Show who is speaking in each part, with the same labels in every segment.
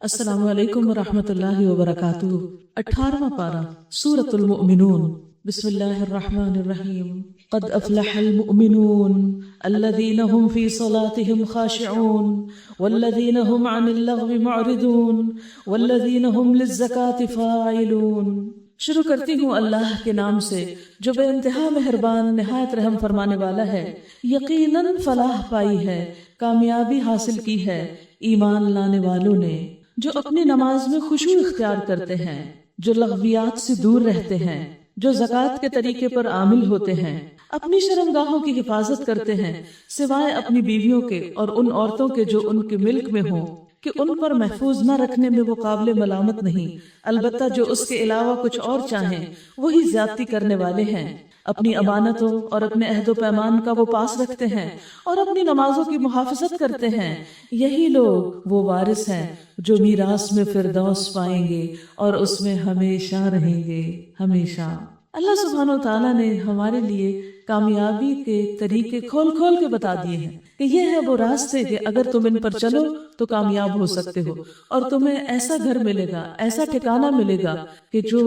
Speaker 1: السلام علیکم ورحمۃ اللہ وبرکاتہ۔ 18واں پارہ سورۃ المؤمنون۔ بسم اللہ الرحمن الرحیم۔ قد افلح المؤمنون الذین هم فی صلاتهم خاشعون والذین هم عن اللغو معرضون والذین هم للزکاة فاعلون۔ شروع کرتی ہوں اللہ کے نام سے جو بے انتہا مہربان نہایت رحم فرمانے والا ہے۔ یقیناً فلاح پائی ہے، کامیابی حاصل کی ہے ایمان لانے والوں نے، جو اپنی نماز میں خشوع اختیار کرتے ہیں، جو لغویات سے دور رہتے ہیں، جو زکوٰۃ کے طریقے پر عامل ہوتے ہیں، اپنی شرمگاہوں کی حفاظت کرتے ہیں سوائے اپنی بیویوں کے اور ان عورتوں کے جو ان کے ملک میں ہوں کہ ان پر محفوظ نہ رکھنے میں وہ قابل ملامت نہیں، البتہ جو اس کے علاوہ کچھ اور چاہیں وہی زیادتی کرنے والے ہیں۔ اپنی امانتوں اور اپنے عہد و پیمان کا وہ پاس رکھتے ہیں اور اپنی نمازوں کی محافظت کرتے ہیں، یہی لوگ وہ وارث ہیں جو میراث میں فردوس پائیں گے اور اس میں ہمیشہ رہیں گے، ہمیشہ۔ اللہ سبحانہ و تعالیٰ نے ہمارے لیے کامیابی کے طریقے کھول کھول کے بتا دیے ہیں کہ یہ ہے وہ راستے کہ اگر تم ان پر چلو تو کامیاب ہو سکتے ہو، اور تمہیں ایسا گھر ملے گا، ایسا ٹھکانہ ملے گا کہ جو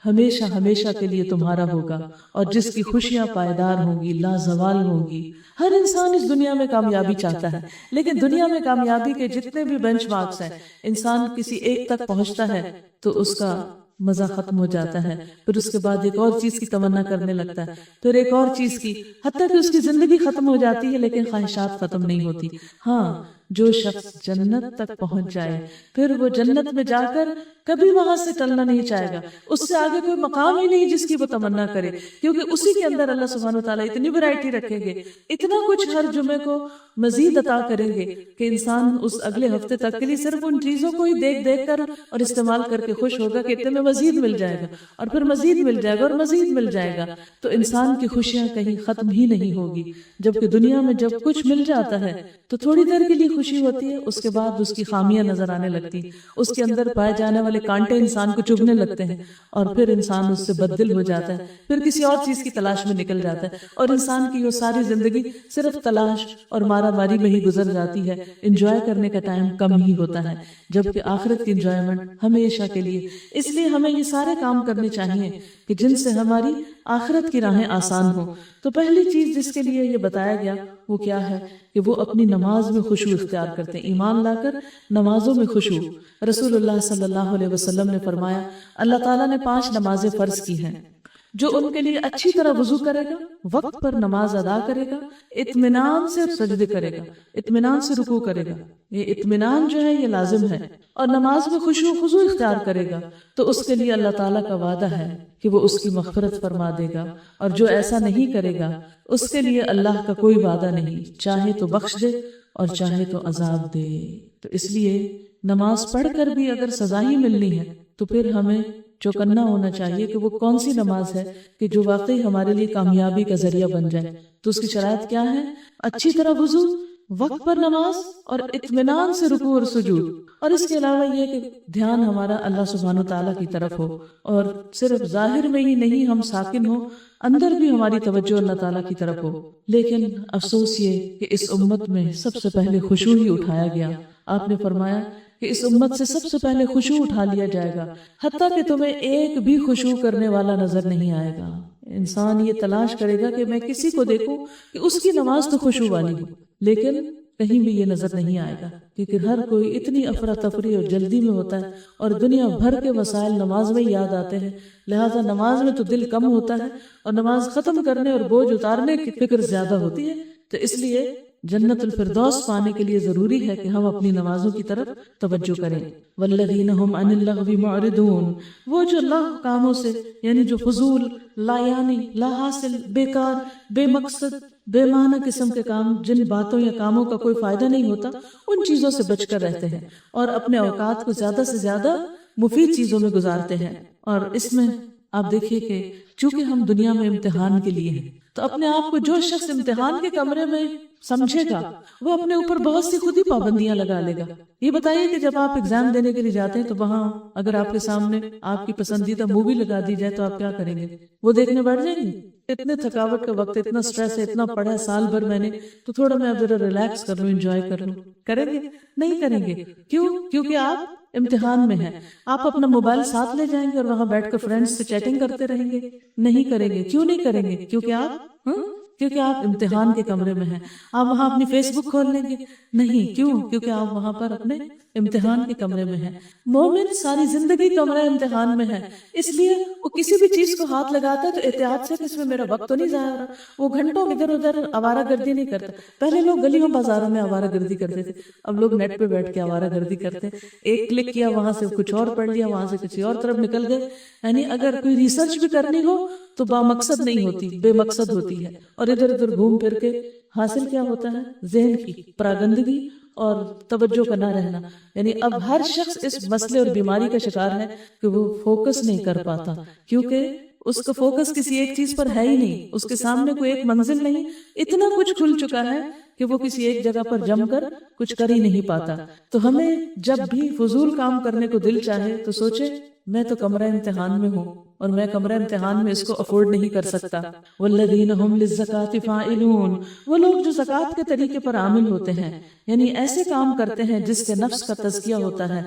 Speaker 1: ہمیشہ ہمیشہ کے لیے تمہارا ہوگا اور جس کی خوشیاں پائیدار ہوں گی، لازوال ہوں گی۔ ہر انسان اس دنیا میں کامیابی چاہتا ہے، لیکن دنیا میں کامیابی کے جتنے بھی بینچ مارکس ہیں، انسان کسی ایک تک پہنچتا ہے تو اس کا مزہ ختم ہو جاتا ہے، پھر اس کے بعد ایک اور چیز کی تمنا کرنے لگتا ہے، پھر ایک اور چیز کی، حتیٰ کہ اس کی زندگی ختم ہو جاتی ہے لیکن خواہشات ختم نہیں ہوتی۔ ہاں، جو شخص جنت تک پہنچ جائے پھر وہ جنت میں جا کر کبھی وہاں سے ٹلنا نہیں چاہے گا، اس سے آگے کوئی مقام ہی نہیں جس کی وہ تمنا کرے، کیونکہ اسی کے اندر اللہ سبحانہ وتعالیٰ اتنی ورائٹی رکھیں گے، اتنا کچھ ہر جمعے کو مزید عطا کریں گے کہ انسان اس اگلے ہفتے تک کے لیے صرف ان چیزوں کو ہی دیکھ دیکھ کر اور استعمال کر کے خوش ہوگا کہ اتنے میں مزید مل جائے گا اور پھر مزید مل جائے گا اور مزید مل جائے گا، تو انسان کی خوشیاں کہیں ختم ہی نہیں ہوگی۔ جبکہ دنیا میں جب کچھ مل جاتا ہے تو تھوڑی دیر کے لیے خوشی ہوتی ہے، اس کے بعد اس کی خامیاں نظر آنے لگتی، اس کے اندر پائے جانے والے کانٹے انسان کو چبھنے لگتے ہیں اور پھر انسان اس سے بددل ہو جاتا ہے، پھر کسی اور چیز کی تلاش میں نکل جاتا ہے اور انسان کی وہ ساری زندگی صرف تلاش اور مارا ماری میں ہی گزر جاتی ہے، انجوائے کرنے کا ٹائم کم ہی ہوتا ہے، جبکہ آخرت کی انجوائمنٹ ہمیشہ کے لیے۔ اس لیے ہمیں یہ سارے کام کرنے چاہیے کہ جن سے ہماری آخرت کی راہیں آسان ہوں۔ تو پہلی چیز جس کے لیے یہ بتایا گیا وہ کیا ہے کہ وہ اپنی نماز میں خشوع اختیار کرتے ہیں، ایمان لا کر نمازوں میں خشوع۔ رسول اللہ صلی اللہ علیہ وسلم نے فرمایا اللہ تعالیٰ نے 5 نمازیں فرض کی ہیں، جو ان کے لیے اچھی طرح وضو کرے گا، وقت پر نماز ادا کرے گا، اطمینان سے سجدے کرے گا، اطمینان سے رکوع کرے گا، یہ اطمینان جو ہے یہ لازم ہے، اور نماز میں خشوع و خضوع اختیار کرے گا تو اس کے لیے اللہ تعالیٰ کا وعدہ ہے کہ وہ اس کی مغفرت فرما دے گا، اور جو ایسا نہیں کرے گا اس کے لیے اللہ کا کوئی وعدہ نہیں، چاہے تو بخش دے اور چاہے تو عذاب دے۔ تو اس لیے نماز پڑھ کر بھی اگر سزا ہی ملنی ہے تو پھر ہمیں چوکنا ہونا چاہیے کہ وہ کون سی نماز ہے کہ جو واقعی ہمارے لیے کامیابی کا ذریعہ بن جائے۔ تو اس کی شرائط کیا ہے؟ اچھی طرح وضو، وقت پر نماز اور اطمینان سے رکوع اور سجود، اور اس کے علاوہ یہ کہ دھیان ہمارا اللہ سبحانہ تعالیٰ کی طرف ہو، اور صرف ظاہر میں ہی نہیں ہم ساکن ہوں، اندر بھی ہماری توجہ اللہ تعالیٰ کی طرف ہو۔ لیکن افسوس یہ کہ اس امت میں سب سے پہلے خشوع ہی اٹھایا گیا۔ آپ نے فرمایا کہ اس امت سے سب سے پہلے خشوع اٹھا لیا جائے گا، حتیٰ کہ تمہیں ایک بھی خشوع کرنے والا نظر نہیں آئے گا۔ انسان یہ تلاش کرے گا کہ میں کسی کو دیکھوں کہ اس کی نماز تو خشوع والی ہو، لیکن کہیں بھی یہ نظر نہیں آئے گا، کیونکہ ہر کوئی اتنی افراتفری اور جلدی میں ہوتا ہے اور دنیا بھر کے وسائل نماز میں یاد آتے ہیں، لہٰذا نماز میں تو دل کم ہوتا ہے اور نماز ختم کرنے اور بوجھ اتارنے کی فکر زیادہ ہوتی ہے۔ تو اس لیے جنت الفردوس پانے کے لیے ضروری ہے کہ ہم اپنی نمازوں کی طرف توجہ کریں۔ والذین هم عن اللغو معرضون، وہ جو لغو کاموں سے یعنی جو فضول، لا یعنی، لا حاصل، بیکار، بے مقصد، بے معنی قسم کے کام، جن باتوں یا کاموں کا کوئی فائدہ نہیں ہوتا، ان چیزوں سے بچ کر رہتے ہیں اور اپنے اوقات کو زیادہ سے زیادہ مفید چیزوں میں گزارتے ہیں۔ اور اس میں آپ دیکھیے کہ چونکہ ہم دنیا میں امتحان کے لیے ہیں تو اپنے آپ کو جو شخص امتحان کے کمرے میں سمجھے گا وہ اپنے اوپر بہت سی خود ہی پابندیاں لگا لے گا۔ یہ بتائیے کہ جب آپ ایگزام دینے کے لیے جاتے ہیں تو وہاں اگر آپ کے سامنے آپ کی پسندیدہ مووی لگا دی جائے تو آپ کیا کریں گے؟ وہ دیکھنے بیٹھ جائیں گے؟ اتنے تھکاوٹ کا وقت، اتنا سٹریس ہے، اتنا پڑھا ہے سال بھر میں نے، تو تھوڑا میں اب ذرا ریلیکس کر لوں، انجوائے کر لوں، کریں گے؟ نہیں کریں گے۔ کیوں؟ کیونکہ آپ امتحان میں ہیں. آپ اپنا موبائل ساتھ لے جائیں گے اور وہاں بیٹھ کر فرینڈز سے چیٹنگ کرتے رہیں گے؟ نہیں کریں گے. کیوں نہیں کریں گے؟ کیونکہ آپ امتحان کے کمرے میں ہیں. آپ وہاں اپنی فیس بک کھول لیں گے؟ نہیں. کیوں؟ کیونکہ آپ وہاں پر اپنے امتحان کے کمرے میں ہیں. مومن ساری زندگی کمرہ امتحان میں ہے، اس لیے وہ کسی بھی چیز کو ہاتھ لگاتا ہے تو احتیاط سے کہ اس میں میرا وقت تو نہیں ضائع ہو رہا. وہ گھنٹوں ادھر ادھر آوارہ گردی نہیں کرتا. پہلے لوگ گلیوں بازاروں میں آوارہ گردی کرتے تھے، اب لوگ نیٹ پہ بیٹھ کے آوارہ گردی کرتے ہیں. ایک کلک کیا، وہاں سے کچھ اور پڑھ لیا، وہاں سے کسی اور طرف نکل گئے. یعنی اگر کوئی ریسرچ بھی کرنی ہو تو با مقصد نہیں ہوتی، بے مقصد ہوتی ہے. اور ادھر ادھر گھوم پھر کے حاصل کیا ہوتا ہے؟ ذہن کی پراگندگی اور توجہ کا نہ رہنا. یعنی اب ہر شخص اس مسئلے اور بیماری کا شکار ہے کہ وہ فوکس نہیں کر پاتا، کیونکہ اس کا فوکس کسی ایک چیز پر ہے ہی نہیں، اس کے سامنے کوئی ایک منزل نہیں. اتنا کچھ کھل چکا ہے کہ وہ کسی ایک جگہ پر جم کر کچھ کر ہی نہیں پاتا. تو ہمیں جب بھی فضول کام کرنے کو دل چاہے تو سوچے میں تو کمرہ امتحان میں ہوں اور میں کمرہ امتحان میں اس کو افورڈ نہیں کر سکتا. والذین هم للزکاۃ فاعلون، وہ لوگ جو زکوٰۃ کے طریقے پر عامل ہوتے ہیں، یعنی ایسے کام کرتے ہیں جس سے نفس کا تزکیہ ہوتا ہے،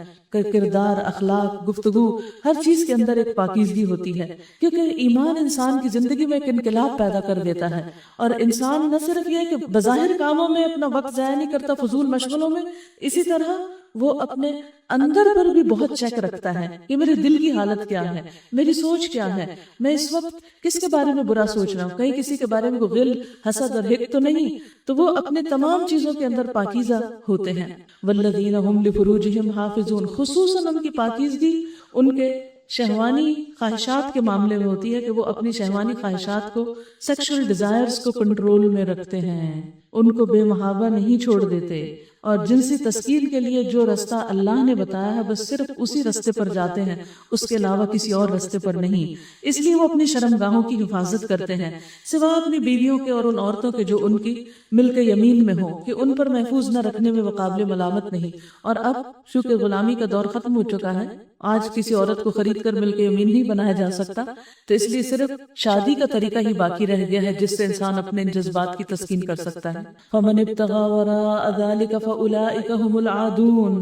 Speaker 1: کردار، اخلاق، گفتگو، ہر چیز کے اندر ایک پاکیزگی ہوتی ہے. کیونکہ ایمان انسان کی زندگی میں ایک انقلاب پیدا کر دیتا ہے، اور انسان نہ صرف یہ کہ بظاہر کاموں میں اپنا وقت ضائع نہیں کرتا، فضول مشغلوں میں، اسی طرح وہ اپنے اندر پر بھی بہت چیک رکھتا ہے کہ میرے دل کی حالت کیا ہے، میری سوچ کیا ہے، میں اس وقت کس کے بارے میں برا سوچ رہا ہوں، کہیں کسی کے بارے میں کوئی غل، حسد اور حقد تو نہیں. تو وہ اپنے تمام چیزوں کے اندر پاکیزہ ہوتے ہیں. والذین هم لفروجہم حافظون، خصوصاً ان کی پاکیزگی ان کے شہوانی خواہشات کے معاملے میں ہوتی ہے کہ وہ اپنی شہوانی خواہشات کو، سیکشل ڈیزائرز کو کنٹرول میں رکھتے ہیں، ان کو بے محابہ نہیں چھوڑ دیتے. اور جنسی تسکین کے لیے جو رستہ اللہ نے بتایا ہے بس صرف اسی رستے پر جاتے ہیں، اس کے علاوہ کسی اور رستے پر نہیں. اس لیے وہ اپنی شرمگاہوں کی حفاظت کرتے ہیں، سوا اپنی بیویوں کے اور ان عورتوں کے جو ان کی ملک یمین میں ہوں، کہ ان پر محفوظ نہ رکھنے میں وہ قابل ملامت نہیں. اور اب چونکہ غلامی کا دور ختم ہو چکا ہے، آج کسی عورت کو خرید کر ملک یمین نہیں بنایا جا سکتا، تو اس لیے صرف شادی کا طریقہ ہی باقی رہ گیا ہے جس سے انسان اپنے جذبات کی تسکین کر سکتا ہے. فمن ابتغى وراء ذلك فاولئک هم العادون،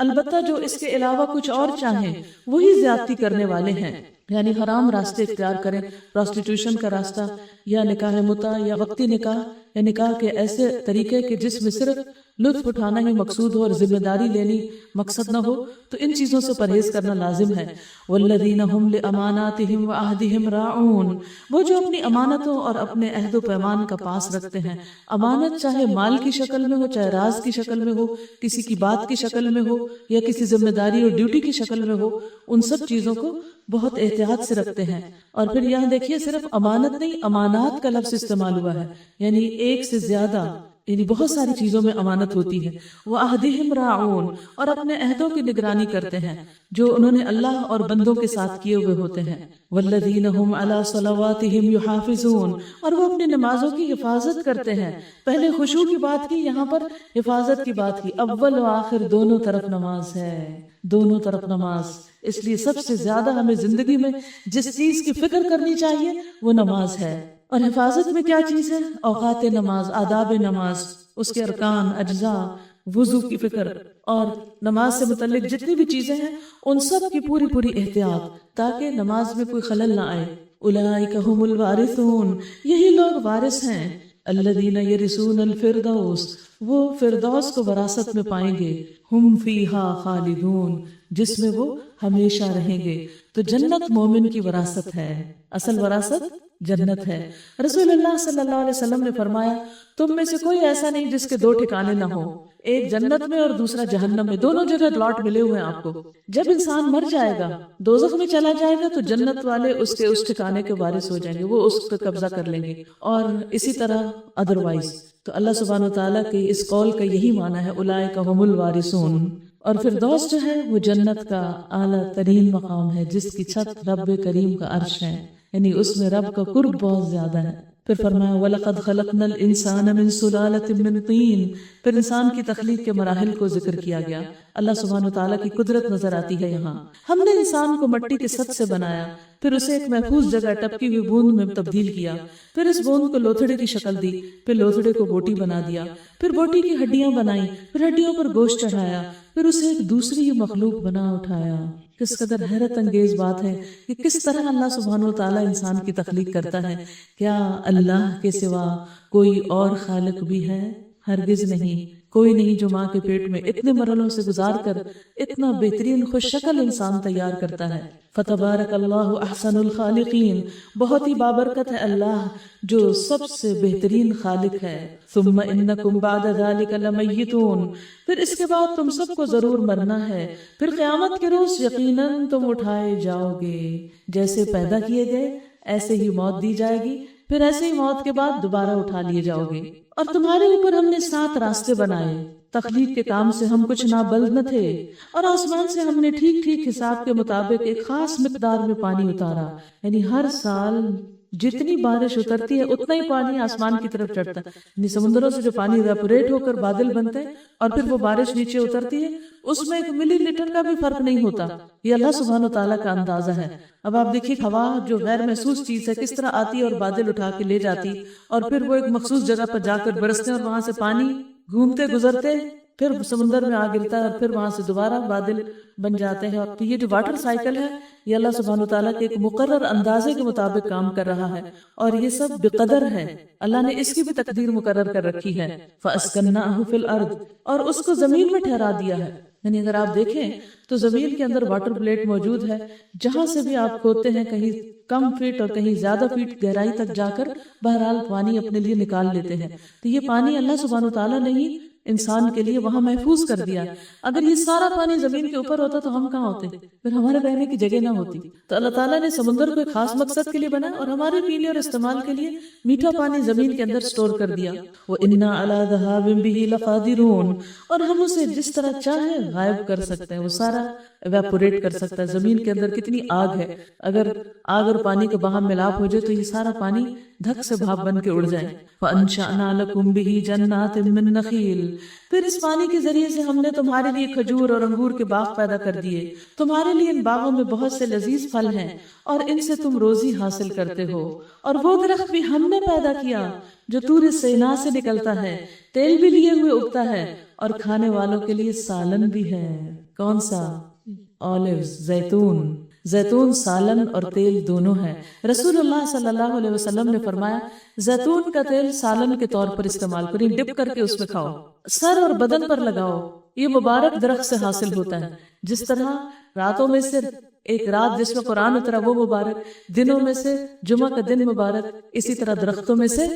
Speaker 1: البتہ جو اس کے علاوہ کچھ اور چاہیں وہی زیادتی کرنے والے ہیں. یعنی حرام راستے اختیار کریں، پراسٹیٹیوشن کا راستہ، یا نکاح متع، یا وقتی نکاح، یا نکاح کے ایسے طریقے کہ جس میں صرف لطف اٹھانا ہی مقصود ہو اور ذمہ داری لینی مقصد نہ ہو، تو ان چیزوں سے پرہیز کرنا لازم ہے. والذین هم لاماناتہم وعہدہم راعون، وہ جو اپنی امانتوں اور اپنے عہد و پیمان کا پاس رکھتے ہیں. امانت چاہے مال کی شکل میں ہو، چاہے راز کی شکل میں ہو، کسی کی بات کی شکل میں ہو، یا کسی ذمہ داری اور ڈیوٹی کی شکل میں ہو، ان سب چیزوں کو بہت احتیاط سے رکھتے ہیں. اور پھر یہاں دیکھیے صرف امانت نہیں، امانات کا لفظ استعمال ہوا ہے، یعنی ایک سے زیادہ، یعنی بہت ساری چیزوں میں امانت ہوتی ہے. وعہدہم راعون، اور اپنے عہدوں کی نگرانی کرتے ہیں جو انہوں نے اللہ اور بندوں کے ساتھ کیے ہوئے ہوتے ہیں. والذین هم علی صلواتہم یحافظون، اور وہ اپنی نمازوں کی حفاظت کرتے ہیں. پہلے خشوع کی بات کی، یہاں پر حفاظت کی بات کی. اول و آخر دونوں طرف نماز ہے، دونوں طرف نماز. اس لیے سب سے زیادہ ہمیں زندگی میں جس چیز کی فکر کرنی چاہیے وہ نماز ہے. اور حفاظت میں کیا چیز ہے؟ اوقات نماز، آداب نماز، اس کے ارکان، اجزاء، وضو کی فکر، اور نماز سے متعلق جتنی بھی چیزیں ہیں ان سب کی پوری پوری احتیاط، تاکہ نماز میں کوئی خلل نہ آئے. اولئک هم الوارثون، یہی لوگ وارث ہیں. الذین یرثون الفردوس، وہ فردوس کو وراثت میں پائیں گے. ہم فیہا خالدون، جس میں وہ ہمیشہ رہیں گے. تو جنت مومن کی وراثت ہے، اصل وراثت جنت ہے. رسول اللہ صلی اللہ علیہ وسلم نے فرمایا تم میں سے کوئی ایسا نہیں جس کے دو ٹھکانے نہ ہو، ایک جنت میں اور دوسرا جہنم میں. دونوں جگہ پلاٹ ملے ہوئے ہیں آپ کو. جب انسان مر جائے گا، دوزخ میں چلا جائے گا، تو جنت والے اس کے اس ٹھکانے کے وارث ہو جائیں گے، وہ اس پہ قبضہ کر لیں گے، اور اسی طرح ادروائز. تو اللہ سبحانہ وتعالیٰ کے اس قول کا یہی معنی ہے اولئک هم الوارثون. اور فردوس جو ہے وہ جنت کا اعلیٰ ترین مقام ہے جس کی چھت رب کریم کا عرش ہے، یعنی اس میں رب کا قرب بہت زیادہ ہے. پھر فرمایا وَلَقَدْ خَلَقْنَا الْإِنسَانَ مِنْ سُلَالَةٍ مِّن طِينٍ، پھر انسان کی تخلیق کے مراحل کو ذکر کیا گیا. اللہ سبحانہ وتعالیٰ کی قدرت نظر آتی ہے یہاں. ہم نے انسان کو مٹی کے سط سے بنایا، پھر اسے ایک محفوظ جگہ ٹپکی ہوئی بوند میں تبدیل کیا، پھر اس بوند کو لوتھڑے کی شکل دی، پھر لوتھڑے کو بوٹی بنا دیا، پھر بوٹی کی ہڈیاں بنائیں، پھر ہڈیوں پر گوشت چڑھایا، پھر اسے ایک دوسری ہی مخلوق بنا اٹھایا۔ کس قدر حیرت انگیز بات ہے کہ کس طرح اللہ سبحانہ و تعالیٰ انسان کی تخلیق کرتا ہے۔ کیا اللہ کے سوا کوئی اور خالق بھی ہے؟ ہرگز نہیں، کوئی نہیں جو ماں کے پیٹ میں اتنے مرحلوں سے گزار کر اتنا بہترین خوش شکل انسان تیار کرتا ہے۔ فتبارک اللہ احسن الخالقین، بہت ہی بابرکت ہے اللہ جو سب سے بہترین خالق ہے۔ ثم انکم بعد ذلک لمیتون، پھر اس کے بعد تم سب کو ضرور مرنا ہے، پھر قیامت کے روز یقیناً تم اٹھائے جاؤ گے۔ جیسے پیدا کیے گئے ایسے ہی موت دی جائے گی، پھر ایسے ہی موت کے بعد دوبارہ اٹھا لیے جاؤ گے۔ اور تمہارے اوپر ہم نے 7 راستے بنائے، تخلیق کے کام سے ہم کچھ نابلد نہ تھے، اور آسمان سے ہم نے ٹھیک ٹھیک حساب کے مطابق ایک خاص مقدار میں پانی اتارا، یعنی ہر سال جتنی بارش اترتی ہے اتنا ہی پانی آسمان کی طرف چڑھتا ہے، یعنی سمندروں سے جو پانی ایواپوریٹ ہو کر بادل بنتے ہیں اور پھر وہ بارش نیچے اترتی ہے، اس میں 1 ملی لیٹر کا بھی فرق نہیں ہوتا۔ یہ اللہ سبحانہ و تعالیٰ کا اندازہ ہے۔ اب آپ دیکھیے ہوا جو غیر محسوس چیز ہے کس طرح آتی ہے اور بادل اٹھا کے لے جاتی، اور پھر وہ ایک مخصوص جگہ پر جا کر برستے اور وہاں سے پانی گھومتے گزرتے پھر سمندر میں آ گرتا ہے اور پھر وہاں سے دوبارہ بادل بن جاتے ہیں۔ اور یہ جو واٹر سائیکل ہے یہ اللہ سبحانہ وتعالیٰ کے ایک مقرر اندازے کے مطابق کام کر رہا ہے، اور یہ سب بقدر ہے، اللہ نے اس کی بھی تقدیر مقرر کر رکھی ہے۔ فَأَسْكَنَّاهُ فِي الْأَرْضِ، اور اس کو زمین میں ٹھہرا دیا ہے۔ یعنی اگر آپ دیکھیں تو زمین کے اندر واٹر پلیٹ موجود ہے، جہاں سے بھی آپ کھودتے ہیں کہیں کم فٹ اور کہیں زیادہ فٹ گہرائی تک جا کر بہرحال پانی اپنے لیے نکال لیتے ہیں۔ تو یہ پانی اللہ سبحانہ وتعالیٰ نے ہی انسان کے لیے وہاں محفوظ کر دیا۔ اگر یہ سارا پانی زمین کے اوپر ہوتا تو ہم کہاں ہوتے، پھر ہمارے رہنے کی جگہ نہ ہوتی۔ تو اللہ تعالیٰ نے سمندر کو ایک خاص مقصد کے لیے بنا اور ہمارے پینے اور استعمال کے لیے میٹھا پانی زمین کے اندر سٹور کر دیا۔ وَإِنَّا عَلَى ذَهَابٍ بِهِ لَقَادِرُونَ، اور ہم اسے جس طرح چاہے غائب کر سکتے ہیں، وہ سارا ایواپوریٹ کر سکتا ہے۔ زمین کے اندر کتنی آگ ہے، اگر آگ اور پانی کا باہم ملاپ ہو جائے تو یہ سارا پانی دھک سے بھاپ بن کے اڑ جائے۔ وَأَنشَأْنَا لَكُمْ بِهِ جَنَّاتٍ مِّن نَخِيلٍ، پھر اس پانی کے ذریعے سے ہم نے تمہارے لیے کھجور اور انگور کے باغ پیدا کر دیے۔ تمہارے لیے ان باغوں میں بہت سے لذیذ پھل ہیں اور ان سے تم روزی حاصل کرتے ہو۔ اور وہ درخت بھی ہم نے پیدا کیا جو طور سینا سے نکلتا ہے، تیل بھی لیے ہوئے اگتا ہے اور کھانے والوں کے لیے سالن بھی ہے۔ کون سا؟ اولیوز، زیتون۔ زیتون سالن اور تیل دونوں ہے۔ رسول اللہ صلی اللہ علیہ وسلم نے فرمایا زیتون کا تیل سالن کے طور پر استعمال کریں، ڈپ کر کے اس میں کھاؤ، سر اور بدن پر لگاؤ، یہ مبارک درخت سے حاصل ہوتا ہے۔ جس طرح راتوں میں سے ایک رات جس میں قرآن اترا وہ مبارک، دنوں میں سے جمعہ کا دن مبارک، اسی طرح درختوں میں سے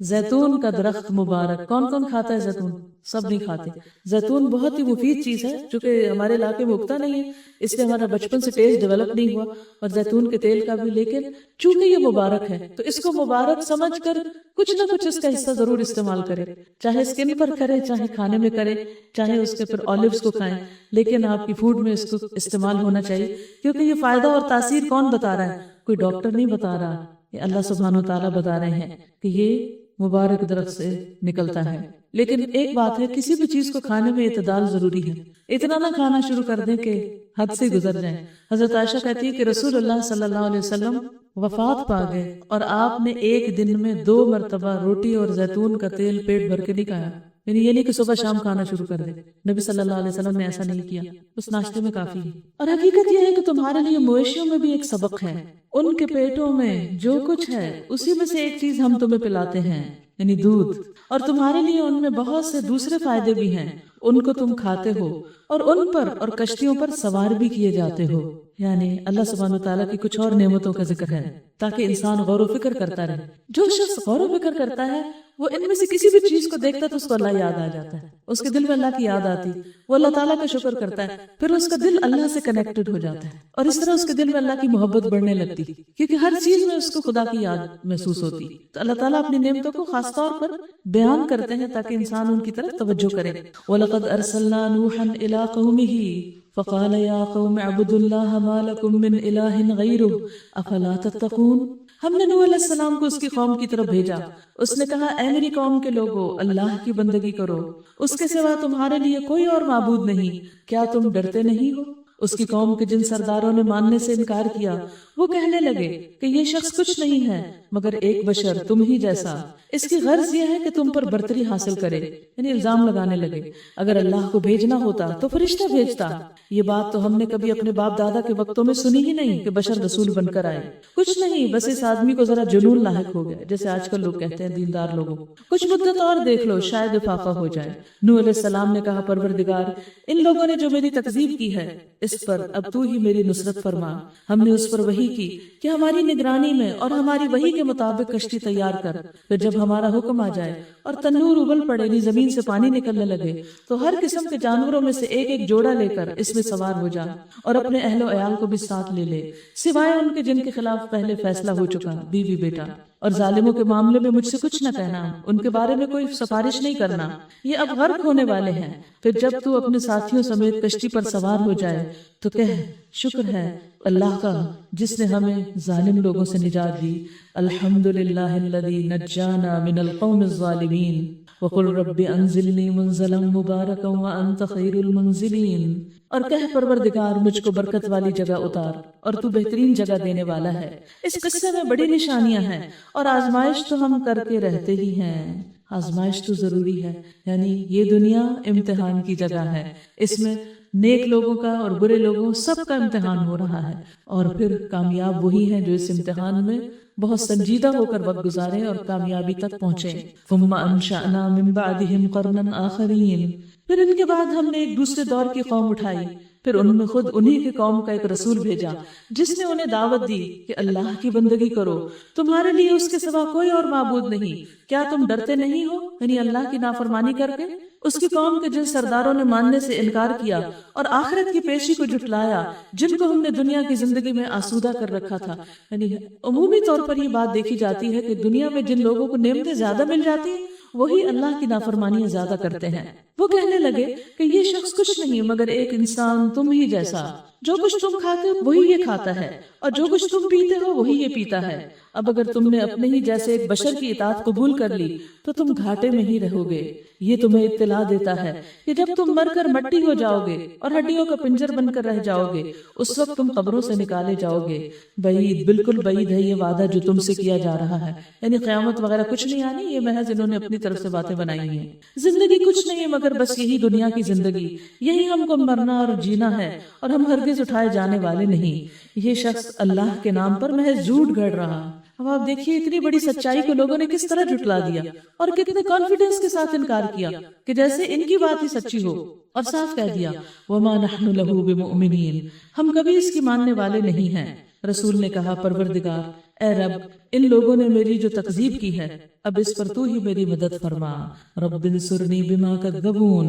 Speaker 1: زیتون کا درخت مبارک۔ کون کون کھاتا ہے زیتون؟ سب نہیں کھاتے۔ زیتون بہت ہی مفید چیز ہے، چونکہ ہمارے علاقے میں اگتا نہیں ہے اس لیے ہمارا بچپن سے ٹیسٹ ڈیولپ نہیں ہوا، اور زیتون کے تیل کا بھی، لیکن چونکہ یہ مبارک ہے تو اس کو مبارک سمجھ کر کچھ نہ کچھ اس کا حصہ ضرور استعمال کرے، چاہے اسکن پر کرے، چاہے کھانے میں کرے، چاہے اس کے پر اولیوز کو کھائیں، لیکن آپ کی فوڈ میں اس کو استعمال ہونا چاہیے، کیونکہ یہ فائدہ اور تاثیر کون بتا رہا ہے؟ کوئی ڈاکٹر نہیں بتا رہا، یہ اللہ سبحانہ وتعالیٰ بتا رہے ہیں کہ یہ مبارک درخت سے نکلتا ہے۔ لیکن ایک بات ہے، کسی بھی چیز کو کھانے میں اعتدال ضروری ہے، اتنا نہ کھانا شروع کر دیں کہ حد سے گزر جائیں۔ حضرت عائشہ کہتی ہے کہ رسول اللہ صلی اللہ علیہ وسلم وفات پا گئے اور آپ نے ایک دن میں 2 مرتبہ روٹی اور زیتون کا تیل پیٹ بھر کے نہیں کھایا، یعنی یہ نہیں کہ صبح شام کھانا شروع کر دے، نبی صلی اللہ علیہ وسلم نے ایسا نہیں کیا، اس ناشتے میں کافی ہے۔ اور حقیقت یہ ہے کہ تمہارے لیے مویشیوں میں بھی ایک سبق ہے، ان کے پیٹوں میں جو کچھ ہے اسی میں سے ایک چیز ہم تمہیں پلاتے ہیں، یعنی دودھ، اور تمہارے لیے ان میں بہت سے دوسرے فائدے بھی ہیں، ان کو تم کھاتے ہو اور ان پر اور کشتیوں پر سوار بھی کیے جاتے ہو۔ یعنی اللہ سبحانہ وتعالیٰ کی کچھ اور نعمتوں کا ذکر ہے تاکہ انسان غور و فکر کرتا رہے۔ جو شخص غور و فکر کرتا ہے وہ ان میں سے کسی بھی چیز کو دیکھتا ہے تو اس کو اللہ یاد آ جاتا ہے، اس کے دل میں اللہ کی یاد آتی، وہ اللہ تعالیٰ کا شکر کرتا ہے، پھر اس کا دل اللہ سے کنیکٹڈ ہو جاتا ہے، اور اس طرح اس کے دل میں اللہ کی محبت بڑھنے لگتی، کیونکہ ہر چیز میں اس کو خدا کی یاد محسوس ہوتی۔ تو اللہ تعالیٰ اپنی نعمتوں کو خاص طور پر بیان کرتے ہیں تاکہ انسان ان کی طرف توجہ کرے۔ وَلَقَدْ أَرْسَلْنَا نُوحًا إِلَىٰ قَوْمِهِ فَقَالَ يَا قَوْمِ اعْبُدُوا اللَّهَ مَا لَكُم مِّنْ إِلَٰهٍ غَيْرُهُ أَفَلَا تَتَّقُونَ۔ ہم نے نوح علیہ السلام کو اس کی قوم کی طرف بھیجا، اس نے کہا اے میری قوم کے لوگو، اللہ کی بندگی کرو، اس کے سوا تمہارے لیے کوئی اور معبود نہیں، کیا تم ڈرتے نہیں ہو؟ اس کی قوم کے جن سرداروں نے ماننے سے انکار کیا وہ کہنے لگے کہ یہ شخص کچھ نہیں ہے مگر ایک بشر تم ہی جیسا، اس کی غرض یہ ہے کہ تم پر برتری حاصل کرے، یعنی الزام لگانے لگے۔ اگر اللہ کو بھیجنا ہوتا تو فرشتہ بھیجتا۔ یہ بات تو ہم نے کبھی اپنے باپ دادا کے وقتوں میں سنی ہی نہیں کہ بشر رسول بن کر آئے۔ کچھ نہیں، بس اس آدمی کو ذرا جنون لاحق ہو گیا، جیسے آج کل لوگ کہتے ہیں دیندار لوگوں کو، کچھ مدت اور دیکھ لو شاید افاقہ ہو جائے۔ نوح علیہ السلام نے کہا پروردگار، ان لوگوں نے جو میری تکذیب کی ہے اس پر اب تو ہی میری نصرت فرما۔ ہم نے اس پر وحی کی کہ ہماری نگرانی میں اور ہماری وحی کے مطابق کشتی تیار کر، پھر جب ہمارا حکم آ جائے اور تنور ابل پڑے، یعنی زمین سے پانی نکلنے لگے، تو ہر قسم کے جانوروں میں سے ایک ایک جوڑا لے کر اس میں سوار ہو جا اور اپنے اہل و عیال کو بھی ساتھ لے لے، سوائے ان کے جن کے خلاف پہلے فیصلہ ہو چکا، بیوی بیٹا۔ اور ظالموں کے معاملے میں مجھ سے کچھ نہ کہنا، ان کے بارے میں کوئی سفارش نہیں کرنا، یہ اب غرق ہونے والے ہیں۔ پھر جب تو اپنے ساتھیوں سمیت کشتی پر سوار ہو جائے تو کہہ شکر ہے اللہ کا جس نے ہمیں ظالم لوگوں سے نجات دی، الحمدللہ الذی نجانا من القوم الظالمین وقل رب انزلنی منزلا مبارکا وانت خیر المنزلین۔ اور کہہ پروردگار مجھ کو برکت والی جگہ اتار اور تو بہترین جگہ دینے والا ہے۔ اس قصے میں بڑی نشانیاں ہیں اور آزمائش تو ہم کر کے رہتے ہی ہیں، آزمائش تو ضروری ہے، یعنی یہ دنیا امتحان کی جگہ ہے، اس میں نیک لوگوں کا اور برے لوگوں سب کا امتحان ہو رہا ہے، اور پھر کامیاب وہی ہیں جو اس امتحان میں بہت سنجیدہ ہو کر وقت گزارے اور کامیابی تک پہنچے۔ ثم انشأنا من بعدهم قرنا آخرین، پھر ان کے بعد ہم نے ایک دوسرے دور کی قوم اٹھائی، پھر ان میں خود انہی کی قوم کا ایک رسول بھیجا جس نے انہیں دعوت دی کہ اللہ کی بندگی کرو، تمہارے لیے اس کے سوا کوئی اور معبود نہیں، کیا تم ڈرتے نہیں ہو، یعنی اللہ کی نافرمانی کر کے۔ اس کی قوم کے جن سرداروں نے ماننے سے انکار کیا اور آخرت کی پیشی کو جھٹلایا، جن کو ہم نے دنیا کی زندگی میں آسودہ کر رکھا تھا، یعنی عمومی طور پر یہ بات دیکھی جاتی ہے کہ دنیا میں جن لوگوں کو نعمتیں زیادہ مل جاتی ہیں وہی اللہ کی نافرمانیاں زیادہ کرتے ہیں۔ وہ کہنے لگے کہ یہ شخص کچھ نہیں مگر ایک انسان تم ہی جیسا، جو کچھ تم کھاتے ہو وہی یہ کھاتا ہے اور جو کچھ تم پیتے ہو وہی یہ پیتا ہے۔ اب اگر تم نے اپنے ہی جیسے ایک بشر کی اطاعت قبول کر لی تو تم گھاٹے میں ہی رہو گے۔ یہ تمہیں اطلاع دیتا ہے کہ جب تم مر کر مٹی ہو جاؤ گے اور ہڈیوں کا پنجر بن کر رہ جاؤ گے، اس وقت تم قبروں سے نکالے جاؤ گے۔ بعید، بالکل بعید ہے یہ وعدہ جو تم سے کیا جا رہا ہے، یعنی قیامت وغیرہ کچھ نہیں آنی، یہ محض انہوں نے اپنی طرف سے باتیں بنائی ہیں۔ زندگی کچھ نہیں ہے مگر بس یہی دنیا کی زندگی، یہی ہم کو مرنا اور جینا ہے اور ہم ہرگز اٹھائے جانے والے نہیں۔ یہ شخص اللہ کے نام پر محض جھوٹ گھڑ رہا۔ اب آپ دیکھیے اتنی بڑی سچائی کو لوگوں نے کس طرح جھٹلا دیا اور کتنے کانفیڈنس کے ساتھ انکار کیا کہ جیسے ان کی بات ہی سچی ہو، اور صاف کہہ دیا وما نحن له بمؤمنین، ہم کبھی اس کی ماننے والے نہیں ہیں۔ رسول نے کہا پروردگار اے رب، ان لوگوں نے میری جو تکذیب کی ہے اب اس پر تو ہی میری مدد فرما۔ رب انصرنی بما کذبون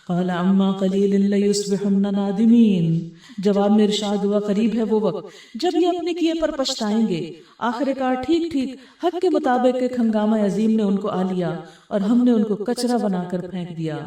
Speaker 1: قال عما قلیل لیصبحن نادمین۔ جواب میں ارشاد ہوا قریب ہے وہ وقت جب یہ اپنے کیے پر پچھتائیں گے۔ آخر کار ٹھیک ٹھیک حق کے مطابق ایک ہنگامہ عظیم نے ان کو آ لیا اور ہم نے ان کو کچرا بنا کر پھینک دیا۔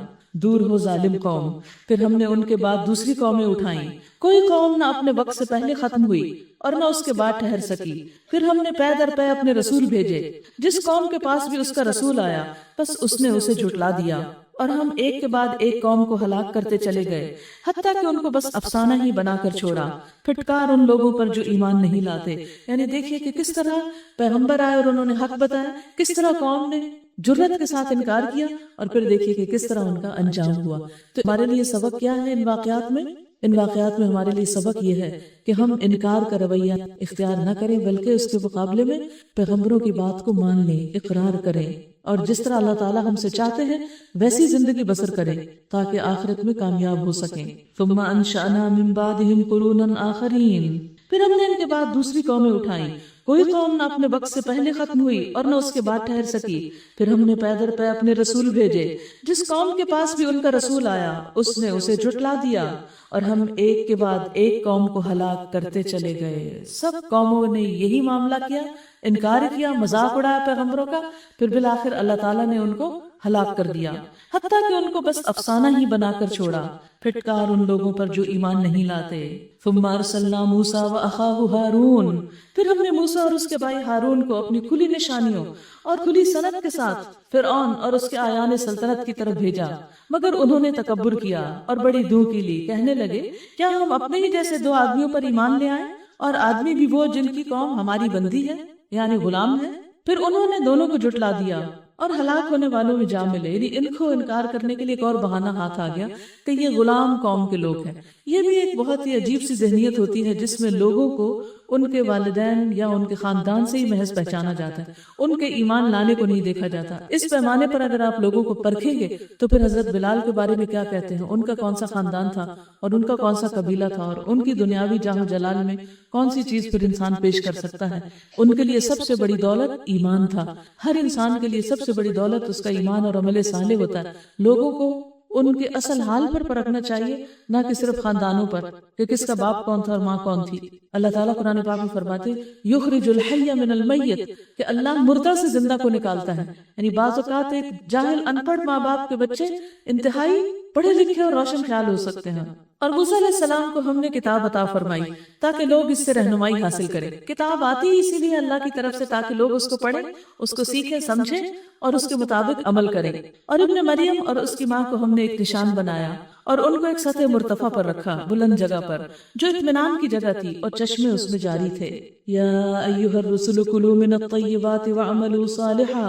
Speaker 1: دور ہو ظالم قوم۔ پھر ہم نے ان کے بعد دوسری قومیں اٹھائیں، کوئی قوم نہ اپنے وقت سے پہلے ختم ہوئی اور نہ اس کے بعد ٹھہر سکی۔ پھر ہم نے پے در پے اپنے رسول بھیجے، جس قوم کے پاس بھی اس کا رسول آیا بس اس نے اسے جھٹلا دیا، اور ہم ایک کے بعد ایک قوم کو ہلاک کرتے چلے گئے حتیٰ کہ ان کو بس افسانہ ہی بنا کر چھوڑا۔ پھٹکار ان لوگوں پر جو ایمان نہیں لاتے، یعنی دیکھیے کہ کس طرح پیغمبر آئے اور انہوں نے حق بتایا، کس طرح قوم نے جرت کے ساتھ انکار کیا، اور پھر دیکھیے کہ کس طرح ان کا انجام ہوا۔ تو ہمارے لیے سبق کیا ہے ان واقعات میں؟ ان واقعات میں ہمارے لیے سبق یہ ہے کہ ہم انکار کا رویہ اختیار نہ کریں، بلکہ اس کے مقابلے میں پیغمبروں کی بات کو مان لیں، اقرار کریں، اور جس طرح اللہ تعالیٰ ہم سے چاہتے ہیں ویسی زندگی بسر کریں تاکہ آخرت میں کامیاب ہو سکیں۔ ثم انشأنا من بعدهم قرونا آخرین، پھر ہم نے ان کے بعد دوسری قومیں اٹھائیں، کوئی قوم نہ اپنے وقت سے پہلے ختم ہوئی اور نہ اس کے بعد ٹھہر سکی۔ پھر ہم نے پے در پے اپنے رسول بھیجے، جس قوم کے پاس بھی ان کا رسول آیا اس نے اسے جھٹلا دیا، اور ہم ایک کے بعد ایک قوم کو ہلاک کرتے چلے گئے۔ سب قوموں نے یہی معاملہ کیا، انکار کیا، مذاق اڑایا پیغمبروں کا، پھر بالآخر اللہ تعالیٰ نے ان کو ہلاک کر دیا، حتیٰ کہ ان کو بس افسانہ ہی بنا کر چھوڑا۔ پھٹکار ان لوگوں پر جو ایمان نہیں لاتے۔ ثم ارسلنا موسیٰ واخاہ ہارون، پھر ہم نے موسیٰ اور اس کے بھائی ہارون کو اپنی کھلی نشانیوں اور کھلی سند کے ساتھ فرعون اور اس کے آیان سلطنت کی طرف بھیجا، مگر انہوں نے تکبر کیا اور بڑی دوں کی لی، کہنے لگے کیا ہم اپنے ہی جیسے دو آدمیوں پر ایمان لے آئیں اور آدمی بھی وہ جن کی قوم ہماری بندی ہے یعنی غلام ہے. پھر انہوں نے دونوں کو جھٹلا دیا اور ہلاک ہونے والوں میں جا ملے. یعنی ان کو انکار کرنے کے لیے ایک اور بہانہ ہاتھ آ گیا کہ یہ غلام قوم کے لوگ ہیں. یہ بھی ایک بہت ہی عجیب سی ذہنیت ہوتی ہے جس میں لوگوں کو ان کے والدین یا ان کے خاندان سے ہی محض پہچانا جاتا ہے, ان کے ایمان لانے کو نہیں دیکھا جاتا. اس پیمانے پر اگر آپ لوگوں کو پرکھیں گے تو پھر حضرت بلال کے بارے میں کیا کہتے ہیں, ان کا کون سا خاندان تھا اور ان کا کون سا قبیلہ تھا اور ان کی دنیاوی جاہ و جلال میں کون سی چیز پھر انسان پیش کر سکتا ہے. ان کے لیے سب سے بڑی دولت ایمان تھا. ہر انسان کے لیے سب سے بڑی دولت اس کا ایمان اور عمل صالح ہوتا ہے. لوگوں کو ان کے اصل حال پر پرکھنا چاہیے, نہ کہ صرف خاندانوں پر کہ کس کا باپ کون تھا اور ماں کون تھی. اللہ تعالیٰ قرآن پاک میں فرماتے یخرج الحی من المیت کہ اللہ مردہ سے زندہ کو نکالتا ہے. یعنی بعض اوقات ایک جاہل ان پڑھ ماں باپ کے بچے انتہائی پڑھے لکھے اور روشن خیال ہو سکتے ہیں. اور موسیٰ علیہ السلام کو ہم نے کتاب عطا فرمائی تاکہ لوگ اس سے رہنمائی حاصل کریں. کتاب آتی ہی اسی لیے اللہ کی طرف سے تاکہ لوگ اس کو پڑھیں, اس کو سیکھیں, سمجھیں اور اس کے مطابق عمل کریں. اور ابن مریم اور اس کی ماں کو ہم نے ایک نشان بنایا اور ان کو ایک سطح مرتفع پر رکھا, بلند جگہ پر جو اطمینان کی جگہ تھی اور چشمے اس میں جاری تھے. یا ایھا الرسل کلوا من الطیبات واعملوا صالحا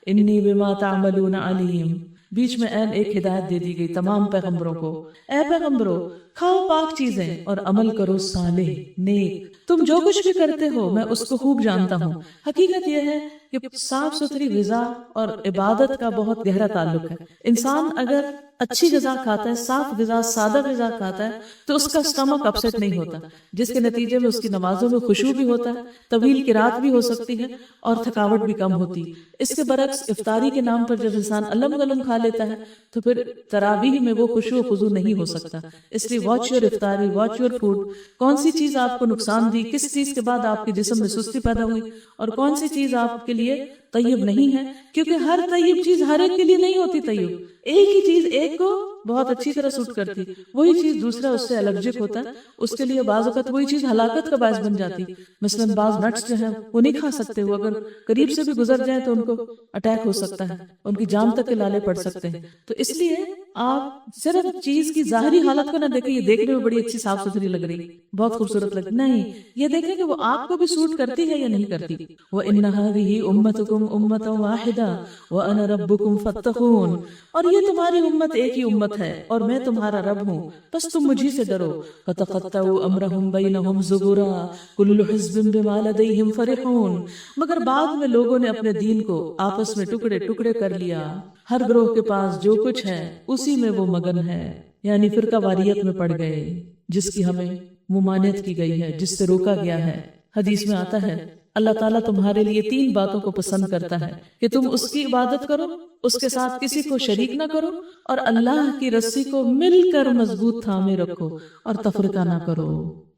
Speaker 1: انی بما تعملون علیم. بیچ میں عین ایک ہدایت دے دی گئی تمام پیغمبروں کو, اے پیغمبروں کھاؤ پاک چیزیں اور عمل کرو صالح نیک, تم جو کچھ بھی کرتے ہو میں اس کو خوب جانتا ہوں. حقیقت یہ ہے کہ صاف ستھری غذا اور عبادت کا بہت گہرا تعلق ہے. انسان اگر اچھی غذا کھاتا ہے, صاف غذا, سادہ غذا کھاتا ہے تو اس کا اسٹمک اپسیٹ نہیں ہوتا, جس کے نتیجے میں اس کی نمازوں میں خشوع بھی ہوتا ہے, طویل قرات بھی ہو سکتی ہے اور تھکاوٹ بھی کم ہوتی. اس کے برعکس افطاری کے نام پر جب انسان علم غلم کھا لیتا ہے تو پھر تراویح میں وہ خشوع و خضوع نہیں ہو سکتا. اس لیے واچ یور افطاری, واچ یور فوڈ. کون سی چیز آپ کو نقصان دی, کس چیز کے بعد آپ کے جسم میں سستی پیدا ہوئی اور کون سی چیز آپ کے لیے طیب نہیں ہے, کیونکہ ہر طیب چیز ہر ایک کے لیے نہیں ہوتی طیب. ایک ہی چیز ایک کو بہت اچھی طرح سوٹ کرتی, وہی چیز دوسرا اس سے الرجک ہوتا ہے, اس کے لیے بعض اوقات وہی چیز ہلاکت کا باعث بن جاتی. مثلاً بعض نٹس جو ہیں وہ نہیں کھا سکتے, وہ اگر قریب سے بھی گزر جائیں تو ان کو اٹیک ہو سکتا ہے, ان کی جان تک کے لالے پڑ سکتے ہیں. تو اس لیے آپ صرف چیز کی ظاہری حالت کو نہ دیکھیں, یہ دیکھنے میں بڑی اچھی صاف ستھری لگ رہی, بہت خوبصورت لگ, نہیں, یہ دیکھیں کہ وہ آپ کو بھی سوٹ کرتی ہے یا نہیں کرتی. وَإِنَّ هَذِهِ أُمَّتُكُمْ أُمَّةً وَاحِدَةً وَأَنَا رَبُّكُمْ فَاتَّقُونِ. اور یہ تمہاری امت ایک ہی امت ہے اور میں تمہارا رب ہوں, بس تم مجھی سے ڈرو. فَتَقَطَّعُوا أَمْرَهُمْ بَيْنَهُمْ زُبُرًا كُلُّ حِزْبٍ بِمَا لَدَيْهِمْ فَرِحُونَ. مگر بعد میں لوگوں نے اپنے دین کو آپس میں ٹکڑے ٹکڑے کر لیا, ہر گروہ کے پاس جو کچھ ہے اسی میں وہ مگن ہے. یعنی فرقہ واریت میں پڑ گئے جس کی ہمیں ممانعت کی گئی ہے, جس سے روکا گیا ہے. حدیث میں آتا ہے اللہ تعالیٰ تمہارے لیے 3 باتوں کو پسند کرتا ہے کہ تم اس کی عبادت کرو, اس کے ساتھ کسی کو شریک نہ کرو اور اللہ کی رسی کو مل کر مضبوط تھامے رکھو اور تفرقہ نہ کرو.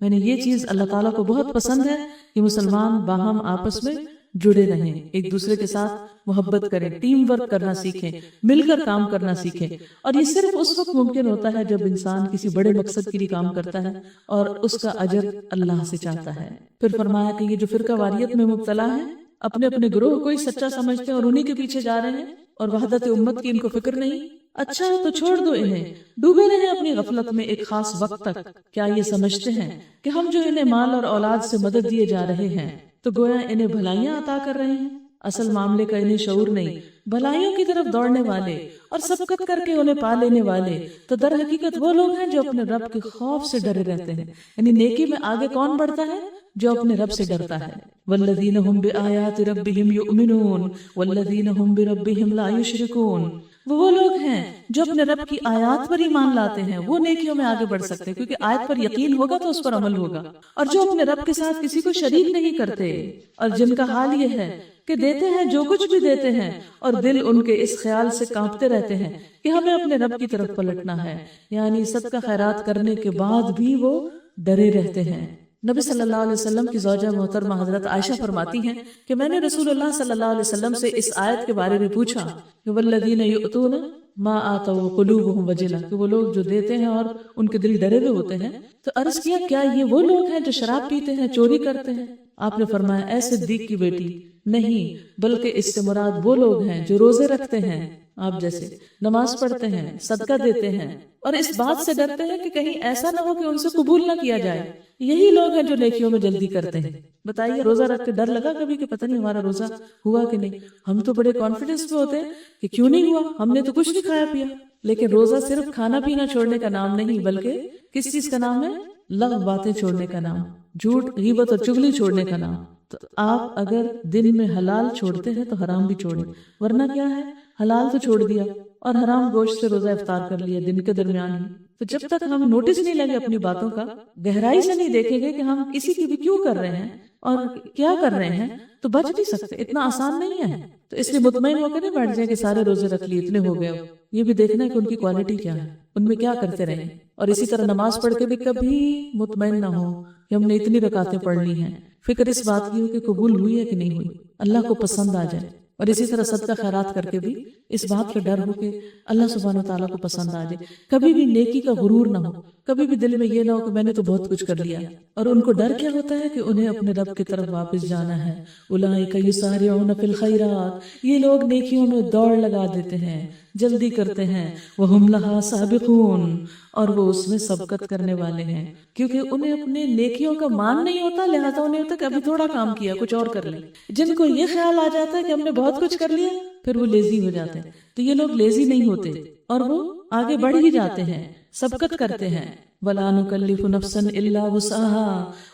Speaker 1: یعنی یہ چیز اللہ تعالیٰ کو بہت پسند ہے کہ مسلمان باہم آپس میں جڑے رہیں, ایک دوسرے کے ساتھ محبت کریں, ٹیم ورک کرنا سیکھیں, مل کر کام کرنا سیکھیں. اور یہ صرف اس وقت ممکن ہوتا ہے جب انسان کسی بڑے مقصد کے لیے کام کرتا ہے اور اس کا اجر اللہ سے چاہتا ہے. پھر فرمایا کہ یہ جو فرقہ واریت میں مبتلا ہے, اپنے اپنے گروہ کو ہی سچا سمجھتے ہیں اور انہی کے پیچھے جا رہے ہیں اور وحدت امت کی ان کو فکر نہیں. اچھا تو چھوڑ دو انہیں, ڈوبے رہے اپنی غفلت میں ایک خاص وقت تک. کیا یہ سمجھتے ہیں کہ ہم جو انہیں مال اور اولاد سے مدد دیے جا رہے ہیں تو گویا انہیں بھلائیاں عطا کر رہے ہیں؟ اصل معاملے کا انہیں شعور نہیں. بھلائیوں کی طرف دوڑنے والے اور سبقت کر کے انہیں پا لینے والے تو در حقیقت وہ لوگ ہیں جو اپنے رب کے خوف سے ڈرے رہتے ہیں. یعنی نیکی میں آگے کون بڑھتا ہے؟ جو اپنے رب سے ڈرتا ہے. والذین هم بآیات ربهم یؤمنون والذین هم بربهم لا یشرکون. وہ لوگ ہیں جو اپنے رب کی آیات پر ایمان لاتے ہیں, وہ نیکیوں میں آگے بڑھ سکتے ہیں کیونکہ آیت پر یقین ہوگا تو اس پر عمل ہوگا. اور جو اپنے رب کے ساتھ کسی کو شریک نہیں کرتے اور جن کا حال یہ ہے کہ دیتے ہیں جو کچھ بھی دیتے ہیں اور دل ان کے اس خیال سے کانپتے رہتے ہیں کہ ہمیں اپنے رب کی طرف پلٹنا ہے. یعنی صدقہ خیرات کرنے کے بعد بھی وہ ڈرے رہتے ہیں نبی صلی اللہ علیہ وسلم کی زوجہ محترمہ حضرت عائشہ فرماتی ہیں کہ میں نے رسول اللہ صلی اللہ علیہ وسلم سے اس آیت کے بارے میں پوچھا کہ والذین یؤتون ما آتوا وقلوبهم وجلہ، کہ وہ لوگ جو دیتے ہیں اور ان کے دل ڈرے ہوئے ہوتے ہیں، تو عرض کیا کیا یہ وہ لوگ ہیں جو شراب پیتے ہیں، چوری کرتے ہیں؟ آپ نے فرمایا اے صدیق کی بیٹی، نہیں، بلکہ اس سے مراد وہ لوگ ہیں جو روزے رکھتے ہیں آپ جیسے، نماز پڑھتے ہیں، صدقہ دیتے ہیں، اور اس بات سے ڈرتے ہیں کہ کہیں ایسا نہ ہو کہ ان سے قبول نہ کیا جائے، یہی لوگ ہیں جو نیکیوں میں جلدی کرتے ہیں۔ بتائیے روزہ رکھ کے ڈر لگا کبھی کہ پتہ نہیں ہمارا روزہ ہوا کہ نہیں؟ ہم تو بڑے کانفیڈنس میں ہوتے ہیں کہ کیوں نہیں ہوا، ہم نے تو کچھ نہیں کھایا پیا۔ لیکن روزہ صرف کھانا پینا چھوڑنے کا نام نہیں، بلکہ کس چیز کا نام ہے؟ لغو باتیں چھوڑنے کا نام، جھوٹ، غیبت اور چغلی چھوڑنے کا نام۔ تو آپ اگر دن میں حلال چھوڑتے ہیں تو حرام بھی چھوڑیں، ورنہ کیا ہے، حلال تو چھوڑ دیا اور حرام گوشت سے روزہ افطار کر لیا دن کے درمیان ہی۔ تو جب تک ہم نوٹس نہیں لگے اپنی باتوں کا، گہرائی سے نہیں دیکھیں گے کہ ہم کسی کی بھی کیوں کر رہے ہیں اور کیا کر رہے ہیں، تو بچ نہیں سکتے۔ اتنا آسان نہیں ہے، تو اس لیے مطمئن ہو کے نہیں بیٹھ جائیں کہ سارے روزے رکھ لیے، اتنے ہو گئے۔ یہ بھی دیکھنا ہے کہ ان کی کوالٹی کیا ہے، ان میں کیا کرتے رہیں۔ اور اسی طرح نماز پڑھ کے بھی کبھی مطمئن نہ ہو کہ ہم نے اتنی رکعتیں پڑھ لی ہیں، فکر اس بات کی ہو کہ قبول ہوئی ہے کہ نہیں ہوئی، اللہ کو پسند آ جائے۔ اور اسی طرح صدقہ خیرات کر کے بھی اس بات کا ڈر ہو کہ اللہ سبحانہ و تعالیٰ کو پسند آ جائے۔ کبھی بھی نیکی کا غرور نہ ہو، کبھی بھی دل میں یہ نہ ہو کہ میں نے تو بہت کچھ کر لیا، اور ان کو ڈر کیا ہوتا ہے کہ انہیں اپنے رب کی طرف واپس جانا ہے۔ اولئک یسارعون فی الخیرات، یہ لوگ نیکیوں میں دوڑ لگا دیتے ہیں، جلدی کرتے ہیں، وہم لہا سابقون، اور وہ اس میں سبقت کرنے والے ہیں، کیونکہ انہیں اپنے نیکیوں کا مان نہیں ہوتا، لہذا انہیں ہوتا کہ ابھی تھوڑا کام کیا، کچھ اور کر لیں۔ جن کو یہ خیال آ جاتا ہے کہ ہم نے بہت کچھ کر لیا، پھر وہ لیزی ہو جاتے ہیں۔ تو یہ لوگ لیزی نہیں ہوتے اور وہ آگے بڑھ ہی جاتے ہیں، سبقت کرتے ہیں۔ وَلَا نُكَلِّفُ نَفْسًا إِلَّا وُسْعَهَا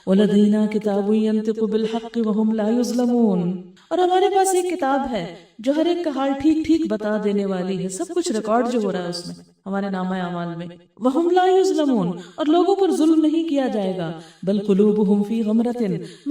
Speaker 1: وَلَدَيْنَا كِتَابٌ يَنطِقُ بِالْحَقِّ وَهُمْ لَا يُظْلَمُونَ، اور ہمارے پاس ایک کتاب ہے جو ہر ایک کا حال ٹھیک ٹھیک بتا دینے والی ہے، سب کچھ ریکارڈ جو ہو رہا ہے اس میں، ہمارے نامہ اعمال میں۔ وَهُمْ لَا يُظْلَمُونَ، اور لوگوں پر ظلم نہیں کیا جائے گا۔ بل قلوبهم فی غمرۃ،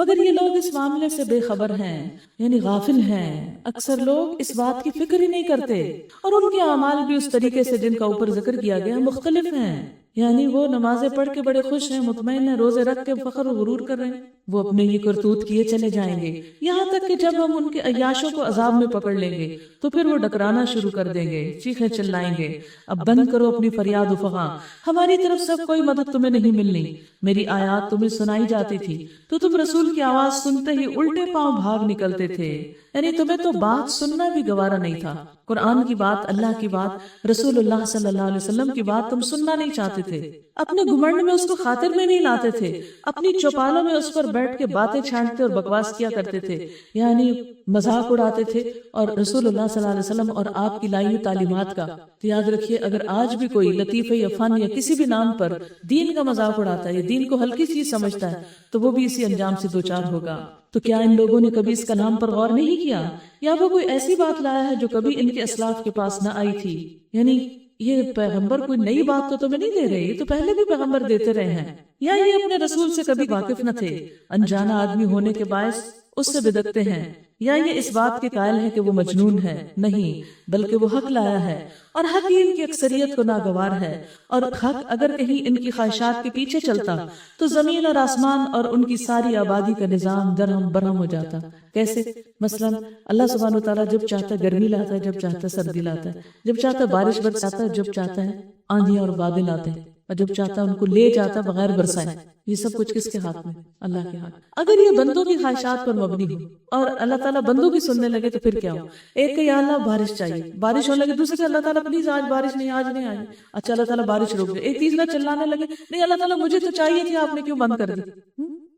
Speaker 1: مگر یہ لوگ اس معاملے سے بے خبر ہیں، یعنی غافل ہیں۔ اکثر لوگ اس بات کی فکر ہی نہیں کرتے، اور ان کے اعمال بھی اس طریقے سے جن کا اوپر ذکر کیا گیا مختلف ہیں، یعنی وہ نمازیں پڑھ کے بڑے خوش ہیں، مطمئن ہیں، روزے رکھ کے فخر و غرور کر رہے ہیں، وہ اپنے یہ کرتوت کیے چلے جائیں گے، یہاں تک کہ جب ہم ان کے عیاشوں کو عذاب میں پکڑ لیں گے تو پھر وہ ڈکرانا شروع کر دیں گے، چیخیں چلائیں گے، اب بند کرو اپنی فریاد و فغاں، ہماری طرف سے کوئی مدد تمہیں نہیں ملنی، میری آیات تمہیں سنائی جاتی تھی تو تم رسول کی آواز سنتے ہی الٹے پاؤں بھاگ نکلتے تھے، یعنی تمہیں تو بات سننا بھی گوارا نہیں تھا، قرآن کی بات، اللہ کی بات، رسول اللہ صلی اللہ علیہ وسلم کی بات تم سننا نہیں چاہتے تھے، اپنے گھمنڈ میں اس کو خاطر میں نہیں لاتے تھے، اپنی چوپالوں میں اس پر بیٹھ کے باتیں چھانٹتے اور بکواس کیا کرتے تھے، یعنی مذاق اڑاتے تھے اور رسول اللہ صلی اللہ علیہ وسلم اور آپ کی لائی ہوئی تعلیمات کا۔ تو یاد رکھیے اگر آج بھی کوئی لطیفے یا فن یا کسی بھی نام پر دین کا مذاق اڑاتا ہے یا دین کو ہلکی چیز سمجھتا ہے تو وہ بھی اسی انجام سے دوچار ہوگا۔ تو کیا ان لوگوں نے کبھی اس کلام پر غور نہیں کیا، یا وہ کوئی ایسی بات لایا ہے جو کبھی ان کے اسلاف کے پاس نہ آئی تھی؟ یعنی یہ پیغمبر کوئی نئی بات تو تمہیں نہیں دے رہے، یہ تو پہلے بھی پیغمبر دیتے رہے ہیں، یا یہ اپنے رسول سے کبھی واقف نہ تھے، انجانا آدمی ہونے کے باعث اس سے بدکتے ہیں، یا یہ اس بات کے قائل ہے کہ وہ مجنون ہے؟ نہیں، بلکہ وہ حق لایا ہے اور حق ہی ان کی اکثریت کو ناگوار ہے، اور حق اگر کہیں ان کی خواہشات کے پیچھے چلتا تو زمین اور آسمان اور ان کی ساری آبادی کا نظام درہم برہم ہو جاتا۔ کیسے؟ مثلا اللہ سبحانہ وتعالیٰ جب چاہتا ہے گرمی لاتا ہے، جب چاہتا ہے سردی لاتا ہے، جب چاہتا ہے بارش برساتا ہے، جب چاہتا ہے آندھی اور بادل آتے ہیں، اور جب چاہتا ہے ان کو لے جاتا بغیر برسائے۔ یہ سب کچھ کس کے ہاتھ میں؟ اللہ کے ہاتھ۔ اگر یہ بندوں کی خواہشات پر مبنی ہو اور اللہ تعالیٰ بندوں کی سننے لگے تو پھر کیا ہو؟ ایک کہ یا اللہ بارش چاہیے، بارش ہونے لگے، دوسرے کہ اللہ تعالیٰ پلیز آج بارش نہیں، آج نہیں آئی، اچھا اللہ تعالیٰ بارش روک دے، ایک تیسرا چلانے لگے، نہیں اللہ تعالیٰ مجھے تو چاہیے تھی، آپ نے کیوں بند کر دی؟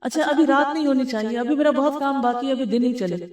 Speaker 1: اچھا ابھی رات نہیں ہونی چاہیے، ابھی میرا بہت کام باقی ہے، ابھی دن ہی چلے،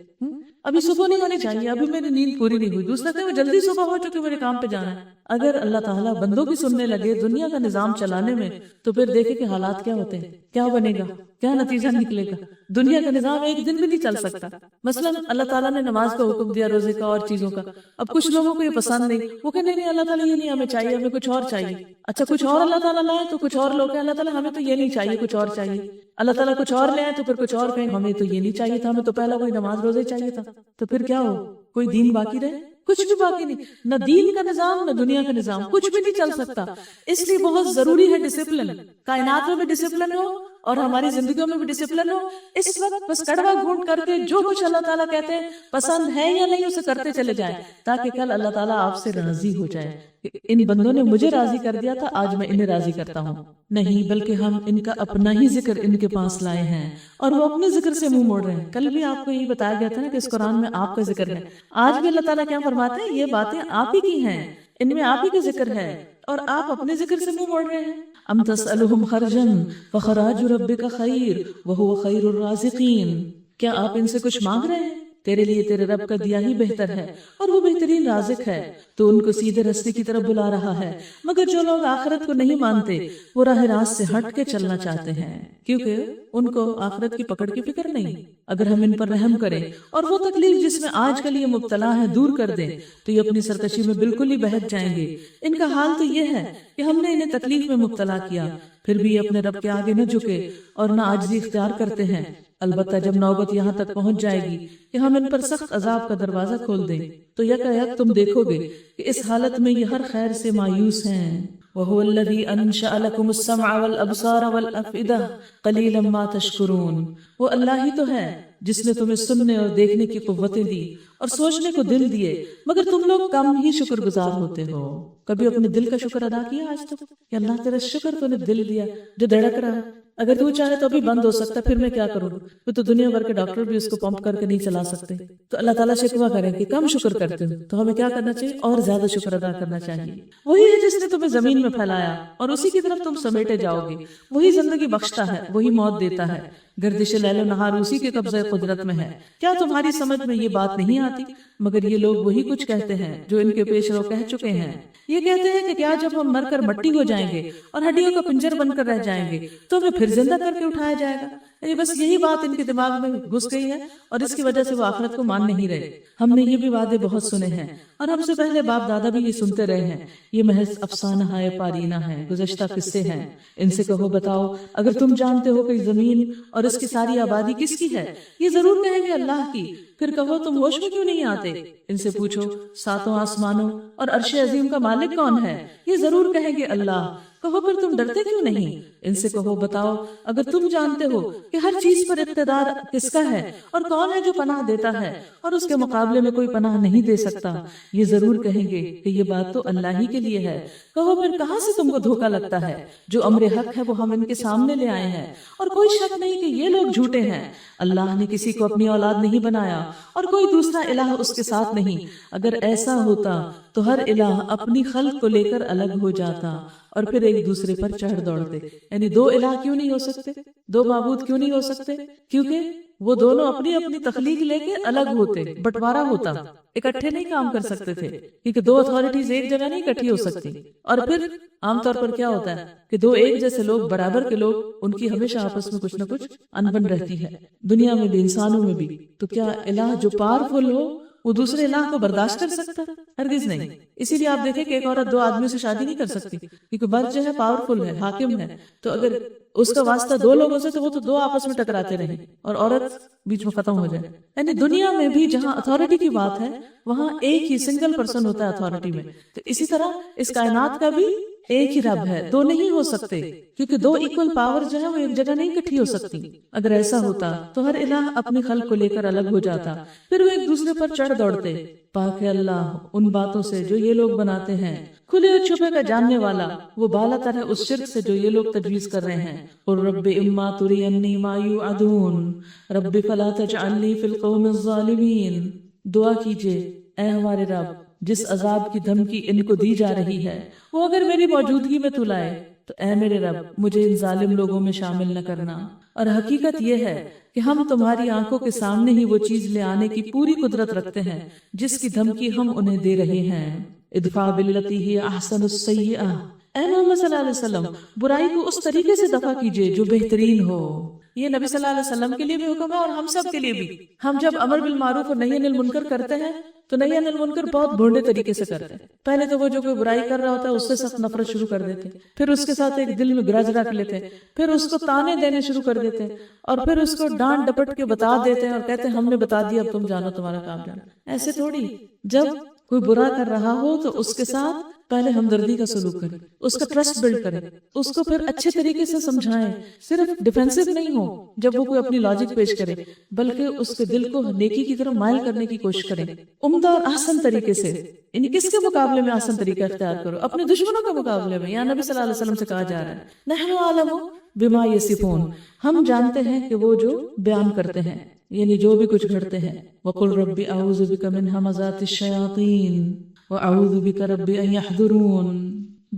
Speaker 1: ابھی صبح نہیں ہونی چاہیے، ابھی میری نیند پوری نہیں ہوئی، دوسرا کہ جلدی صبح ہو چکے، میرے کام پہ جانا ہے۔ اگر اللہ تعالیٰ بندوں کی سننے لگے دنیا کا نظام چلانے میں تو پھر دیکھیں کہ حالات کیا ہوتے ہیں، کیا بنے گا، کیا نتیجہ نکلے گا۔ دنیا کا نظام ایک دن بھی نہیں چل سکتا۔ مثلا اللہ تعالیٰ نے نماز کا حکم دیا، روزے کا اور چیزوں کا، اب کچھ لوگوں کو یہ پسند نہیں، وہ کہ نہیں اللہ تعالیٰ یہ نہیں ہمیں چاہیے، ہمیں کچھ اور چاہیے۔ اچھا کچھ اور اللہ تعالیٰ لائے تو کچھ اور لوگ ہیں اللہ تعالیٰ ہمیں تو یہ نہیں چاہیے، کچھ اور چاہیے۔ اللہ تعالیٰ کچھ اور لے آئے تو پھر کچھ اور کہیں ہمیں تو یہ نہیں چاہیے تھا، ہمیں تو پہلا کوئی نماز روزے چاہیے تھا۔ تو پھر کیا ہو؟ کوئی دین باقی رہے؟ کچھ بھی باقی نہیں، نہ دین کا نظام نہ دنیا کا نظام، کچھ بھی نہیں چل سکتا. اس لیے بہت ضروری ہے ڈسپلن. کائنات میں بھی ڈسپلن ہو اور ہماری زندگیوں میں بھی ڈسپلن ہو. اس وقت بس کڑوا گھونٹ کر کے جو کچھ اللہ تعالیٰ کہتے ہیں پسند ہے یا نہیں اسے کرتے چلے جائیں، تاکہ کل اللہ تعالیٰ آپ سے راضی ہو جائے. ان بندوں نے مجھے راضی کر دیا تھا، آج میں انہیں راضی کرتا ہوں. نہیں، بلکہ ہم ان کا اپنا ہی ذکر ان کے پاس لائے ہیں اور وہ اپنے ذکر سے منہ موڑ رہے ہیں. کل بھی آپ کو یہی بتایا گیا تھا نا کہ اس قرآن میں آپ کا ذکر ہے. آج بھی اللہ تعالیٰ کیا فرماتے ہیں؟ یہ باتیں آپ ہی کی ہیں، ان میں آپ ہی کا ذکر ہے اور آپ اپنے ذکر سے منہ موڑ رہے ہیں. ام تسألہم خرجا فخراج ربک خیر وہو خیر الرازقین. کیا آپ ان سے کچھ مانگ رہے ہیں؟ تیرے لیے تیرے رب کا دیا ہی بہتر ہے اور وہ بہترین رازق ہے. تو ان کو سیدھے راستے کی طرف بلا رہا ہے. مگر جو لوگ آخرت کو نہیں مانتے وہ راہ راست سے ہٹ کے چلنا چاہتے ہیں، کیونکہ ان کو آخرت کی پکڑ کی فکر نہیں. اگر ہم ان پر رحم کریں اور وہ تکلیف جس میں آج کل یہ مبتلا ہے دور کر دیں تو یہ اپنی سرکشی میں بالکل ہی بہک جائیں گے. ان کا حال تو یہ ہے کہ ہم نے انہیں تکلیف میں مبتلا کیا، پھر بھی یہ اپنے رب کے آگے نہ جھکے اور نہ عاجزی اختیار کرتے ہیں. البتہ جب نوبت یہاں تک پہنچ جائے گی کہ ہم ان پر سخت عذاب کا دروازہ کھول دیں تو یکایک تم دیکھو گے کہ اس حالت میں یہ ہر خیر سے مایوس ہیں. وَهُوَ الَّذِي أَنشَأَ لَكُمُ السَّمْعَ وَالْأَبْصَارَ وَالْأَفْئِدَةَ قَلِيلًا مَا تَشْكُرُونَ. وہ اللہ ہی تو ہے جس نے تمہیں سننے اور دیکھنے کی قوتیں دی اور سوچنے کو دل دیے، مگر تم لوگ کم ہی شکر گزار ہوتے ہو. کبھی اپنے دل کا شکر ادا کیا آج تک کہ اللہ تیرا شکر تو نے دل دیا جو دھڑک رہا ہے؟ اگر تو چاہے تو ابھی بند ہو سکتا، پھر میں کیا کروں؟ تو دنیا بھر کے ڈاکٹر بھی اس کو پمپ کر کے نہیں چلا سکتے. تو اللہ تعالیٰ شکوہ کریں کہ کم شکر کرتے ہو، تو ہمیں کیا کرنا چاہیے؟ اور زیادہ شکر ادا کرنا چاہیے. وہی ہے جس نے تمہیں زمین میں پھیلایا اور اسی کی طرف تم سمیٹے جاؤ گے. وہی زندگی بخشتا ہے، وہی موت دیتا ہے. گردش لیل و نہار اسی کے قبضہ قدرت میں ہے. کیا تمہاری سمجھ میں یہ بات نہیں آتی؟ مگر یہ لوگ وہی کچھ کہتے ہیں جو ان کے پیش رو کہہ چکے ہیں. یہ کہتے ہیں کہ کیا جب ہم مر کر مٹی ہو جائیں گے اور ہڈیوں کا پنجر بن کر رہ جائیں گے تو ہمیں پھر زندہ کر کے اٹھایا جائے گا؟ یعنی بس یہی بات ان کے دماغ میں گھس گئی ہے اور اس کی وجہ سے وہ آخرت کو مان نہیں رہے. ہم نے یہ بھی وعدے بہت سنے ہیں اور ہم سے پہلے باپ دادا بھی یہ سنتے رہے ہیں. یہ محض افسانہ ہے، پارینہ ہے، گزشتہ قصے ہیں. ان سے کہو بتاؤ اگر تم جانتے ہو کہ زمین اور اس کی ساری آبادی کس کی ہے؟ یہ ضرور کہیں گے اللہ کی. پھر کہو تم ہوش میں کیوں نہیں آتے؟ ان سے پوچھو ساتوں آسمانوں اور عرش عظیم کا مالک کون ہے؟ یہ ضرور کہیں گے اللہ. کہو پھر تم ڈرتے کیوں نہیں؟ ان سے کہو بتاؤ اگر تم جانتے ہو کہ ہر چیز پر اقتدار کس کا ہے اور کون ہے جو پناہ دیتا ہے اور اس کے مقابلے میں کوئی پناہ نہیں دے سکتا. یہ ضرور کہیں گے کہ یہ بات تو اللہ ہی کے لیے ہے. کہو پھر کہاں سے تم کو دھوکا لگتا ہے؟ جو امر حق ہے وہ ہم ان کے سامنے لے آئے ہیں اور کوئی شک نہیں کہ یہ لوگ جھوٹے ہیں. اللہ نے کسی کو اپنی اولاد نہیں بنایا اور کوئی دوسرا الہ اس کے ساتھ نہیں. اگر ایسا ہوتا تو ہر الہ اپنی خلق کو لے کر الگ ہو جاتا اور پھر ایک دوسرے پر چڑھ دوڑتے. یعنی دو الہ کیوں نہیں ہو سکتے؟ دو معبود کیوں نہیں ہو سکتے؟ کیونکہ وہ دونوں اپنی اپنی تخلیق لے کے الگ ہوتے، بٹوارا ہوتا، اکٹھے نہیں کام کر سکتے تھے کیونکہ دو اتھارٹیز ایک جگہ نہیں اکٹھی ہو سکتی. اور پھر عام طور پر کیا ہوتا ہے کہ دو ایک جیسے لوگ، برابر کے لوگ، ان کی ہمیشہ آپس میں کچھ نہ کچھ انبن رہتی ہے، دنیا میں بھی انسانوں میں بھی. تو کیا الہ جو پاورفل ہو وہ دوسرے الہ کو برداشت کر سکتا؟ ہرگز نہیں. اسی لیے آپ دیکھیں کہ ایک عورت دو آدمیوں سے شادی نہیں کر سکتی کیونکہ مرد جو ہے پاورفل ہے، حاکم ہے. تو اگر اس کا واسطہ دو لوگوں سے تو وہ تو دو آپس میں ٹکراتے رہیں اور عورت بیچ میں ختم ہو جائے. یعنی دنیا میں بھی جہاں اتھارٹی کی بات ہے وہاں ایک ہی سنگل پرسن ہوتا ہے اتھارٹی میں. تو اسی طرح اس کائنات کا بھی ایک ہی رب ہے، دو نہیں ہو سکتے کیونکہ دو ایکول پاور جو ہے وہ ایک جگہ نہیں اکٹھی ہو سکتی. اگر ایسا ہوتا تو ہر الہ اپنی خلق کو لے کر الگ ہو جاتا، پھر وہ ایک دوسرے پر چڑھ دوڑتے. پاک ہے اللہ ان باتوں سے جو یہ لوگ بناتے ہیں، کھلے اور چھپے کا جاننے والا. وہ بالا تر ہے اس شرک سے جو یہ لوگ تجویز کر رہے ہیں. قل رب اما ترینی ما یوعدون رب فلا تجعلنی فی القوم الظالمین. دعا کیجئے اے ہمارے رب جس عذاب کی دھمکی ان کو دی جا رہی ہے وہ اگر میری موجودگی میں تو لائے تو اے میرے رب مجھے ان ظالم لوگوں میں شامل نہ کرنا. اور حقیقت یہ ہے کہ ہم تمہاری آنکھوں کے سامنے ہی وہ چیز لے آنے کی پوری قدرت رکھتے ہیں جس کی دھمکی ہم انہیں دے رہے ہیں. ادفع باللتی ہی احسن السیئہ. اے محمد صلی اللہ علیہ وسلم برائی کو اس طریقے سے دفع کیجئے جو بہترین ہو. یہ نبی صلی اللہ علیہ وسلم کے لیے بھی حکم ہے اور ہم سب کے لیے بھی. ہم جب امر بالمعروف اور نہی عن المنکر کرتے ہیں تو نہی عن المنکر بہت بھونڈے طریقے سے کرتے ہیں. پہلے تو وہ جو کوئی برائی کر رہا ہوتا ہے اس سے سخت نفرت شروع کر دیتے، پھر اس کے ساتھ ایک دل میں گرج رکھ لیتے، پھر اس کو تانے دینے شروع کر دیتے اور پھر اس کو ڈانٹ ڈپٹ کے بتا دیتے ہیں اور کہتے ہیں ہم نے بتا دیا اب تم جانو تمہارا کام جانا. ایسے تھوڑی. جب کوئی برا کر رہا ہو تو اس کے ساتھ پہلے ہمدردی کا سلوک کریں، اس کا ٹرسٹ بلڈ کریں، اس کو پھر اچھے طریقے سے سمجھائیں، صرف ڈیفینسو نہیں ہو جب وہ کوئی اپنی لاجک پیش کرے، بلکہ اس کے دل کو نیکی کی طرف مائل کرنے کی کوشش کریں، عمدہ اور احسن طریقے سے۔ یعنی کس کے مقابلے میں احسن طریقہ اختیار کرو؟ اپنے دشمنوں کے مقابلے میں۔ یا نبی صلی اللہ علیہ وسلم سے کہا جا رہا ہے نحن عالم بما یصفون، ہم جانتے ہیں کہ وہ جو بیان کرتے ہیں، یعنی جو بھی کچھ گھڑتے ہیں۔ وَقُلْ رَبِّ أَعُوذُ بِكَ مِنْ هَمَزَاتِ الشَّيَاطِينِ وَأَعُوذُ بِكَ رَبِّ أَنْ يَحْضُرُونَ،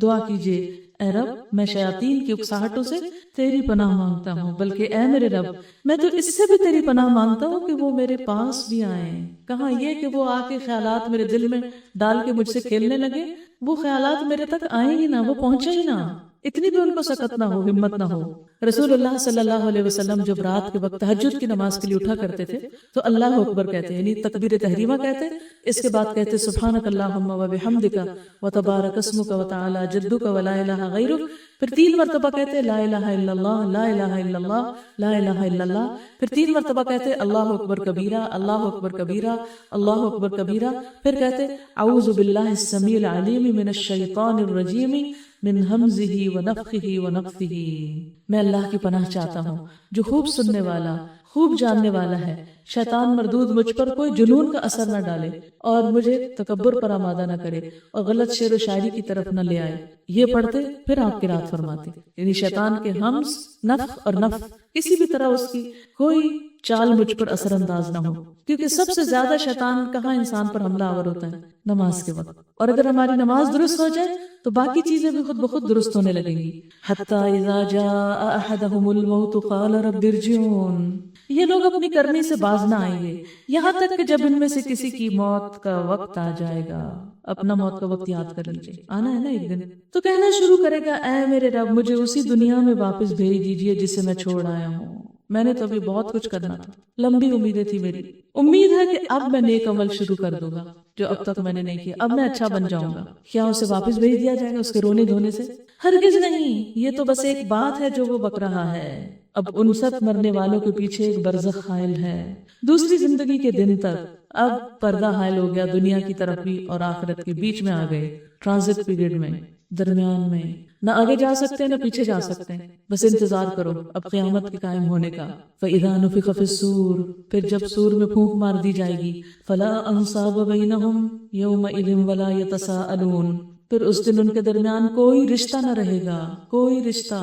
Speaker 1: دعا کیجئے اے رب میں شیاطین کی اکساہٹوں سے تیری پناہ مانگتا ہوں، بلکہ اے میرے رب میں تو اس سے بھی تیری پناہ مانگتا ہوں کہ وہ میرے پاس بھی آئیں۔ کہاں یہ کہ وہ آ کے خیالات میرے دل میں ڈال کے مجھ سے کھیلنے لگے، وہ خیالات میرے تک آئیں ہی نہ، وہ پہنچے ہی نہ، اتنی بھی ان کو سکت نہ ہو، ہمت نہ ہو۔ رسول اللہ صلی اللہ علیہ وسلم جب رات کے وقت تہجد کی نماز کے لیے اٹھا کرتے تھے تو اللہ اکبر کہتے، یعنی تکبیر تحریمہ کہتے، اس کے بعد کہتے سبحانک اللہم وبحمدک وتبارک اسمک وتعالی جدک ولا الہ غیرک، پھر 3 مرتبہ کہتے لا الہ الا اللہ لا الہ الا اللہ لا الہ الا اللہ، پھر 3 مرتبہ کہتے اللہ اکبر کبیرہ اللہ اکبر کبیرہ اللہ اکبر کبیرہ، پھر کہتے اعوذ باللہ السمیع العلیم من الشیطان الرجیم من ہمزہ ونفخہ ونفثہ، میں اللہ کی پناہ چاہتا ہوں جو خوب سننے والا خوب جاننے والا ہے، شیطان مردود مجھ پر کوئی جنون کا اثر نہ ڈالے اور مجھے تکبر پر آمادہ نہ کرے اور غلط شعر و شاعری کی طرف نہ لے آئے۔ یہ پڑھتے پھر آپ کی رات فرماتے، یعنی شیطان کے ہمز نفخ اور نفث کسی بھی طرح اس کی کوئی چال مجھ پر اثر انداز نہ ہو، کیونکہ سب سے زیادہ شیطان کہاں انسان پر حملہ آور ہوتا ہے؟ نماز کے وقت۔ اور اگر ہماری نماز درست ہو جائے تو باقی چیزیں بھی خود بخود درست ہونے لگیں گی۔ حتی اذا جاء احدهم الموت قال رب ارجعون، یہ لوگ اپنی کرنی سے باز نہ آئیں گے یہاں تک کہ جب ان میں سے کسی کی موت کا وقت آ جائے گا۔ اپنا موت کا وقت یاد کر لیجئے، آنا ہے نا ایک دن، تو کہنا شروع کرے گا اے میرے رب مجھے اسی دنیا میں واپس بھیج دیجئے جسے میں چھوڑ آیا ہوں، میں نے تو ابھی بہت کچھ کرنا تھا، لمبی امیدیں تھی میری، امید ہے کہ اب میں نیک عمل شروع کر دوں گا جو اب تک میں نے نہیں کیا، اب میں اچھا بن جاؤں گا۔ کیا اسے واپس بھیج دیا جائے گا اس کے رونے دھونے سے؟ ہرگز نہیں، یہ تو بس ایک بات ہے جو وہ بک رہا ہے۔ اب ان سب مرنے والوں کے پیچھے ایک برزخ حائل ہے، دوسری زندگی کے دن تک اب پردہ حائل ہو گیا، دنیا کی طرف بھی اور آخرت کے بیچ میں آ گئے، ٹرانزٹ پیریڈ میں، درمیان میں، نہ آگے جا سکتے نہ پیچھے جا سکتے ہیں، بس انتظار کرو اب قیامت کے قائم ہونے کا۔ فَإِذَا نُفِخَ فِي الصُّورِ، پھر جب سور میں پھونک مار دی جائے گی، فَلَا أَنْصَابَ بَيْنَهُمْ يَوْمَئِذٍ وَلَا يَتَسَاءَلُونَ، پھر اس دن ان کے درمیان کوئی رشتہ نہ رہے گا، کوئی رشتہ،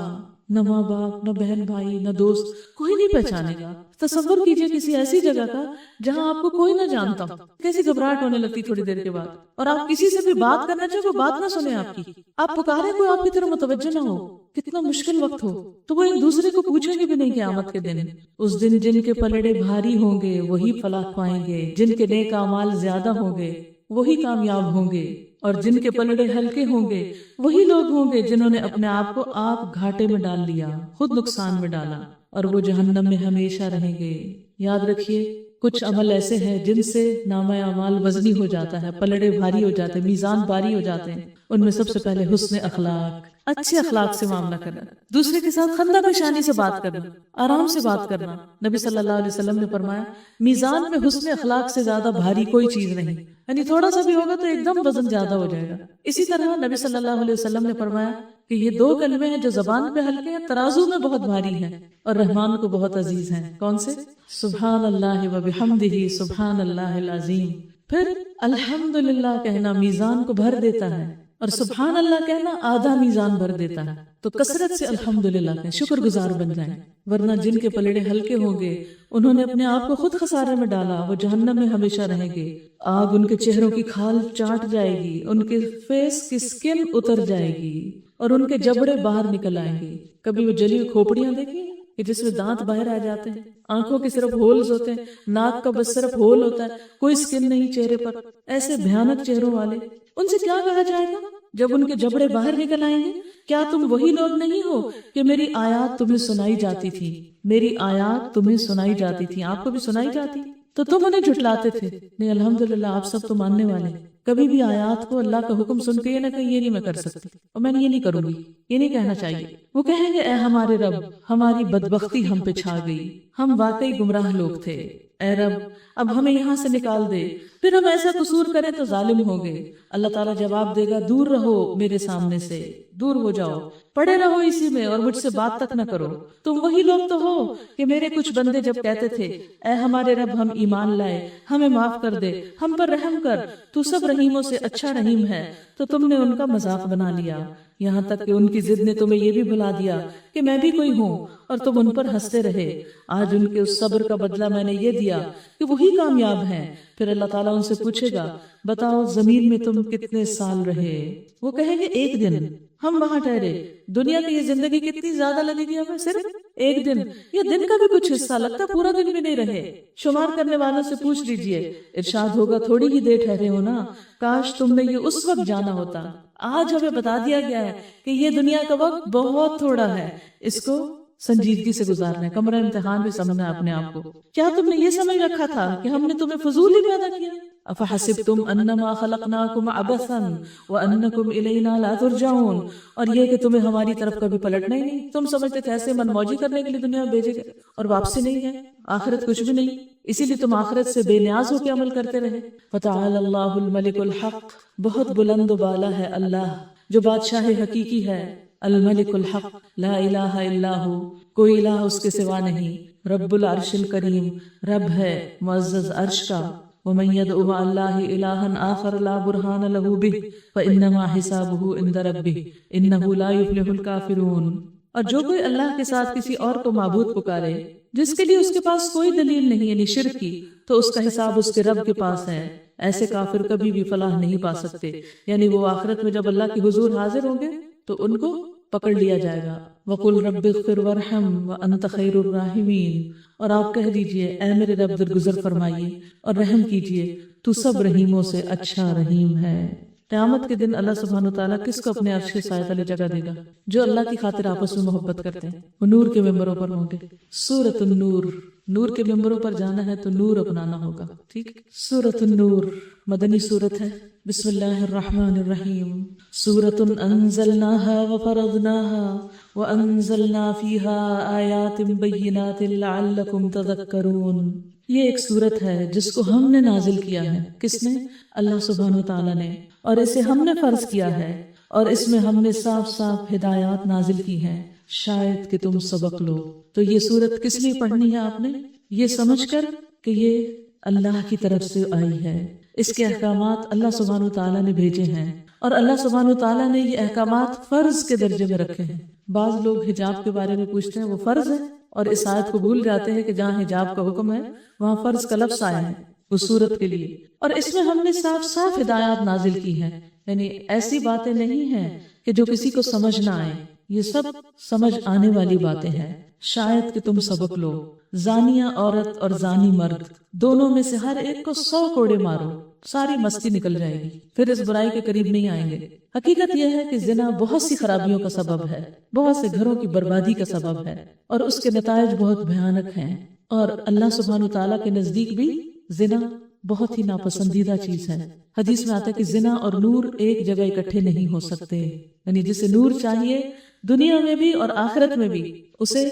Speaker 1: نہ ماں باپ، نہ بہن بھائی، نہ دوست، کوئی نہیں پہچانے گا۔ تصور کیجئے کسی ایسی جگہ کا جہاں آپ کو کوئی نہ جانتا ہو، کیسی گھبراہٹ ہونے لگتی تھوڑی دیر کے بعد، اور آپ کسی سے بھی بات کرنا چاہے وہ بات نہ سنے آپ کی، آپ پکارے کوئی آپ کی طرف متوجہ نہ ہو، کتنا مشکل وقت ہو، تو وہ ایک دوسرے کو پوچھیں گے بھی نہیں قیامت کے دن۔ اس دن جن کے پلڑے بھاری ہوں گے وہی فلاح پائیں گے، جن کے نیک اعمال زیادہ ہوں گے وہی کامیاب ہوں گے، اور جن کے پلڑے ہلکے ہوں گے وہی لوگ ہوں گے جنہوں نے اپنے آپ کو آپ گھاٹے میں ڈال لیا، خود نقصان میں ڈالا، اور وہ جہنم میں ہمیشہ رہیں گے۔ یاد رکھیے کچھ عمل ایسے ہیں جن سے نامہ اعمال وزنی ہو جاتا ہے، پلڑے بھاری ہو جاتے ہیں، میزان باری ہو جاتے ہیں۔ ان میں سب سے پہلے حسن اخلاق، اچھے اخلاق سے معاملہ کرنا، دوسرے کے ساتھ خندہ پیشانی سے بات کرنا، آرام سے بات کرنا۔ نبی صلی اللہ علیہ وسلم نے فرمایا میزان میں حسن اخلاق سے زیادہ بھاری کوئی چیز نہیں، یعنی تھوڑا سا بھی ہوگا تو ایک دم وزن زیادہ ہو جائے گا۔ اسی طرح نبی صلی اللہ علیہ وسلم نے فرمایا کہ یہ 2 کلمے ہیں جو زبان پہ ہلکے ہیں، ترازو میں بہت بھاری ہیں اور رحمان کو بہت عزیز ہیں۔ کون سے؟ سبحان اللہ وبحمدہ سبحان اللہ العظیم۔ پھر الحمدللہ کہنا میزان کو بھر دیتا ہے، اور سبحان اللہ کہنا آدھا میزان بھر دیتا ہے۔ تو کثرت سے الحمدللہ کہیں، شکر گزار بن جائیں، ورنہ جن کے پلڑے ہلکے ہوں گے انہوں نے اپنے آپ کو خود خسارے میں ڈالا، وہ جہنم میں ہمیشہ رہیں گے، آگ ان کے چہروں کی کھال چاٹ جائے گی، ان کے فیس کی سکن اتر جائے گی اور ان کے جبڑے باہر نکل آئیں گے۔ کبھی وہ جلی ہوئی کھوپڑیاں دیکھی کہ جس میں دانت باہر آ جاتے ہیں، آنکھوں کے صرف ہولز ہوتے ہیں، ناک کا بس صرف ہول ہوتا ہے، کوئی سکن نہیں چہرے پر، ایسے بھیانک چہروں والے، ان سے کیا کہا جائے گا جب ان کے جبڑے باہر نکل آئیں گے؟ کیا تم وہی لوگ نہیں ہو کہ میری آیات تمہیں سنائی جاتی تھی، میری آیات تمہیں سنائی جاتی تھی، آپ کو بھی سنائی جاتی تو تم انہیں جھٹلاتے تھے؟ نہیں، الحمدللہ آپ سب تو ماننے والے، کبھی بھی آیات کو اللہ کا حکم سن کے یہ نہ کہیں یہ نہیں میں کر سکتی اور میں یہ نہیں کروں گی، یہ نہیں کہنا چاہیے۔ وہ کہیں گے اے ہمارے رب، ہماری بدبختی ہم پہ چھا گئی، ہم واقعی گمراہ لوگ تھے، اے رب اب ہمیں یہاں سے نکال دے۔ پھر ہم ایسا قصور کریں تو ظالم ہوں گے۔ اللہ تعالیٰ جواب دے گا دور رہو میرے سامنے سے، دور ہو جاؤ، پڑے رہو اسی میں اور مجھ سے بات تک نہ کرو۔ تم وہی لوگ تو ہو کہ میرے کچھ بندے جب کہتے تھے اے ہمارے رب ہم ایمان لائے، ہمیں معاف کر دے، ہم پر رحم کر، تو سب رحیموں سے اچھا رحیم ہے، تو تم نے ان کا مذاق بنا لیا، یہاں تک کہ ان کی ضد نے تمہیں یہ بھی بھلا دیا کہ میں بھی کوئی ہوں، اور تم ان پر ہنستے رہے۔ آج ان کے اس صبر کا بدلہ میں نے یہ دیا کہ وہی کامیاب ہیں۔ پھر اللہ تعالیٰ ان سے پوچھے گا بتاؤ زمین میں تم کتنے سال رہے؟ وہ کہیں گے ایک دن، ہم وہاں ٹھہرے۔ دنیا کی یہ زندگی کتنی زیادہ لگے گی ہمیں؟ صرف ایک دن، یہ دن کا بھی کچھ حصہ لگتا، پورا دن بھی نہیں رہے۔ شمار کرنے والوں سے پوچھ لیجئے، ارشاد ہوگا تھوڑی ہی دیر ٹھہرے ہو نا، کاش تم نے یہ اس وقت جانا ہوتا۔ آج ہمیں بتا دیا گیا ہے کہ یہ دنیا کا وقت بہت تھوڑا ہے، اس کو سنجیدگی سے گزارنا ہے، کمرہ امتحان بھی سمجھنا ہے اپنے آپ کو۔ کیا تم نے یہ سمجھ رکھا تھا کہ ہم نے تمہیں فضول ہی پیدا کیا؟ افحسبتم انما خلقناکم عبثا وانکم الینا لا ترجعون، اور یہ کہ تمہیں ہماری طرف کبھی پلٹنا ہی نہیں، تم سمجھتے تھے ایسے من موجی کرنے کے لیے دنیا میں بھیجے گئے اور واپسی نہیں ہے، آخرت کچھ بھی نہیں، اسی لیے تم آخرت سے بے نیاز ہو کے عمل کرتے رہے۔ فتعالی اللہ الملک الحق، بہت بلند و بالا ہے اللہ جو بادشاہ حقیقی ہے، الملک الحق لا الہ الا ہو، کوئی الہ اس کے سوا نہیں، رب العرش الکریم، رب ہے معزز عرش کا، ومن يدع مع الله إلها آخر لا برهان له به فإنما حسابه عند ربه إنه لا يفلح الكافرون۔ اور جو کوئی اللہ کے ساتھ کسی اور کو معبود پکارے جس کے لیے اس کے پاس کوئی دلیل نہیں، یعنی شرک کی، تو اس کا حساب اس کے رب کے پاس ہے، ایسے کافر کبھی بھی فلاح نہیں پا سکتے، یعنی وہ آخرت میں جب اللہ کے حضور حاضر ہوں گے تو ان کو پکڑ لیا جائے گا۔ وَقُلْ رَبِّ اغْفِرْ وَارْحَمْ وَأَنْتَ خَيْرُ الرَّاحِمِينَ، اور آپ کہہ دیجئے اے میرے رب درگزر فرمائیے اور رحم کیجئے، تو سب رحیموں سے اچھا رحیم ہے۔ قیامت کے دن اللہ سبحانہ وتعالیٰ کس کو اپنے عرش کے سائے تلے جگہ دے گا؟ جو اللہ کی خاطر آپس میں محبت کرتے ہیں، وہ نور کے ممبروں پر ہوں گے۔ سورۃ النور، نور کے ممبروں پر جانا ہے تو نور اپنانا ہوگا، ٹھیک؟ سورۃ النور مدنی سورت ہے۔ بسم اللہ الرحمن الرحیم۔ سورۃ انزلناها وفرضناها وانزلنا فیها آیات بینات لعلکم تذکرون۔ یہ ایک سورت ہے جس کو ہم نے نازل کیا ہے۔ کس نے؟ اللہ سبحانہ وتعالیٰ نے، اور اسے ہم نے فرض کیا ہے، اور اس میں ہم نے صاف صاف ہدایات نازل کی ہیں، شاید کہ تم سبق لو۔ تو یہ سورت کس لیے پڑھنی ہے آپ نے؟ یہ سمجھ کر کہ یہ اللہ کی طرف سے آئی ہے، اس کے احکامات اللہ سبحانہ وتعالیٰ نے بھیجے ہیں، اور اللہ سبحانہ وتعالیٰ نے یہ احکامات فرض کے درجے میں رکھے ہیں۔ بعض لوگ حجاب کے بارے میں پوچھتے ہیں، وہ فرض ہے، اور اس آیت کو بھول جاتے ہیں کہ جہاں حجاب کا حکم ہے وہاں فرض کا لفظ آیا ہے اس صورت کے لیے، اور اس میں ہم نے صاف صاف ہدایات نازل کی ہیں، یعنی ایسی باتیں نہیں ہیں کہ جو کسی کو سمجھ نہ آئے، یہ سب سمجھ آنے والی باتیں ہیں، شاید کہ تم سبق لو۔ زانیہ عورت اور زانی مرد دونوں میں سے ہر ایک کو 100 کوڑے مارو، ساری مستی نکل جائے گی، پھر اس برائی کے قریب نہیں آئیں گے۔ حقیقت یہ ہے کہ زنا بہت سی خرابیوں کا سبب ہے، بہت سے گھروں کی بربادی کا سبب ہے، اور اس کے نتائج بہت بھیانک ہیں، اور اللہ سبحانہ وتعالیٰ کے نزدیک بھی زنا بہت ہی ناپسندیدہ چیز ہے۔ حدیث میں آتا ہے کہ زنا اور نور ایک جگہ اکٹھے نہیں ہو سکتے، یعنی جسے نور چاہیے دنیا میں بھی اور آخرت میں بھی، اسے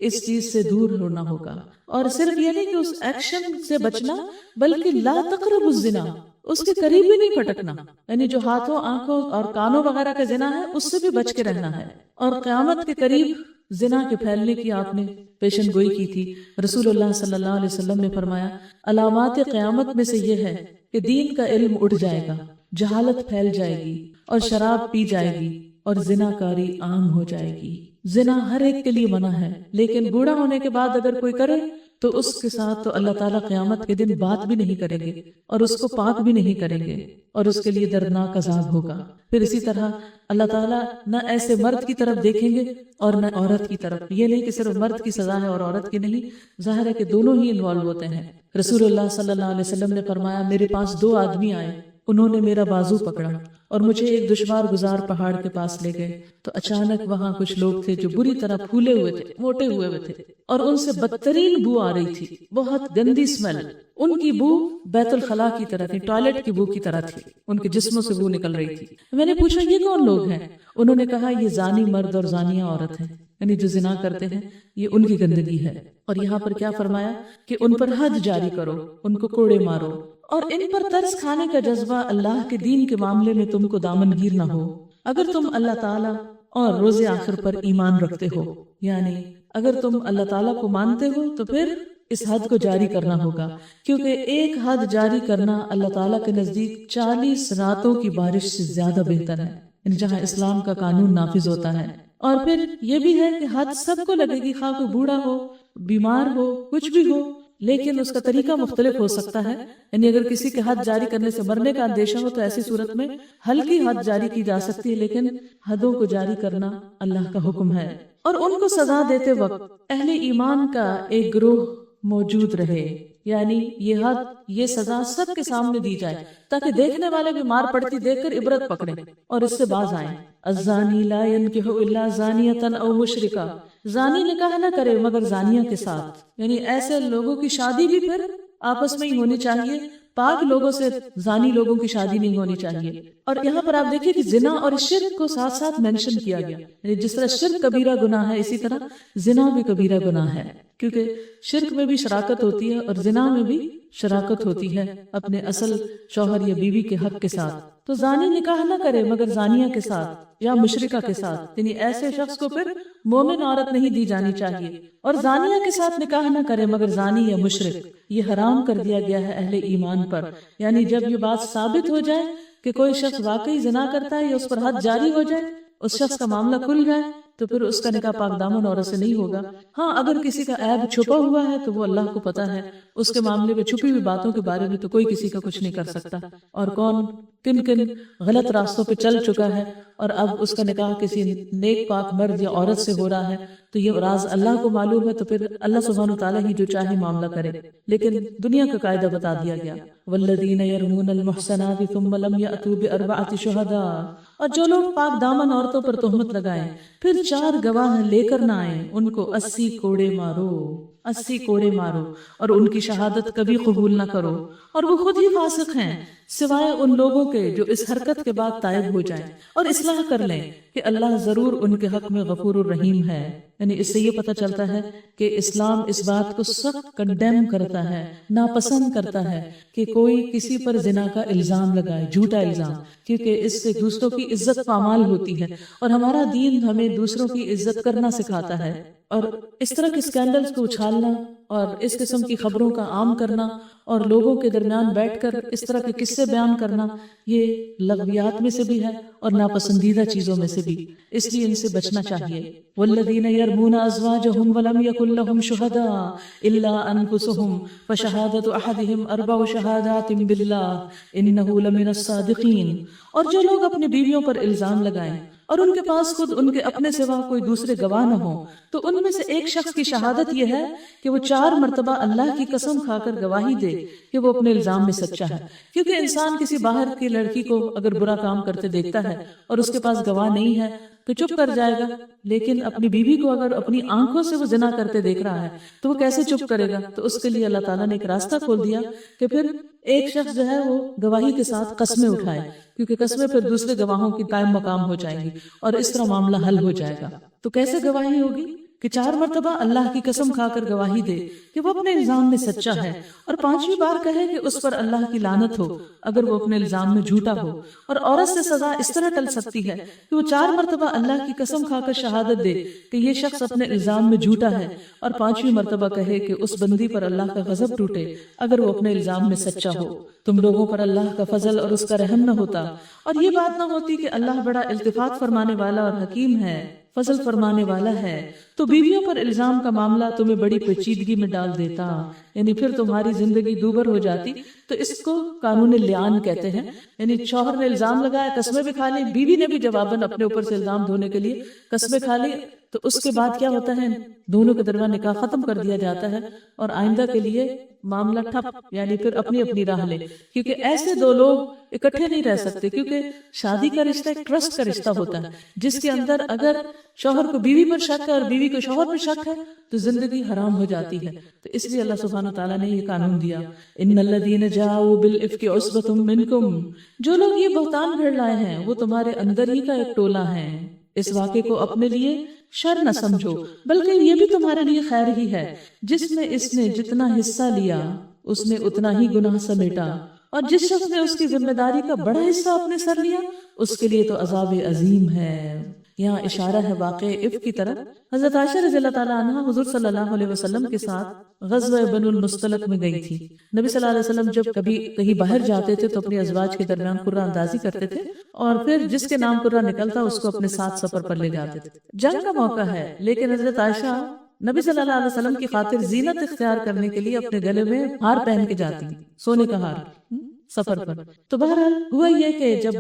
Speaker 1: اس چیز سے دور ہونا ہوگا، اور صرف یہ نہیں کہ اس ایکشن سے بچنا، بلکہ لا تقربوا الزنا، اس کے قریب بھی نہیں پھٹکنا، یعنی جو ہاتھوں، آنکھوں اور کانوں وغیرہ کا زنا ہے اس سے بھی بچ کے رہنا ہے۔ اور قیامت کے قریب زنا کے پھیلنے کی آپ نے پیشن گوئی کی تھی۔ رسول اللہ صلی اللہ علیہ وسلم نے فرمایا علامات قیامت میں سے یہ ہے کہ دین کا علم اٹھ جائے گا، جہالت پھیل جائے گی، اور شراب پی جائے گی، اور زنا کاری عام ہو جائے گی۔ زنا ہر ایک کے لیے منع ہے، لیکن بوڑھا ہونے کے بعد اگر کوئی کرے تو اس کے ساتھ تو اللہ تعالیٰ قیامت کے دن بات بھی نہیں کریں گے، اور اس کو پاک بھی نہیں کریں گے، اور اس کے لیے دردناک عذاب ہوگا۔ پھر اسی طرح اللہ تعالیٰ نہ ایسے مرد کی طرف دیکھیں گے اور نہ عورت کی طرف۔ یہ نہیں کہ صرف مرد کی سزا ہے اور عورت کی نہیں، ظاہر ہے کہ دونوں ہی انوالو ہوتے ہیں۔ رسول اللہ صلی اللہ علیہ وسلم نے فرمایا میرے پاس 2 آدمی آئے، انہوں نے میرا بازو پکڑا اور مجھے ایک دشوار گزار پہاڑ کے پاس لے گئے، تو اچانک وہاں کچھ لوگ تھے جو بری طرح پھولے ہوئے تھے، موٹے ہوئے تھے، اور ان سے بدترین بو آ رہی تھی، بہت گندی اسمیل، ان کی بو بیت الخلا کی طرح تھی، ٹوائلٹ کی بو کی طرح تھی، ان کے جسموں سے بو نکل رہی تھی۔ میں نے پوچھا یہ کون لوگ ہیں؟ انہوں نے کہا یہ زانی مرد اور زانیہ عورت ہیں، یعنی جو زنا کرتے ہیں یہ ان کی گندگی ہے۔ اور یہاں پر کیا فرمایا کہ ان پر حد جاری کرو، ان کو کوڑے مارو، اور ان پر ترس کھانے کا جذبہ اللہ کے دین کے معاملے میں تم کو دامن گیر نہ ہو، اگر تم اللہ تعالیٰ اور روز آخر پر ایمان رکھتے ہو۔ یعنی اگر تم اللہ تعالیٰ کو مانتے ہو تو پھر اس حد کو جاری کرنا ہوگا، کیونکہ ایک حد جاری کرنا اللہ تعالیٰ کے نزدیک 40 راتوں کی بارش سے زیادہ بہتر ہے، یعنی جہاں اسلام کا قانون نافذ ہوتا ہے۔ اور پھر یہ بھی ہے کہ حد سب کو لگے گی، خواہ کوئی بوڑھا ہو، بیمار ہو، کچھ بھی ہو، لیکن اس کا طریقہ مختلف ہو سکتا ہے۔ یعنی اگر کسی کے حد جاری کرنے سے مرنے کا اندیشہ ہو تو ایسی صورت میں ہلکی حد جاری کی جا سکتی ہے، لیکن حدوں کو جاری کرنا اللہ کا حکم ہے۔ اور ان کو سزا دیتے وقت اہل ایمان کا ایک گروہ موجود رہے، یعنی یہ حد، یہ سزا سب کے سامنے دی جائے تاکہ دیکھنے والے بھی مار پڑتی دیکھ کر عبرت پکڑیں اور اس سے باز آئیں۔ الزانی لا ينكح الا زانیة او مشرکہ، زانی نکاح نہ کرے مگر زانیہ کے ساتھ، یعنی ایسے لوگوں کی شادی بھی پھر آپس میں ہی ہونی چاہیے، پاک لوگوں سے زانی لوگوں کی شادی نہیں ہونی چاہیے۔ اور یہاں پر آپ دیکھیے کہ زنا اور شرک کو ساتھ ساتھ مینشن کیا گیا، یعنی جس طرح شرک کبیرہ گناہ ہے اسی طرح زنا بھی کبیرہ گناہ ہے، کیونکہ شرک میں بھی شراکت ہوتی ہے اور زنا میں بھی شراکت ہوتی ہے اپنے اصل شوہر یا بیوی کے حق کے ساتھ۔ تو زانی نکاح نہ کرے مگر زانیہ کے ساتھ یا مشرکہ کے ساتھ، یعنی ایسے شخص کو پھر مومن عورت نہیں دی جانی چاہیے۔ اور زانیہ کے ساتھ نکاح نہ کرے مگر زانی یا مشرک، یہ حرام کر دیا گیا ہے اہل ایمان پر۔ یعنی جب یہ بات ثابت ہو جائے کہ کوئی شخص واقعی زنا کرتا ہے یا اس پر حد جاری ہو جائے، اس شخص کا معاملہ کھل جائے، تو پھر اس کا نکاح پاک دامن عورت سے نہیں ہوگا۔ ہاں اگر کسی کا عیب چھپا ہوا ہے تو وہ اللہ کو پتا ہے، اس کے معاملے میں چھپی ہوئی باتوں کے بارے میں تو کوئی کسی کا کچھ نہیں کر سکتا، اور کون کن کن غلط راستوں پہ چل چکا ہے اور اب اس کا نکاح کسی نیک پاک مرد یا عورت سے ہو رہا ہے تو یہ راز اللہ کو معلوم ہے، تو پھر اللہ سبحانہ وتعالیٰ ہی جو چاہے معاملہ کرے۔ لیکن دنیا کا قاعدہ بتا دیا گیا، والذین یرمون المحصنات ثم لم یأتوا بأربعة شہداء، اور جو لوگ پاک دامن عورتوں پر تہمت لگائیں پھر 4 گواہ لے کر نہ آئیں، ان کو 80 کوڑے مارو، 80 کوڑے مارو، اور ان کی شہادت کبھی قبول نہ کرو، اور وہ خود ہی فاسق ہیں سوائے ان لوگوں کے جو اس حرکت کے بعد تائب ہو جائیں اور اصلاح کر لیں کہ اللہ ضرور ان کے حق میں غفور الرحیم ہے۔ یعنی اس سے یہ پتہ چلتا ہے کہ اسلام اس بات کو سخت کنڈیم کرتا ہے، ناپسند کرتا ہے کہ کوئی کسی پر زنا کا الزام لگائے، جھوٹا الزام، کیونکہ اس سے دوسروں کی عزت پامال ہوتی ہے، اور ہمارا دین ہمیں دوسروں کی عزت کرنا سکھاتا ہے۔ اور اس طرح کے اسکینڈلز کو اچھالنا اور اس قسم کی خبروں کا عام کرنا اور لوگوں کے درمیان بیٹھ کر اس طرح کے قصے بیان کرنا، یہ لغویات میں سے بھی ہے اور ناپسندیدہ چیزوں میں سے بھی، اس لیے ان سے بچنا چاہیے۔ والذین یرمون ازواجہم ولم یکن لہم شہداء الا انفسہم فشہادۃ احدہم 4 شہادات باللہ انہ لمن الصادقین، اور جو لوگ اپنی بیویوں پر الزام لگائیں اور ان کے پاس خود ان کے اپنے سوا کوئی دوسرے گواہ نہ ہوں، تو ان میں سے ایک شخص کی شہادت یہ ہے کہ وہ 4 مرتبہ اللہ کی قسم کھا کر گواہی دے کہ وہ اپنے الزام میں سچا ہے۔ کیونکہ انسان کسی باہر کی لڑکی کو اگر برا کام کرتے دیکھتا ہے اور اس کے پاس گواہ نہیں ہے تو چپ کر جائے گا، لیکن اپنی بیوی کو اگر اپنی آنکھوں سے وہ زنا کرتے دیکھ رہا ہے تو وہ کیسے چپ کرے گا؟ تو اس کے لیے اللہ تعالیٰ نے ایک راستہ کھول دیا کہ پھر ایک شخص جو ہے وہ گواہی کے ساتھ قسمیں اٹھائے، کیونکہ قسمیں پھر دوسرے گواہوں کی قائم مقام ہو جائیں گی اور اس طرح معاملہ حل ہو جائے گا۔ تو کیسے گواہی ہوگی؟ کہ 4 مرتبہ اللہ کی قسم کھا کر گواہی دے کہ وہ اپنے الزام میں سچا ہے، اور 5ویں بار کہے کہ اس پر اللہ کی لعنت ہو اگر وہ اپنے الزام میں جھوٹا ہو۔ اور عورت سے سزا اس طرح ٹل سکتی ہے کہ وہ 4 مرتبہ اللہ کی قسم کھا کر شہادت دے کہ یہ شخص اپنے الزام میں جھوٹا ہے، اور 5ویں مرتبہ کہے کہ اس بندی پر اللہ کا غضب ٹوٹے اگر وہ اپنے الزام میں سچا ہو۔ تم لوگوں پر اللہ کا فضل اور اس کا رحم نہ ہوتا، اور یہ بات نہ ہوتی کہ اللہ بڑا التفات فرمانے والا اور حکیم ہے، فضل فرمانے والا ہے، تو بیویوں پر الزام کا معاملہ تمہیں بڑی پیچیدگی میں ڈال دیتا، یعنی پھر تمہاری زندگی دوبر ہو جاتی۔ تو اس کو قانون لیان کہتے ہیں، یعنی شوہر نے الزام لگایا، قسمیں بھی کھا لی، بیوی نے بھی جواباً اپنے اوپر سے الزام دھونے کے لیے قسمیں کھا لی، تو اس کے بعد کیا ہوتا ہے، دونوں کے درمیان نکاح ختم کر دیا جاتا ہے اور آئندہ کے لیے معاملہ ٹھپ، یعنی پھر اپنی اپنی راہ لے، کیونکہ ایسے دو لوگ اکٹھے نہیں رہ سکتے، کیونکہ شادی کا رشتہ ایک ٹرسٹ کا رشتہ ہوتا ہے جس کے اندر اگر شوہر کو بیوی پر شک ہے اور بیوی کو شوہر پر شک ہے تو زندگی حرام ہو جاتی ہے۔ تو اس لیے اللہ سبحانہ تعالیٰ نے یہ قانون دیا، ان الذین جاؤوا بالافک عصبۃ منکم، جو لوگ یہ بہتان گھڑ لائے ہیں وہ تمہارے اندر ہی کا ایک ٹولہ ہے، اس واقعے کو اپنے لیے شر نہ سمجھو بلکہ یہ بھی تمہارے لیے خیر ہی ہے، جس میں اس نے جتنا حصہ لیا اس نے اتنا ہی گناہ سمیٹا، اور جس شخص نے اس کی ذمہ داری کا بڑا حصہ اپنے سر لیا اس کے لیے تو عذاب عظیم ہے۔ یہاں اشارہ ہے واقع افک کی طرف۔ حضرت عائشہ رضی اللہ تعالیٰ عنہ حضور صلی اللہ علیہ وسلم کے ساتھ غزوہ بنو المصطلق میں گئی تھی۔ نبی صلی اللہ علیہ وسلم جب کبھی کہیں باہر جاتے تھے تو اپنی ازواج کے درمیان قرہ اندازی کرتے تھے اور پھر جس کے نام قرہ نکلتا اس کو اپنے ساتھ سفر پر لے جاتے تھے۔ جنگ کا موقع ہے لیکن حضرت عائشہ نبی صلی اللہ علیہ وسلم کی خاطر زینت اختیار کرنے کے لیے اپنے گلے میں ہار پہن کے جاتی، سونے کا ہار، سفر پر۔ تو بہرحال ہوا یہ کہ جب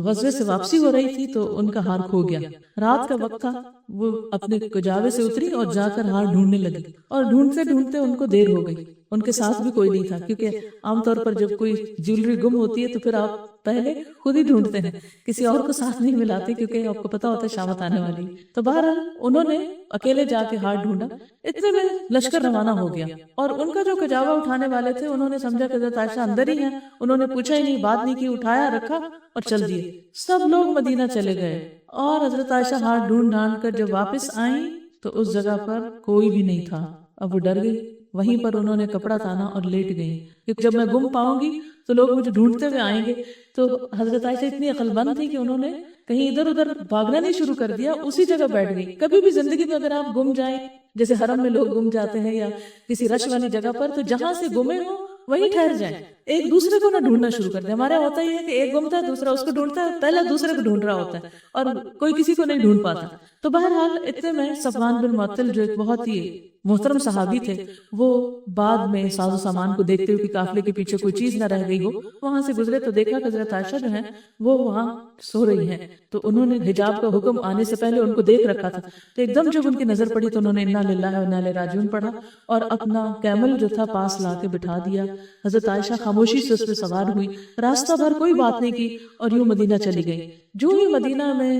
Speaker 1: غزوے سے واپسی ہو رہی تھی تو ان کا ہار کھو گیا، رات کا وقت تھا، وہ اپنے کجاوے سے اتری اور جا کر ہار ڈھونڈنے لگی، اور ڈھونڈتے ڈھونڈتے ان کو دیر ہو گئی، ان کے ساتھ بھی کوئی نہیں تھا، کیونکہ عام طور پر جب کوئی جیولری گم ہوتی ہے تو پھر آپ پہلے خود ہی ڈھونڈتے ہیں، کسی اور کو ساتھ نہیں ملاتے کیونکہ آپ کو پتا ہوتا ہے شامت آنے والی۔ تو بہرحال انہوں نے اکیلے جا کے ہار ڈھونڈا، اتنے میں لشکر روانہ ہو گیا، اور ان کا جو کجاوا اٹھانے والے تھے انہوں نے سمجھا کہ حضرت عائشہ اندر ہی ہیں، انہوں نے پوچھا ہی نہیں، بات نہیں کی، اٹھایا رکھا اور چل دیے۔ سب لوگ مدینہ چلے گئے اور حضرت عائشہ ہار ڈھونڈ ڈھانڈ کر جب واپس آئیں تو اس جگہ پر کوئی بھی نہیں تھا۔ اب وہ ڈر گئی، وہیں پر انہوں نے کپڑا تانا اور لیٹ گئی، کیونکہ جب میں گم پاؤں گی تو لوگ مجھے ڈھونڈتے ہوئے آئیں گے۔ تو حضرت عائشہ اتنی عقل مند تھی کہ انہوں نے کہیں ادھر ادھر بھاگنا نہیں شروع کر دیا، اسی جگہ بیٹھ گئی۔ کبھی بھی زندگی میں اگر آپ گم جائیں، جیسے حرم میں لوگ گم جاتے ہیں یا کسی رش والی جگہ پر، تو جہاں سے گمے ہوں وہیں ٹھہر جائیں، ایک دوسرے کو نہ ڈھونڈنا شروع کر دیں۔ ہمارے ہوتا ہی ہے کہ ایک گمتا ہے دوسرا اس کو ڈھونڈتا ہے، پہلا دوسرے کو ڈھونڈ رہا ہوتا ہے اور کوئی کسی کو نہیں ڈھونڈ پاتا۔ تو بہرحال اتنے میں صفوان بن معطل جو ایک بہت ہی محترم صحابی تھے، وہ بعد میں ساز و سامان کو دیکھتے ہوئے کہ قافلے کے پیچھے کوئی چیز نہ رہ گئی ہو، وہاں سے گزرے تو دیکھا کہ حضرت عائشہ جو ہیں وہ وہاں سو رہی ہیں۔ تو انہوں نے حجاب کا حکم آنے سے پہلے ان کو دیکھ رکھا تھا، تو ایک دم جب ان کی نظر پڑی تو انہوں نے انا للہ و انا الیہ راجعون پڑھا اور اپنا کیمل جو تھا پاس لا کے بٹھا دیا۔ حضرت عائشہ خاموشی سے اس پہ سوار ہوئی، راستہ بھر کوئی بات نہیں کی اور یوں مدینہ چلی گئی۔ جو ہی مدینہ میں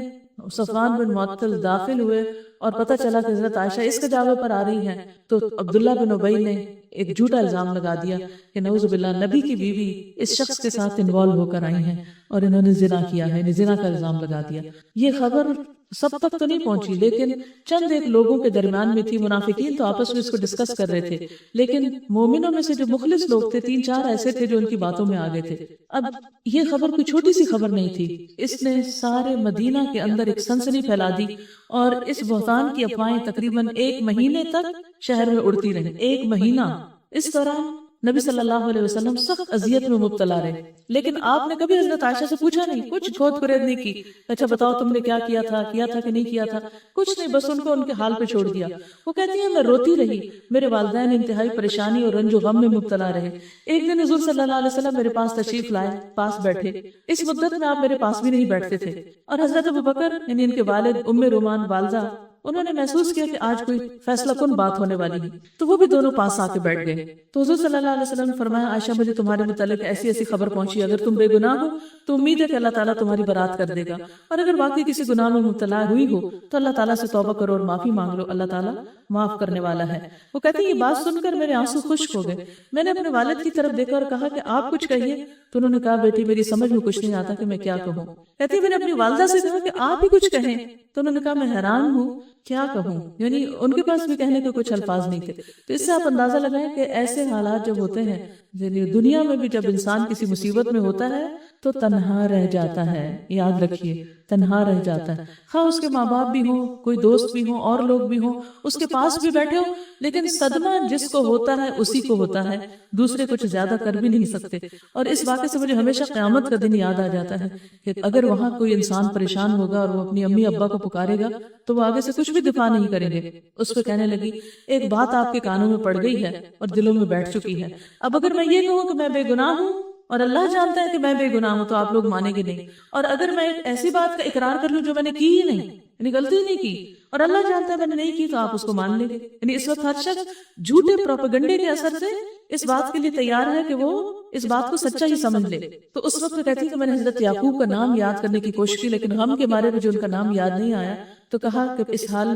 Speaker 1: صفوان بن معطل داخل ہوئے اور پتہ چلا کہ حضرت عائشہ اس کجاوے پر آ رہی ہیں، تو عبداللہ بن ابی نے ایک جھوٹا الزام لگا دیا کہ نعوذ باللہ نبی کی بیوی اس شخص کے ساتھ انوالو ہو کر آئی ہیں اور انہوں نے زنا کیا ہے، زنا کا الزام لگا دیا۔ یہ خبر سب تک تو نہیں پہنچی لیکن چند ایک لوگوں کے درمیان میں تھی، منافقین تو آپس میں اس کو ڈسکس کر رہے تھے، لیکن مومنوں میں سے جو مخلص لوگ تھے 3-4 ایسے تھے جو ان کی باتوں میں آگے تھے۔ اب یہ خبر کوئی چھوٹی سی خبر نہیں تھی، اس نے سارے مدینہ کے اندر ایک سنسنی پھیلا دی اور اس بہتان کی افواہیں تقریباً 1 مہینے تک شہر میں اڑتی رہی، 1 مہینہ۔ اس دوران نبی صلی اللہ علیہ وسلم سخت اذیت میں مبتلا رہے، لیکن آپ نے کبھی حضرت عائشہ سے پوچھا نہیں، کچھ کھود کرید نہیں کی، اچھا بتاؤ تم نے کیا کیا تھا کہ نہیں کیا تھا، کچھ نہیں، بس ان کو ان کے حال پہ چھوڑ دیا۔ وہ کہتی ہیں میں روتی رہی، میرے والدین انتہائی پریشانی اور رنج و غم میں مبتلا رہے۔ ایک دن حضور صلی اللہ علیہ وسلم میرے پاس تشریف لائے، پاس بیٹھے، اس مدت میں آپ میرے پاس بھی نہیں بیٹھتے تھے، اور حضرت ابوبکر یعنی ان کے والد، ام رومان والدہ، انہوں نے محسوس کیا کہ آج کوئی فیصلہ کن بات ہونے والی ہے، تو وہ بھی دونوں پاس آ کے بیٹھ گئے۔ تو حضور صلی اللہ علیہ وسلم نے فرمایا عائشہ مجھے تمہارے متعلق ایسی ایسی خبر پہنچی، اگر تم بے گناہ ہو تو امید ہے کہ اللہ تعالیٰ تمہاری برات کر دے گا، اور اگر واقعی کسی گناہ میں مبتلا ہوئی ہو تو اللہ تعالیٰ سے توبہ کرو اور معافی مانگ لو، اللہ تعالیٰ معاف کرنے والا ہے۔ وہ کہتے ہیں یہ بات سن کر میرے آنسو خشک ہو گئے، میں نے اپنے والد کی طرف دیکھا اور کہا کہ آپ کچھ کہیے، تو انہوں نے کہا بیٹی میری سمجھ میں کچھ نہیں آتا کہ میں کیا کہوں۔ کہتی میں نے اپنی والدہ سے کہا کہ آپ ہی کچھ کہیں، تو انہوں نے کہا میں حیران ہوں کیا کہوں، یعنی ان کے پاس بھی کہنے کے کچھ الفاظ نہیں تھے۔ تو اس سے آپ اندازہ لگائیں کہ ایسے حالات جب ہوتے ہیں، یعنی دنیا میں بھی جب انسان کسی مصیبت میں ہوتا ہے تو تنہا رہ جاتا ہے، یاد رکھیے تنہا رہ جاتا ہے، خواہ اس کے ماں باپ بھی ہوں، کوئی دوست بھی ہوں، اور لوگ بھی ہوں اس کے پاس بھی بیٹھے ہوں، لیکن صدمہ جس کو ہوتا ہے اسی کو ہوتا ہے، دوسرے کچھ زیادہ کر بھی نہیں سکتے۔ اور اس واقعے سے مجھے ہمیشہ قیامت کا دن یاد آ جاتا ہے کہ اگر وہاں کوئی انسان پریشان ہوگا اور وہ اپنی امی ابا کو پکارے گا تو وہ آگے سے کچھ بھی دفاع نہیں کریں گے۔ اس پہ کہنے لگی ایک بات آپ کے کانوں میں پڑ گئی ہے اور دلوں میں بیٹھ چکی ہے، اب اگر میں یہ کہوں کہ میں بے گناہ ہوں اور اللہ جانتا ہے کہ میں بے گناہ ہوں، تو آپ لوگ مانیں گے نہیں. اور اگر میں ایک ایسی بات کا اقرار کر لوں جو میں نے کی ہی نہیں، یعنی غلطی نہیں کی، اور اللہ جانتا ہے میں نے نہیں کی، تو آپ اس کو مان لیں گے. یعنی اس وقت ہر شخص جھوٹے پروپیگنڈے کے اثر سے اس بات کے لیے تیار ہے کہ وہ اس بات کو سچا ہی سمجھ لے. تو اس وقت کہتی کہ میں نے حضرت یعقوب کا نام یاد کرنے کی کوشش کی، لیکن غم کے بارے میں جو ان کا نام یاد نہیں آیا، تو کہا کہ اس حال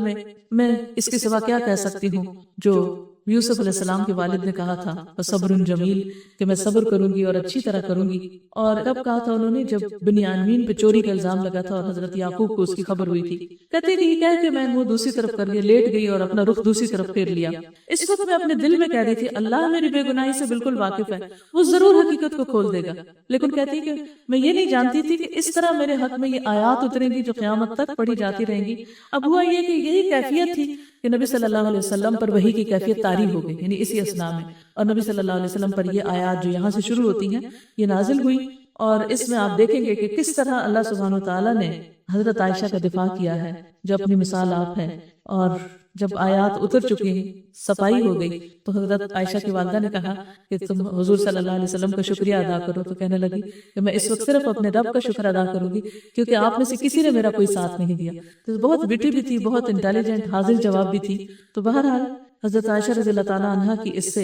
Speaker 1: میں اس کے سوا کیا کہہ سکتی ہوں جو یوسف علیہ السلام کے والد نے کہا تھا صبر جمیل، کہ میں صبر کروں گی اور اچھی طرح کروں گی. اور کب کہا تھا انہوں نے؟ جب بنیامین پہ چوری کا الزام لگا تھا اور حضرت یعقوب کو اس کی خبر ہوئی تھی. کہتے کہ یہ کہہ کہ میں منہ دوسری طرف کر لیا، لیٹ گئی اور اپنا رخ دوسری طرف پھیر لیا. اس وقت میں اپنے دل میں کہہ رہی تھی اللہ میری بے گناہی سے بالکل واقف ہے، وہ ضرور حقیقت کو کھول دے گا. لیکن کہتی کہ میں یہ نہیں جانتی تھی کہ اس طرح میرے حق میں یہ آیات اتریں گی جو قیامت تک پڑھی جاتی رہیں گی. اب ہوا یہ کہ یہی کیفیت تھی کہ نبی صلی اللہ علیہ وسلم پر وحی کی کیفیت طاری ہو گئی، یعنی اسی اسنا میں. اور نبی صلی اللہ علیہ وسلم پر یہ آیات جو یہاں سے شروع ہوتی ہیں یہ نازل ہوئی. اور اس میں آپ دیکھیں گے کہ کس طرح اللہ سبحانہ وتعالیٰ نے حضرت عائشہ کا دفاع کیا ہے جو اپنی مثال آپ ہے. اور جب آیات اتر چکی ہیں، صفائی ہو گئی، تو حضرت عائشہ کی والدہ نے کہا کہ تم حضور صلی اللہ علیہ وسلم کا شکریہ ادا کرو. تو کہنے لگی کہ میں اس وقت صرف اپنے رب کا شکر ادا کروں گی کیونکہ آپ میں سے کسی نے میرا کوئی ساتھ نہیں دیا. تو بہت بیٹی بھی تھی، بہت انٹیلیجنٹ، حاضر جواب بھی تھی. تو بہرحال حضرت عائشہ رضی اللہ تعالیٰ عنہ کی اس سے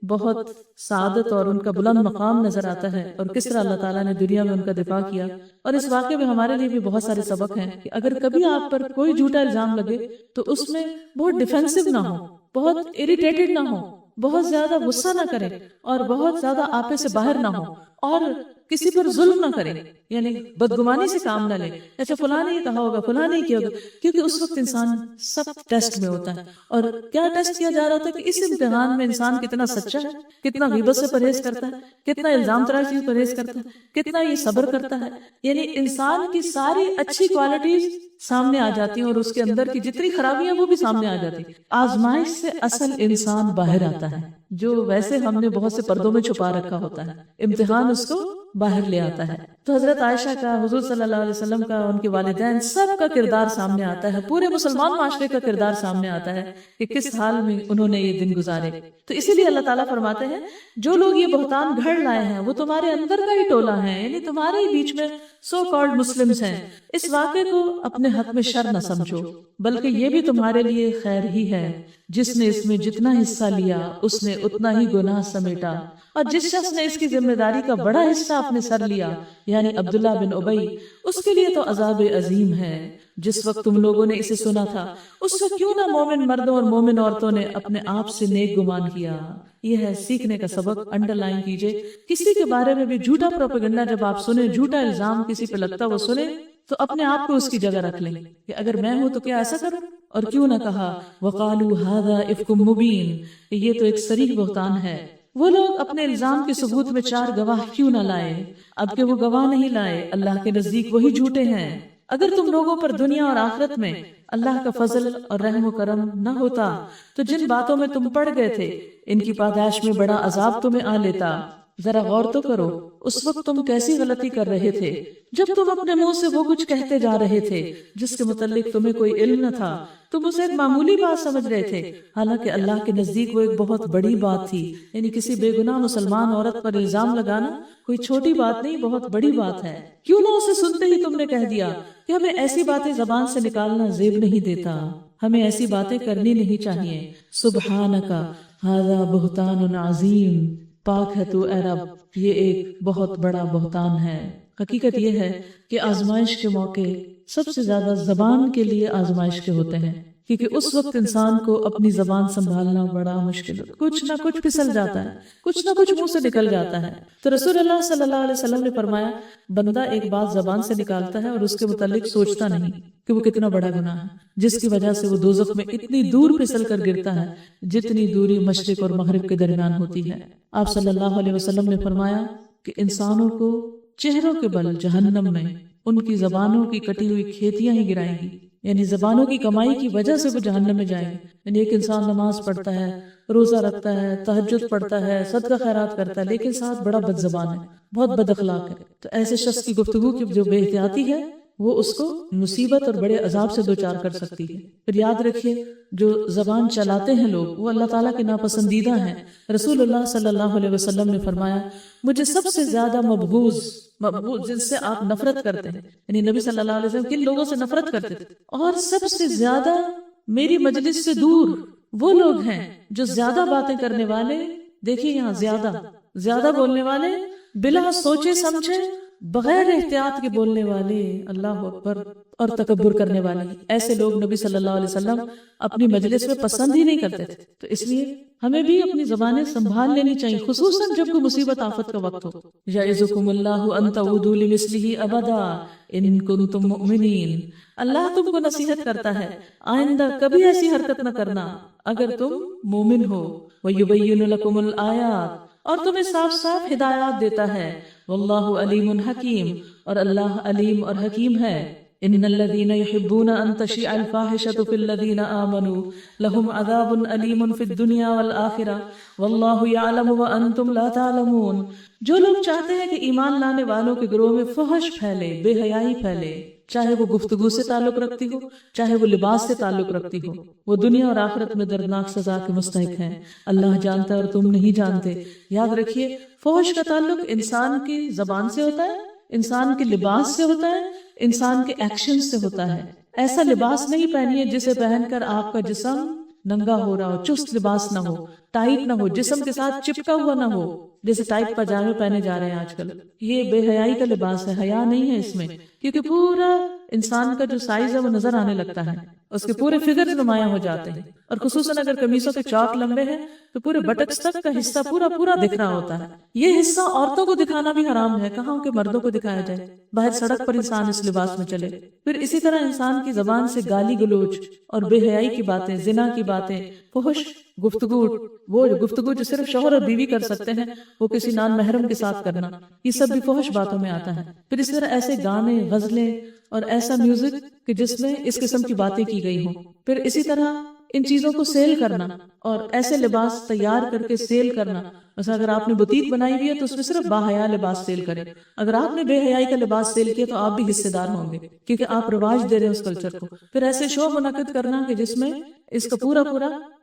Speaker 1: بہت سعادت اور ان کا بلند مقام نظر آتا ہے، اور کس طرح اللہ تعالیٰ نے دنیا میں ان کا دفاع کیا. اور اس واقعے میں ہمارے لیے بھی بہت سارے سبق ہیں کہ اگر کبھی آپ پر کوئی جھوٹا الزام لگے تو اس میں بہت ڈیفینسو نہ ہو، بہت اریٹیٹڈ نہ ہو، بہت زیادہ غصہ نہ کریں، اور بہت زیادہ آپے سے باہر نہ ہو، اور کسی پر ظلم نہ کریں، یعنی بدگمانی سے کام نہ لیں. اچھا فلاں نے یہ کہا ہوگا، فلاں نے کیا ہوگا، کیونکہ اس وقت انسان سب ٹیسٹ میں ہوتا ہے. اور کیا ٹیسٹ کیا جا رہا تھا کہ اس امتحان میں انسان کتنا سچا ہے، کتنا غیبت سے پرہیز کرتا ہے، کتنا الزام تراشی سے پرہیز کرتا ہے، کتنا یہ صبر کرتا ہے. یعنی انسان کی ساری اچھی کوالٹیز سامنے آ جاتی ہیں اور اس کے اندر کی جتنی خرابیاں وہ بھی سامنے آ جاتی ہیں. آزمائش سے اصل انسان باہر آتا ہے، جو ویسے ہم نے بہت سے پردوں میں چھپا رکھا ہوتا ہے، امتحان اس کو باہر لے آتا ہے. تو حضرت عائشہ کا، حضور صلی اللہ علیہ وسلم کا، ان کے والدین سب کا کردار سامنے آتا ہے، پورے مسلمان معاشرے کا کردار سامنے آتا ہے کہ کس حال میں انہوں نے یہ دن گزارے. تو اسی لیے اللہ تعالیٰ فرماتے ہیں جو لوگ یہ بہتان گھڑ لائے ہیں وہ تمہارے اندر کا ہی ٹولہ ہے، یعنی تمہارے ہی بیچ میں سو کالڈ مسلمز ہیں. اس واقعے کو اپنے حق میں شر نہ سمجھو، بلکہ یہ بھی تمہارے لیے خیر ہی ہے. جس نے اس میں جتنا حصہ لیا اس نے اتنا ہی گناہ سمیٹا، اور جس شخص نے اس کی ذمہ داری کا بڑا حصہ اپنے سر لیا، یعنی عبداللہ بن ابی، اس کے لیے تو عذاب عظیم ہے. جس وقت تم لوگوں نے اسے سنا تھا اس وقت کیوں نہ مومن مردوں اور مومن عورتوں نے اپنے آپ سے نیک گمان کیا. یہ ہے سیکھنے کا سبق، انڈر لائن کیجئے. کسی کے بارے میں بھی جھوٹا پروپیگنڈا جب آپ سنیں، جھوٹا الزام کسی پہ لگتا وہ سنیں، تو اپنے آپ کو اس کی جگہ رکھ لیں کہ اگر میں ہوں تو کیا ایسا کروں. اور کیوں نہ کہا وَقَالُوا هَذَا إِفْكٌ مُبِينٌ، یہ تو ایک صریح بہتان ہے. وہ لوگ اپنے الزام کے ثبوت میں 4 گواہ کیوں نہ لائے؟ اب کہ وہ گواہ نہیں لائے، اللہ کے نزدیک وہی جھوٹے ہیں. اگر تم لوگوں پر دنیا اور آخرت میں اللہ کا فضل اور رحم و کرم نہ ہوتا تو جن باتوں میں تم پڑ گئے تھے ان کی پاداش میں بڑا عذاب تمہیں آ لیتا. ذرا غور تو کرو اس وقت تم کیسی غلطی کر رہے تھے جب تم اپنے منہ سے وہ کچھ کہتے جا رہے تھے جس کے متعلق تمہیں کوئی علم نہ تھا. تم اسے ایک معمولی بات سمجھ رہے تھے، حالانکہ اللہ کے نزدیک وہ ایک بہت بڑی بات تھی. یعنی کسی بے گناہ مسلمان عورت پر الزام لگانا کوئی چھوٹی بات نہیں، بہت بڑی بات ہے. کیوں نہ اسے سنتے ہی تم نے کہہ دیا کہ ہمیں ایسی باتیں زبان سے نکالنا زیب نہیں دیتا، ہمیں ایسی باتیں کرنی نہیں چاہیے. سبحانک ھذا بہتان عظیم، پاک ہے تو اے رب، یہ ایک بہت بڑا بہتان ہے. حقیقت یہ ہے کہ آزمائش کے موقع سب سے زیادہ زبان کے لیے آزمائش کے ہوتے ہیں، کیونکہ اس وقت انسان کو اپنی زبان سنبھالنا بڑا مشکل ہے. کچھ نہ کچھ پھسل جاتا ہے، کچھ نہ کچھ منہ سے نکل جاتا ہے. تو رسول اللہ صلی اللہ علیہ وسلم نے فرمایا بندہ ایک بات زبان سے نکالتا ہے اور اس کے متعلق سوچتا نہیں کہ وہ کتنا بڑا گناہ ہے، جس کی وجہ سے وہ دوزخ میں اتنی دور پھسل کر گرتا ہے جتنی دوری مشرق اور مغرب کے درمیان ہوتی ہے. آپ صلی اللہ علیہ وسلم نے فرمایا کہ انسانوں کو چہروں کے بل جہنم میں ان کی زبانوں کی کٹی ہوئی کھیتیاں ہی گرائیں گی، یعنی زبانوں کی کمائی کی وجہ سے وہ جہنم میں جائیں گے. یعنی ایک انسان نماز پڑھتا ہے، روزہ رکھتا ہے، تہجد پڑھتا ہے، صدقہ خیرات کرتا ہے، لیکن ساتھ بڑا بد زبان ہے، بہت بد اخلاق ہے. تو ایسے شخص کی گفتگو کی جو بے احتیاطی ہے وہ اس کو مصیبت اور بڑے عذاب سے دوچار کر سکتی ہے۔ پھر یاد رکھیے جو زبان چلاتے ہیں لوگ وہ اللہ تعالیٰ کے ناپسندیدہ ہیں۔ رسول اللہ صلی اللہ علیہ وسلم نے فرمایا مجھے سب سے زیادہ مبغوض جن سے آپ نفرت کرتے ہیں، یعنی نبی صلی اللہ علیہ وسلم کن لوگوں سے نفرت کرتے تھے، اور سب سے زیادہ میری مجلس سے دور وہ لوگ ہیں جو زیادہ باتیں کرنے والے، دیکھیے یہاں زیادہ بولنے والے، بلا سوچے سمجھے بغیر احتیاط کے بولنے والے، اللہ اکبر، اور تکبر کرنے والے، ایسے لوگ نبی صلی اللہ علیہ وسلم اپنی مجلس میں پسند ہی نہیں کرتے تھے۔ تو اس لیے ہمیں بھی اپنی زبانیں سنبھال لینی چاہیے، خصوصاً جب کوئی مصیبت آفت کا وقت ہو۔ یعظکم اللہ ان تعودوا لمثلہ ابدا ان کنتم مؤمنین، اللہ تم کو نصیحت کرتا ہے آئندہ کبھی ایسی حرکت نہ کرنا اگر تم مومن ہو۔ وَيُبَيِّنُ لَكُمُ الْآيَاتِ، اور تمہیں صاف صاف ہدایات دیتا ہے۔ واللہ علیم حکیم، اور اللہ علیم اور حکیم ہے۔ ان الذین یحبون ان تشیع الفاحشۃ فی الذین آمنوا لہم عذاب علیم فی الدنیا والآخرہ واللہ یعلم وانتم لا تعلمون، جو لوگ چاہتے ہیں کہ ایمان لانے والوں کے گروہ میں فحش پھیلے، بے حیائی پھیلے، چاہے وہ گفتگو سے تعلق رکھتی ہو، چاہے وہ لباس سے تعلق رکھتی ہو، وہ دنیا اور آخرت میں دردناک سزا کے مستحق ہیں۔ اللہ جانتا ہے اور تم نہیں جانتے۔ یاد رکھیے فحش کا تعلق انسان کی زبان سے ہوتا ہے، انسان کے لباس سے ہوتا ہے، انسان کے ایکشن سے ہوتا ہے۔ ایسا لباس نہیں پہنیے جسے پہن کر آپ کا جسم ننگا ہو رہا ہو، چست لباس نہ ہو، ٹائٹ نہ ہو، جسم کے ساتھ چپکا ہوا نہ ہو، جیسے ٹائٹ پاجامے پہنے جا رہے ہیں آج کل۔ یہ بے حیائی کا لباس ہے، حیا نہیں ہے اس میں، کیونکہ پورا انسان کا جو سائز ہے وہ نظر آنے لگتا ہے، اس کے پورے فگر نمایاں ہو جاتے ہیں، اور خصوصاً اگر قمیصوں کے چوک لمبے ہیں تو پورے بٹکس تک کا حصہ پورا دکھ رہا ہوتا ہے۔ یہ حصہ عورتوں کو دکھانا بھی حرام ہے، کہاں کہ مردوں کو دکھایا جائے، باہر سڑک پر انسان اس لباس میں چلے۔ پھر اسی طرح انسان کی زبان سے گالی گلوچ اور بے حیائی کی باتیں، زنا کی باتیں، فحش گفتگو، وہ گفتگو جو صرف شوہر اور بیوی کر سکتے ہیں وہ کسی نان محرم کے ساتھ کرنا، یہ سب بھی فحش باتوں میں آتا ہے۔ پھر اس طرح ایسے گانے، غزلیں اور ایسا میوزک کہ جس میں اس قسم کی باتیں کی گئی ہوں۔ پھر اسی طرح ان چیزوں کو سیل کرنا اور ایسے لباس تیار کر کے سیل کرنا، مثلا اگر آپ نے بوتیک بنائی ہوئی ہے تو اس میں صرف باحیا لباس سیل کریں، اگر آپ نے بے حیائی کا لباس سیل کیا تو آپ بھی حصے دار ہوں گے، کیونکہ آپ رواج دے رہے ہیں اس کلچر کو۔ پھر ایسے شو منعقد کرنا کہ جس میں اس کا پورا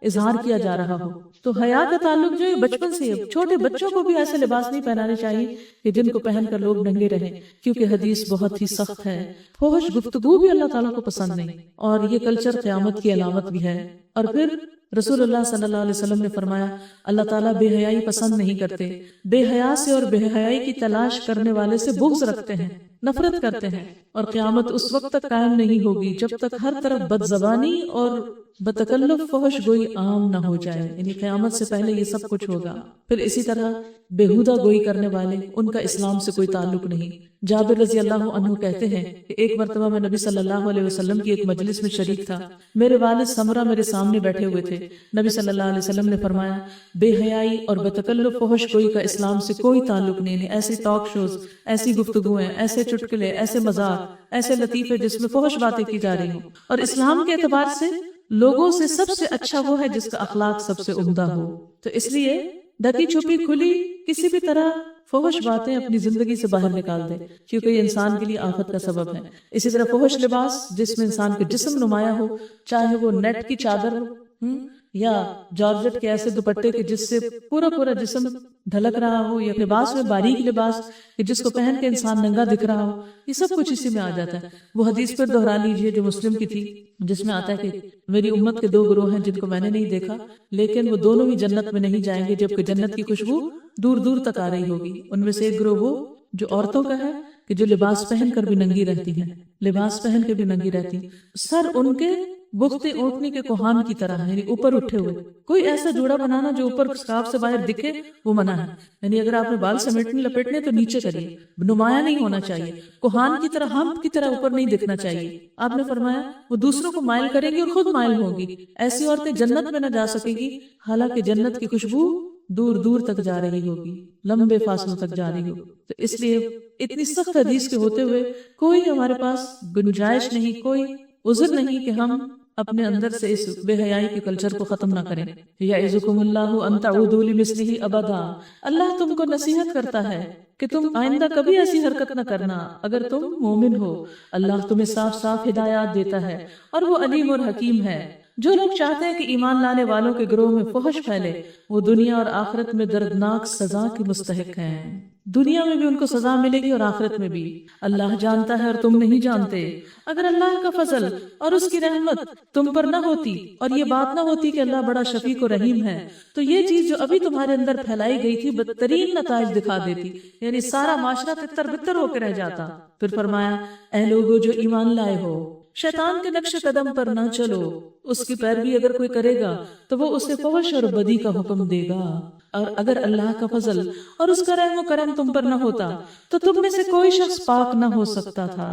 Speaker 1: اظہار کیا جا رہا ہو۔ تو حیا کا تعلق جو ہے بچپن سے ہے، چھوٹے بچوں کو بھی ایسے لباس نہیں پہنانے چاہیے کہ جن کو پہن کر لوگ ننگے رہیں، کیونکہ حدیث بہت ہی سخت ہے۔ فحش گفتگو بھی اللہ تعالیٰ کو پسند نہیں، اور یہ کلچر قیامت کی علامت بھی ہے۔ اور پھر رسول اللہ صلی اللہ علیہ وسلم نے فرمایا اللہ تعالیٰ بے حیائی پسند نہیں کرتے، بے حیا سے اور بے حیائی کی تلاش کرنے والے سے بغض رکھتے ہیں، نفرت کرتے ہیں، اور قیامت اس وقت تک قائم نہیں ہوگی جب تک ہر طرف بد زبانی اور بتکلف فحش گوئی عام نہ ہو جائے، یعنی قیامت سے پہلے یہ سب کچھ ہوگا۔ پھر اسی طرح بےہودہ گوئی کرنے والے، ان کا اسلام سے کوئی تعلق نہیں۔ جابر رضی اللہ عنہ کہتے ہیں کہ ایک مرتبہ میں نبی صلی اللہ علیہ وسلم کی ایک مجلس میں شریک تھا، میرے والد سمرہ میرے سامنے بیٹھے ہوئے تھے۔ نبی صلی اللہ علیہ وسلم نے فرمایا بے حیائی اور بتکلف فحش گوئی کا اسلام سے کوئی تعلق نہیں۔ ایسی ٹاک شوز، ایسی گفتگویں، ایسے چٹکلے، ایسے مذاق، ایسے لطیفے جس میں فحش باتیں کی جا رہی ہوں، اور اسلام کے اعتبار سے لوگوں سے سب سے اچھا وہ ہے جس کا اخلاق سب سے عمدہ ہو۔ تو اس لیے ڈکی چھپی کھلی کسی بھی طرح فحش باتیں اپنی زندگی سے باہر نکال دے، کیونکہ یہ انسان کے لیے آفت کا سبب ہے۔ اسی طرح فحش لباس جس میں انسان کا جسم نمایاں ہو، چاہے وہ نیٹ کی چادر ہو یا جارجٹ کے ایسے دوپٹے کے جس سے پورا جسم ڈھلک رہا ہو، یا لباس میں باریک لباس کہ جس کو پہن کے انسان ننگا دکھ رہا ہو، یہ سب کچھ اسی میں آ جاتا ہے۔ وہ حدیث پر دہرا لیجئے جو مسلم کی تھی، جس میں آتا ہے کہ میری امت کے دو گروہ ہیں جن کو میں نے نہیں دیکھا، لیکن وہ دونوں بھی جنت میں نہیں جائیں گے جبکہ جنت کی خوشبو دور دور تک آ رہی ہوگی۔ ان میں سے ایک گروہ وہ جو عورتوں کا ہے کہ جو لباس پہن کر بھی ننگی رہتی ہیں، لباس پہن کے بھی ننگی رہتی، سر ان کے بختے اونٹنی کے کوہان کی طرح، یعنی اوپر اٹھے ہوئے، کوئی ایسا جوڑا بنانا جو اوپر اسکارف سے باہر دکھے وہ منع ہے۔ یعنی اگر آپ نے بال سمیٹنے لپیٹنے تو نیچے کریے، نمایاں نہیں ہونا چاہیے، کوہان کی طرح، ہمپ کی طرح اوپر نہیں دکھنا چاہیے۔ آپ نے فرمایا وہ دوسروں کو مائل کرے گی اور خود مائل ہوگی، ایسی عورتیں جنت میں نہ جا سکے گی، حالانکہ جنت کی خوشبو دور دور تک جا رہی ہوگی، لمبے فاصلوں تک جا رہی ہوگی۔ تو اس لیے اتنی سخت حدیث کے ہوتے ہوئے کوئی ہمارے پاس گنجائش نہیں، کوئی عذر نہیں کہ ہم اپنے اندر سے اس بے حیائی کے کلچر کو ختم نہ کریں. یعظکم اللہ ان تعودوا لمثلہ ابدا. اللہ تم کو نصیحت کرتا ہے کہ تم آئندہ کبھی ایسی حرکت نہ کرنا اگر تم مومن ہو. اللہ تمہیں صاف صاف ہدایات دیتا ہے اور وہ علیم اور حکیم ہے. جو لوگ چاہتے ہیں کہ ایمان لانے والوں کے گروہ میں فحش پھیلے وہ دنیا اور آخرت میں دردناک سزا کے مستحق ہیں. دنیا میں بھی ان کو سزا ملے گی اور آخرت میں بھی. اللہ جانتا ہے اور تم نہیں جانتے. اگر اللہ کا فضل اور اس کی رحمت تم پر نہ ہوتی اور یہ بات نہ ہوتی کہ اللہ بڑا شفیق و رحیم ہے تو یہ چیز جو ابھی تمہارے اندر پھیلائی گئی تھی بدترین نتائج دکھا دیتی، یعنی سارا معاشرہ تتر بتر ہو کے رہ جاتا. پھر فرمایا اے لوگو جو ایمان لائے ہو شیطان کے نقش قدم پر نہ چلو. اس کی پیروی اگر کوئی کرے گا تو وہ اسے فحش اور بدی کا حکم دے گا. اور اگر اللہ کا فضل اور اس کا رحم و کرم تم پر نہ ہوتا تو تم میں سے کوئی شخص پاک نہ ہو سکتا تھا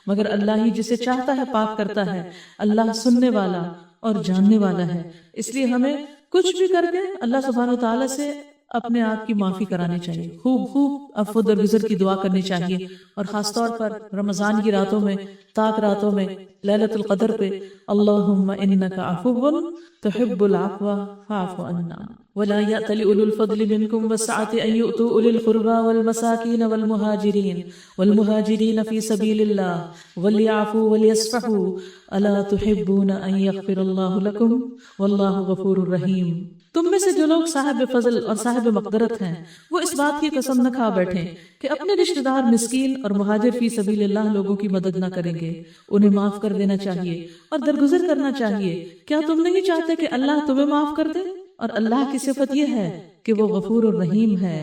Speaker 1: مگر اللہ ہی جسے چاہتا ہے پاک کرتا ہے. اللہ سننے والا اور جاننے والا ہے. اس لیے ہمیں کچھ بھی کر کے اللہ سبحانہ وتعالی سے اپنے آپ کی معافی کرانی چاہیے. خوب خوب عفو درگزر کی دعا کرنی چاہیے اور خاص طور پر رمضان کی راتوں میں، تاک راتوں میں، لیلۃ القدر پہ اللہم انک عفو تحب العفو فاعف عنا ولا یأتل اولو الفضل منکم والسعة ان یؤتوا اولی القربى والمساکین والمہاجرین فی سبیل اللہ ولیعفوا ولیصفحوا الا تحبون ان یغفر اللہ لکم واللہ غفور رحیم. تم میں سے جو لوگ صاحب فضل اور صاحب مقدرت ہیں وہ اس بات کی قسم نہ کھا بیٹھیں کہ اپنے رشتہ دار مسکین اور مہاجر فی سبیل اللہ لوگوں کی مدد نہ کریں گے. انہیں معاف کر دینا چاہیے اور درگزر کرنا چاہیے. کیا تم نہیں چاہتے کہ اللہ تمہیں معاف کر دے؟ اور اللہ کی صفت یہ ہے کہ وہ غفور الرحیم ہے.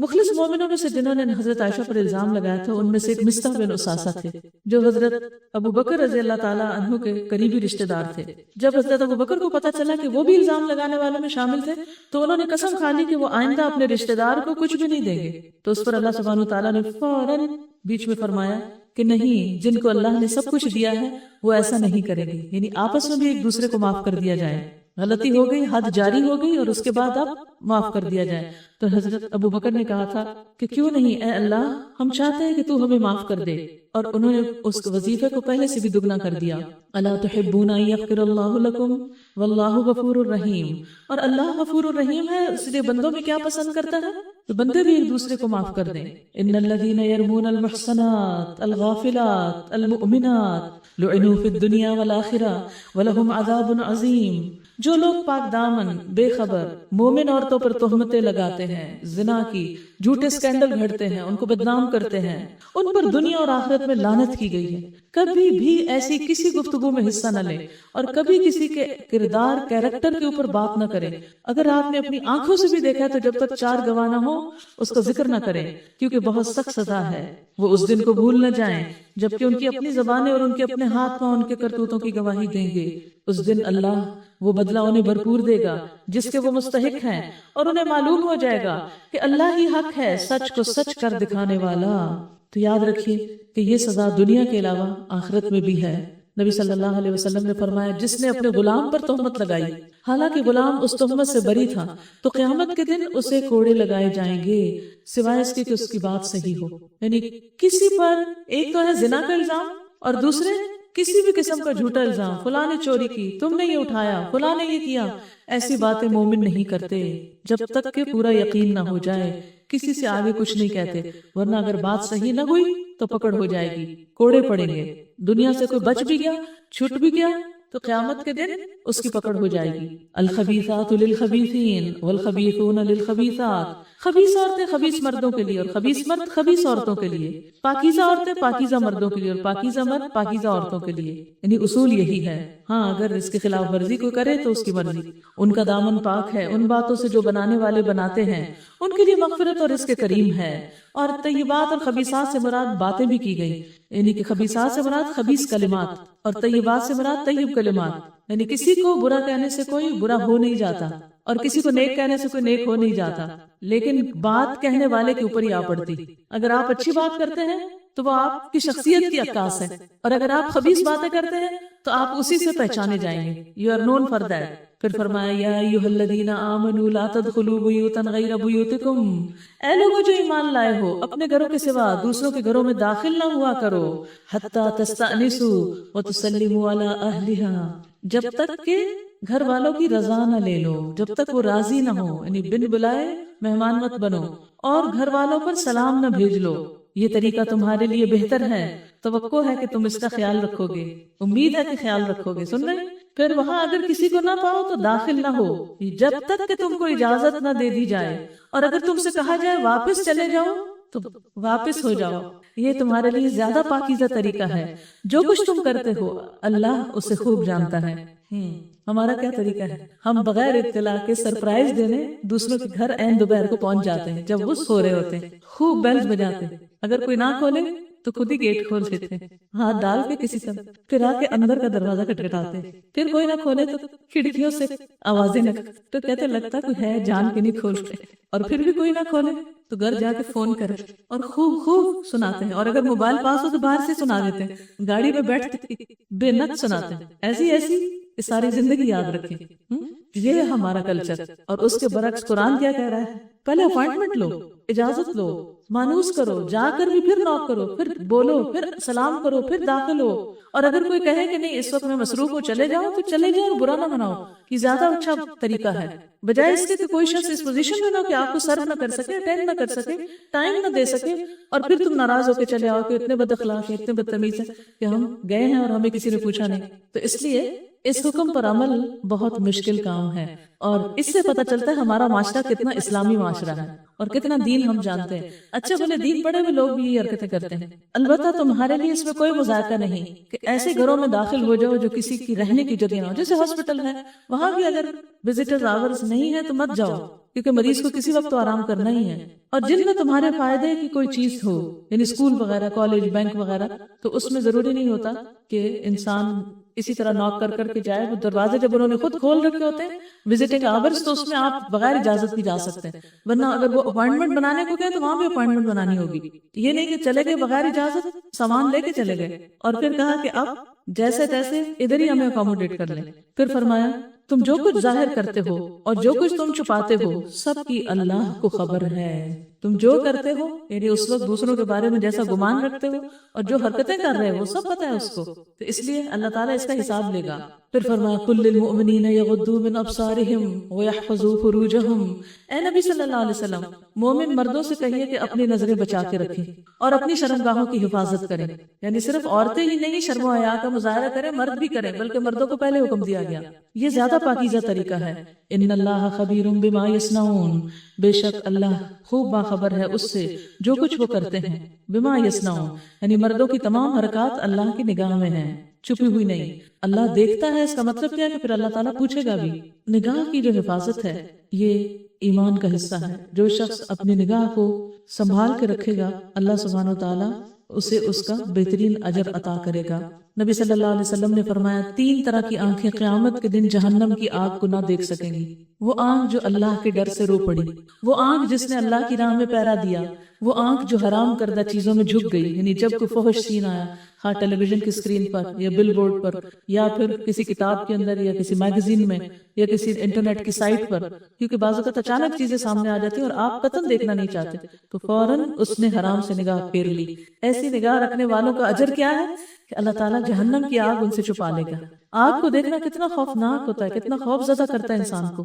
Speaker 1: مخلص مومنوں میں سے جنہوں نے حضرت عائشہ پر الزام لگایا تھا ان میں سے ایک مصطح بن اساسہ تھے جو حضرت ابو بکر رضی اللہ تعالیٰ عنہ کے قریبی رشتہ دار تھے. جب حضرت ابو بکر کو پتا چلا کہ وہ بھی الزام لگانے والوں میں شامل تھے تو انہوں نے قسم کھا لی کہ وہ آئندہ اپنے رشتہ دار کو کچھ بھی نہیں دیں گے. تو اس پر اللہ سبحانہ وتعالیٰ نے فوراً بیچ میں فرمایا کہ نہیں، جن کو اللہ نے سب کچھ دیا ہے وہ ایسا نہیں کریں گے. یعنی آپس میں بھی ایک دوسرے کو معاف کر دیا جائے. غلطی ہو گئی، حد جاری ہو گئی اور اس کے بعد اب معاف کر دیا جائے. تو حضرت ابو بکر نے کہا تھا کہ کیوں نہیں اے اللہ، ہم چاہتے ہیں کہ تو ہمیں معاف کر دے. اور انہوں نے اس وظیفے کو پہلے سے بھی دگنا کر دیا. الا تحبون ان یغفر اللہ لکم واللہ غفور الرحیم. اور اللہ غفور الرحیم ہے، اس لیے بندوں میں کیا پسند کرتا ہے تو بندے بھی ایک دوسرے کو معاف کر دیں. ان الذین یرمون المحصنات الغافلات المؤمنات لعنوا فی الدنیا والآخرہ ولہم عذاب عظیم. جو لوگ پاک دامن، بے خبر مومن عورتوں پر تہمتیں لگاتے ہیں، زنا کی جھوٹے سکینڈل گھڑتے ہیں، ان کو بدنام کرتے ہیں، ان پر دنیا اور آخرت میں لعنت کی گئی ہے. کبھی بھی ایسی کسی گفتگو میں حصہ نہ لیں اور کبھی کسی کے کردار، کیریکٹر کے اوپر بات نہ کریں. اگر آپ نے اپنی آنکھوں سے بھی دیکھا تو جب تک 4 گواہ نہ ہو اس کا ذکر نہ کریں، کیونکہ بہت سخت سزا ہے. وہ اس دن کو بھول نہ جائیں جبکہ ان کی اپنی زبانیں اور ان کے اپنے ہاتھ پاؤں ان کے کرتوتوں کی گواہی دیں گے. اس دن اللہ وہ بدلہ انہیں بھرپور دے گا جس کے وہ مستحق ہیں اور انہیں معلوم ہو جائے گا کہ اللہ ہی حق ہے، سچ کو سچ کر دکھانے والا. تو یاد رکھیے کہ یہ سزا دنیا کے علاوہ آخرت میں بھی ہے. نبی صلی اللہ علیہ وسلم نے فرمایا جس نے اپنے غلام پر تہمت لگائی حالانکہ غلام اس تہمت سے بری تھا تو قیامت کے دن اسے کوڑے لگائے جائیں گے سوائے اس کے کہ اس کی بات صحیح ہو. یعنی کسی پر ایک تو ہے زنا کا الزام اور دوسرے کسی بھی قسم کا جھوٹا الزام، فلاں نے چوری کی، تم نے یہ اٹھایا، فلاں نے یہ کیا. ایسی باتیں مومن نہیں کرتے جب تک کہ پورا یقین نہ ہو جائے. کسی سے آگے کچھ نہیں کہتے، ورنہ اگر بات صحیح نہ ہوئی تو پکڑ ہو جائے گی، کوڑے پڑیں گے. دنیا سے کوئی بچ بھی گیا، چھٹ بھی گیا تو قیامت کے دن اس کی پکڑ ہو جائے گی. الخبیثات للخبیثین والخبیثون للخبیثات. خبیث عورتیں خبیث مردوں کے لیے اور خبیث مرد خبیث عورتوں کے لیے. پاکیزہ عورتیں پاکیزہ مردوں کے لیے اور پاکیزہ مرد پاکیزہ عورتوں کے لیے. یعنی اصول یہی ہے. ہاں اگر اس کے خلاف ورزی کوئی کرے تو اس کی مرضی. ان کا دامن پاک ہے ان باتوں سے جو بنانے والے بناتے ہیں، ان کے لیے مغفرت اور رزق کریم ہے. اور طیبات اور خبیثات سے مراد باتیں بھی کی گئی، یعنی کہ خبیثات سے مراد خبیث کلمات اور طیبات سے مراد طیب کلمات. یعنی کسی کو برا کہنے سے کوئی برا ہو نہیں جاتا اور کسی کو نیک کہنے سے کوئی نیک ہو نہیں جاتا، لیکن بات کہنے والے کے اوپر ہی آ پڑتی. اگر آپ اچھی بات کرتے ہیں تو وہ آپ کی شخصیت کی عکاس ہے، اور اگر آپ خبیث باتیں کرتے ہیں تو آپ اسی سے پہچانے جائیں گے. You are known for that. پھر فرمایا یا ایھا الذین آمنوا لا تدخلوا بیوتا غیر بیوتکم. اے لوگوں جو ایمان لائے ہو اپنے گھروں کے سوا دوسروں کے گھروں میں داخل نہ ہوا کرو. حتی تستأنسوا وتسلموا علی اہلھا. جب تک کہ گھر والوں کی رضا نہ لے لو، جب تک وہ راضی نہ ہو، یعنی بن بلائے مہمان مت بنو، اور گھر والوں پر سلام نہ بھیج لو، یہ طریقہ تمہارے لیے بہتر ہے، توقع ہے کہ تم اس کا خیال رکھو گے، امید ہے کہ خیال رکھو گے. سن رہے؟ پھر وہاں اگر کسی کو نہ پاؤ تو داخل نہ ہو جب تک کہ تم کو اجازت نہ دے دی جائے، اور اگر تم سے کہا جائے واپس چلے جاؤ تو واپس ہو جاؤ. یہ تمہارے لیے زیادہ پاکیزہ طریقہ ہے. جو کچھ تم کرتے ہو اللہ اسے خوب جانتا ہے. ہمارا کیا طریقہ ہے؟ ہم بغیر اطلاع کے سرپرائز دینے دوسروں کے گھر عین دوپہر کو پہنچ جاتے ہیں جب وہ سو رہے ہوتے ہیں، خوب بیلز بجاتے ہیں. اگر کوئی نہ کھولے تو خود ہی گیٹ کھول دیتے ہیں، ہاتھ ڈال کے کسی طرح، پھر آ کے اندر کا دروازہ کھٹکھٹاتے ہیں. پھر کوئی نہ کھولے تو کھڑکیوں سے آوازیں تو کہتے لگتا کوئی ہے جان کے نہیں کھولتے. اور پھر بھی کوئی نہ کھولے تو گھر جا کے فون کرے اور خوب خوب سناتے ہیں. اور اگر موبائل پاس ہو تو باہر سے سنا دیتے ہیں، گاڑی میں بیٹھتے بے نت سناتے ہیں. ایسی کہ ساری زندگی یاد رکھیں. یہ ہے ہمارا کلچر. اور اس کے برعکس قرآن کیا کہہ رہا ہے؟ پہلے اپوائنٹمنٹ لو، اجازت لو، مانوس کرو، جا کر بھی پھر نوک کرو، پھر بولو، پھر سلام کرو، پھر داخل ہو. اور اگر کوئی کہے کہ نہیں اس وقت میں مصروف ہو چلے جاؤ تو چلے جاؤ، برا نہ مناؤ. یہ زیادہ اچھا طریقہ ہے، بجائے اس کے کہ کوئی شخص اس پوزیشن میں نہ کہ آپ کو سرو نہ کر سکے، اٹینڈ نہ کر سکے، ٹائم نہ دے سکے، اور پھر تم ناراض ہو کے چلے آؤ کہ اتنے بد اخلاق ہیں، اتنے بدتمیز ہیں کہ ہم گئے ہیں اور ہمیں کسی نے پوچھا نہیں. تو اس لیے اس حکم پر عمل بہت مشکل کام ہے. اور اس سے پتہ چلتا ہے ہمارا معاشرہ کتنا اسلامی معاشرہ ہے اور کتنا دین ہم جانتے ہیں. اچھا بولے دین پڑھے ہوئے لوگ بھی یہ حرکتیں کرتے ہیں. البتہ تمہارے لیے اس میں کوئی مذائقہ نہیں کہ ایسے گھروں میں داخل ہو جاؤ جو کسی کی رہنے کی جگہ نہ ہو. جیسے ہاسپٹل ہے، وہاں بھی اگر وزٹر آورز نہیں ہے تو مت جاؤ، کیونکہ مریض کو کسی وقت تو آرام کرنا ہی ہے. اور جن میں تمہارے فائدے کی کوئی چیز ہو، یعنی اسکول وغیرہ، کالج، بینک وغیرہ، تو اس میں ضروری نہیں ہوتا کہ انسان اسی طرح نوک کر کر کے جائے. وہ دروازے جب انہوں نے خود کھول رکھے ہوتے ہیں وزٹنگ آورز، تو اس میں آپ بغیر اجازت بھی جا سکتے ہیں. ورنہ اگر وہ اپوائنٹمنٹ بنانے کو کہیں تو وہاں بھی اپوائنٹمنٹ بنانی ہوگی. یہ نہیں کہ چلے گئے بغیر اجازت، سامان لے کے چلے گئے اور پھر کہا کہ اب جیسے تیسے ادھر ہی ہمیں اکوموڈیٹ کر لیں. پھر فرمایا تم جو کچھ ظاہر کرتے ہو اور جو کچھ تم چھپاتے ہو سب کی اللہ کو خبر ہے. تم جو کرتے ہو یعنی اس وقت دوسروں کے بارے میں جیسا گمان رکھتے ہو اور جو حرکتیں کر رہے ہو سب پتہ ہے اس کو. تو اس لیے اللہ تعالیٰ اس کا حساب لے گا. پھر فرمایا قل للمؤمنین یغضوا من ابصارہم ویحفظوا فروجہم. اے نبی صلی اللہ علیہ وسلم، مومن مردوں سے کہیے کہ اپنی نظریں بچا کے رکھیں اور اپنی شرمگاہوں کی حفاظت کریں. یعنی صرف عورتیں ہی نہیں شرم و حیا کا مظاہرہ کریں، مرد بھی کریں، بلکہ مردوں کو پہلے حکم دیا گیا. یہ زیادہ پاکیزہ طریقہ ہے. ان اللہ خبیر بما یصنعون، بے شک اللہ خوب باخبر ہے اس سے جو کچھ وہ کرتے ہیں. بما یصنعون یعنی مردوں کی تمام حرکات اللہ کی نگاہ میں ہیں، چھپی ہوئی نہیں. اللہ دیکھتا ہے، اس کا مطلب کیا ہے کہ پھر اللہ تعالیٰ پوچھے گا بھی. نگاہ کی جو حفاظت ہے یہ ایمان کا حصہ ہے. جو شخص اپنی نگاہ کو سنبھال کے رکھے گا اللہ سبحانہ و تعالیٰ اسے اس کا بہترین اجر عطا کرے گا. نبی صلی اللہ علیہ وسلم نے فرمایا 3 طرح کی آنکھیں قیامت کے دن جہنم کی آگ کو نہ دیکھ سکیں گی. وہ آنکھ جو اللہ کے ڈر سے رو پڑی، وہ آنکھ جس نے اللہ کی راہ میں پہرا دیا، وہ آنکھ جو حرام کردہ چیزوں میں جھک گئی. یعنی جب کوئی فحش سین آیا، ہاں ٹیلی ویژن کی اسکرین پر یا بل بورڈ پر یا پھر کسی کتاب کے اندر یا کسی میگزین میں یا کسی انٹرنیٹ کی سائٹ پر، کیونکہ بعض اوقات اچانک چیزیں سامنے آ جاتی ہیں اور آپ قطعاً دیکھنا نہیں چاہتے تو فوراً اس نے حرام سے نگاہ پھیر لی. ایسی نگاہ رکھنے والوں کا اجر کیا ہے کہ اللہ تعالیٰ جہنم کی آگ ان سے چھپا لے گا. آگ کو دیکھنا کتنا خوفناک ہوتا ہے، کتنا خوف زدہ کرتا ہے انسان کو.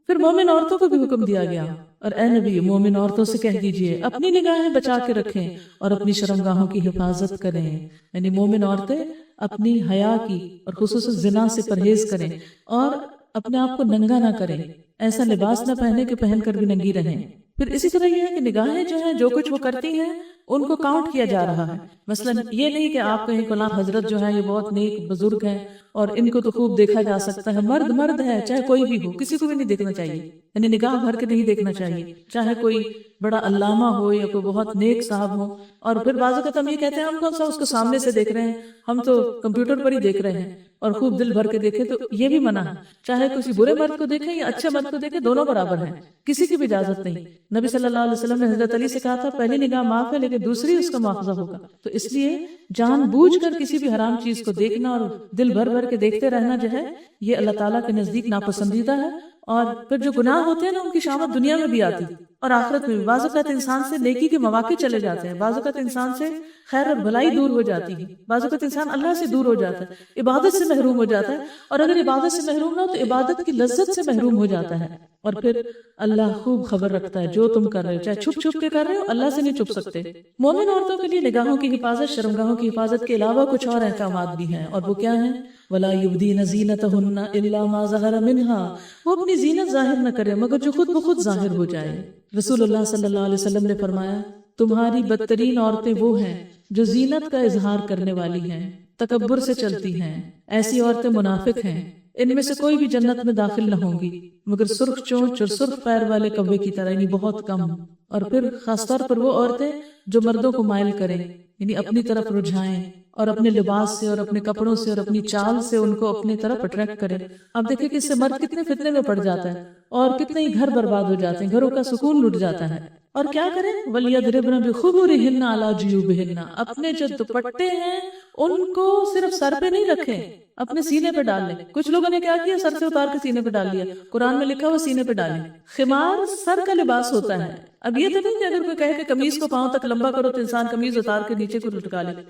Speaker 1: پھر مومن عورتوں کو بھی حکم دیا گیا، اور اے نبی مومن عورتوں سے کہہ دیجئے اپنی نگاہیں بچا کے رکھیں اور اپنی شرمگاہوں کی حفاظت کریں. یعنی مومن عورتیں اپنی حیا کی اور خصوصاً زنا سے پرہیز کریں اور اپنے آپ کو ننگا نہ کریں، ایسا لباس نہ پہنے کہ پہن کر بھی ننگی رہیں. پھر اسی طرح یہ ہے کہ نگاہیں جو ہیں جو کچھ وہ کرتی ہیں ان کو کاؤنٹ کیا جا رہا ہے. مثلا یہ نہیں کہ آپ کہیں فلاں حضرت جو ہے یہ بہت نیک بزرگ ہیں اور ان کو تو خوب دیکھا جا سکتا ہے. مرد مرد ہے، چاہے کوئی بھی ہو، کسی کو بھی نہیں دیکھنا چاہیے. یعنی نگاہ بھر کے نہیں دیکھنا چاہیے، چاہے کوئی بڑا علامہ ہو یا کوئی بہت نیک صاحب ہو. اور پھر بعض اوقات ہم یہ کہتے ہیں ہم کون سا اس کو سامنے سے دیکھ رہے ہیں، ہم تو کمپیوٹر پر ہی دیکھ رہے ہیں اور خوب دل بھر کے دیکھیں، تو یہ بھی منع ہے. چاہے کسی برے مرد کو دیکھیں یا اچھے مرد کو دیکھیں، دونوں برابر ہیں، کسی کی بھی اجازت نہیں. نبی صلی اللہ علیہ وسلم نے حضرت علی سے کہا تھا پہلی نگاہ معاف ہے لیکن دوسری اس کا مواخذہ ہوگا. تو اس لیے جان بوجھ کر کسی بھی حرام چیز کو دیکھنا اور دل بھر بھر کے دیکھتے رہنا جو ہے یہ اللہ تعالیٰ کے نزدیک ناپسندیدہ ہے. اور پھر جو گناہ ہوتے ہیں نا ان کی شامت دنیا میں بھی آتی اور آخرت میں بھی۔ بعض اوقات انسان سے نیکی کے مواقع چلے جاتے ہیں، بعض اوقات انسان سے خیر اور بھلائی دور ہو جاتی ہے، بعض اوقات انسان اللہ سے دور ہو جاتا ہے، عبادت سے محروم ہو جاتا ہے، اور اگر عبادت سے محروم نہ ہو تو عبادت کی لذت سے محروم ہو جاتا ہے، اور پھر اللہ خوب خبر رکھتا ہے جو تم کر رہے ہو، چاہے چھپ چھپ کے کر رہے ہو، اللہ سے نہیں چھپ سکتے۔ مومن عورتوں کے لیے نگاہوں کی حفاظت، شرمگاہوں کی حفاظت کے علاوہ کچھ اور احکامات بھی ہیں، اور وہ کیا ہیں؟ وَلَا يُبْدِينَ زِينَتَهُنَّ إِلَّا مَا ظَهَرَ مِنْهَا، وہ اپنی زینت ظاہر نہ کرے مگر جو خود بخود ظاہر ہو جائے۔ رسول اللہ صلی اللہ علیہ وسلم نے فرمایا تمہاری بدترین عورتیں وہ ہیں جو زینت کا اظہار کرنے والی ہیں، تکبر سے چلتی ہیں، ایسی عورتیں منافق ہیں، ان میں سے کوئی بھی جنت میں داخل نہ ہوں گی مگر سرخ چونچ اور سرخ پیر والے کوے کی طرح، یعنی بہت کم۔ اور پھر خاص طور پر وہ عورتیں جو مردوں کو مائل کریں، یعنی اپنی طرف رجھائیں، اور اپنے لباس سے اور اپنے کپڑوں سے اور اپنی چال سے ان کو اپنی طرف اٹریکٹ کریں۔ اب دیکھیں کہ اس سے مرد کتنے فتنے میں پڑ جاتا ہے، اور کتنے ہی گھر برباد ہو جاتے ہیں، گھروں کا سکون لٹ جاتا ہے۔ اور کیا کریں؟ وَلْيَضْرِبْنَ بِخُمُرِهِنَّ عَلَى جُيُوبِهِنَّ، اپنے جو دوپٹے ہیں ان کو صرف سر پہ نہیں رکھیں، اپنے سینے پہ ڈال لیں۔ کچھ لوگوں نے کیا کیا، سر سے اتار کے سینے پہ ڈال لیا، قرآن میں لکھا ہوا سینے پہ ڈالیں۔ خمار سر کا لباس ہوتا ہے، اب یہ تو نہیں کہ اگر کوئی کہے کہ قمیض کو پاؤں تک لمبا کرو تو انسان قمیض اتار کے نیچے کو لٹکا لے۔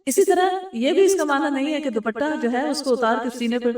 Speaker 1: اسی طرح یہ بھی اس کا معنی نہیں ہے کہ دوپٹہ جو ہے اس کو اتار کے سینے پہ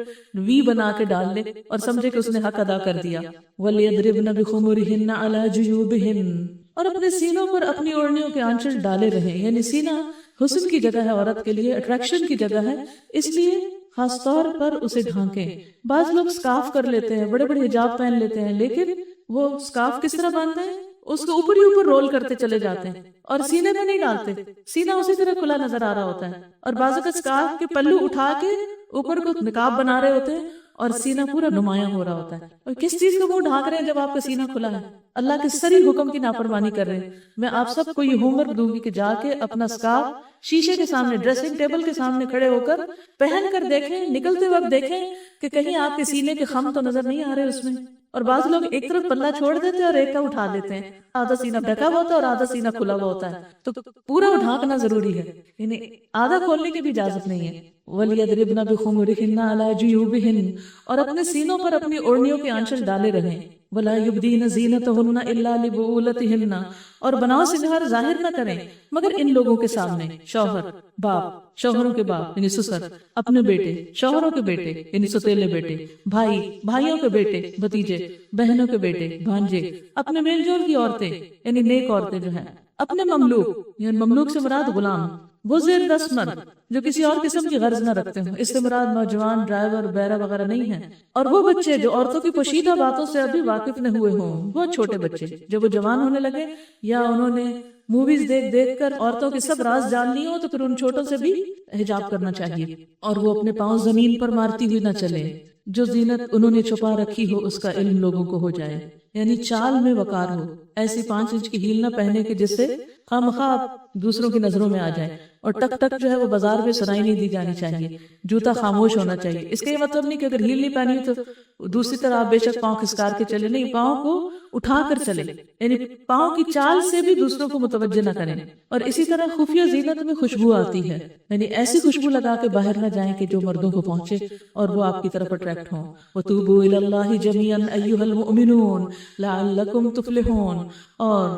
Speaker 1: وی بنا کے ڈال لے اور سمجھے کہ اس نے حق ادا کر دیا۔ وَلْيَضْرِبْنَ بِخُمُرِهِنَّ عَلَى جُيُوبِهِنَّ، اور اپنے سینوں پر اپنی اوڑھنیوں کے آنچل ڈالے رہیں، یعنی سینہ حسن کی جگہ ہے، عورت کے لیے اٹریکشن کی جگہ ہے، اس لیے خاص طور پر اسے ڈھانکیں۔ بعض لوگ سکارف کر لیتے ہیں، بڑے بڑے حجاب پہن لیتے ہیں، لیکن وہ سکارف کس طرح باندھتے ہیں؟ اس کو اوپر ہی اوپر رول کرتے چلے جاتے ہیں اور سینے میں نہیں ڈالتے، سینہ اسی طرح کھلا نظر آ رہا ہوتا ہے، اور بعض اوقات سکارف کے پلو اٹھا کے اوپر کو نقاب بنا رہے ہوتے ہیں اور سینہ پورا نمایاں ہو رہا ہوتا ہے۔ اور کس چیز کو وہ ڈھانک رہے ہیں جب آپ کا سینہ کھلا ہے؟ اللہ کے صریح حکم کی نافرمانی کر رہے ہیں۔ میں آپ سب کو یہ ہوم ورک دوں گی کہ جا کے اپنا سکارف شیشے کے سامنے، ڈریسنگ ٹیبل کے سامنے کھڑے ہو کر پہن کر دیکھیں، نکلتے وقت دیکھیں کہ کہیں آپ کے سینے کے خم تو نظر نہیں آ رہے اس میں۔ اور بعض لوگ ایک طرف پلہ چھوڑ دیتے ہیں اور ایک کا اٹھا دیتے ہیں، آدھا سینہ ڈھکا ہوا ہوتا ہے اور آدھا سینہ کھلا ہوا ہوتا ہے، تو پورا ڈھانکنا ضروری ہے، یعنی آدھا کھولنے کی بھی اجازت نہیں ہے۔ وَلْيَضْرِبْنَ بِخُمُرِهِنَّ عَلَى جُيُوبِهِنَّ، اور اپنے سینوں پر اپنی اوڑھنیوں کے آنچل ڈالے رہیں۔ وَلَا يُبْدِينَ زِينَتَهُنَّ إِلَّا لِبُعُولَتِهِنَّ، اور بناؤ سے ظاہر ظاہر نہ کریں مگر ان لوگوں کے سامنے، شوہر، باپ، شوہروں کے باپ یعنی سسر، اپنے بیٹے، شوہروں کے بیٹے یعنی سوتیلے بیٹے، بھائی، بھائیوں کے بیٹے، بھتیجے، بہنوں کے بیٹے، بھانجے، اپنے میل جول کی عورتیں یعنی نیک عورتیں جو ہیں، اپنے مملوک یعنی مملوک سے مراد غلام، وہ زیر دست مرد جو کسی اور قسم کی غرض نہ رکھتے ہوں، اس سے مراد نوجوان، ڈرائیور، بیرہ وغیرہ نہیں ہیں، اور وہ بچے جو عورتوں کی پوشیدہ باتوں سے ابھی واقف نہ ہوئے ہوں، وہ چھوٹے بچے جب وہ جوان ہونے لگے یا انہوں نے موویز دیکھ دیکھ کر عورتوں کے سب راز جان لی ہوں تو پھر ان چھوٹوں سے بھی حجاب کرنا چاہیے، اور وہ اپنے پاؤں زمین پر مارتی ہوئی نہ چلے، جو زینت انہوں نے چھپا رکھی ہو اس کا علم لوگوں کو ہو جائے، یعنی چال میں وقار ہو، ایسی 5 انچ کی ہیل نہ پہنے کہ جس سے خواہ دوسروں کی نظروں میں آ جائے، اور ٹک ٹک جو ہے وہ بازار میں سنائی نہیں دی جانی چاہیے، جوتا خاموش ہونا چاہیے۔ اس کا یہ مطلب نہیں کہ اگر ہیل نہیں پہنی تو دوسری طرح آپ بے شک پاؤں کھسکار کے چلے، نہیں، پاؤں کو اٹھا کر چلے، یعنی پاؤں کی چال سے بھی دوسروں کو متوجہ نہ کریں۔ اور اسی طرح خفیہ زینت میں خوشبو آتی ہے، یعنی ایسی خوشبو لگا کے باہر نہ جائیں کہ جو مردوں کو پہنچے اور وہ آپ کی طرف اٹریکٹ ہوں۔ وَتُوبُوا إِلَى اللَّهِ جَمِيعًا أَيُّهَا الْمُؤْمِنُونَ لَعَلَّكُمْ تُفْلِحُونَ، اور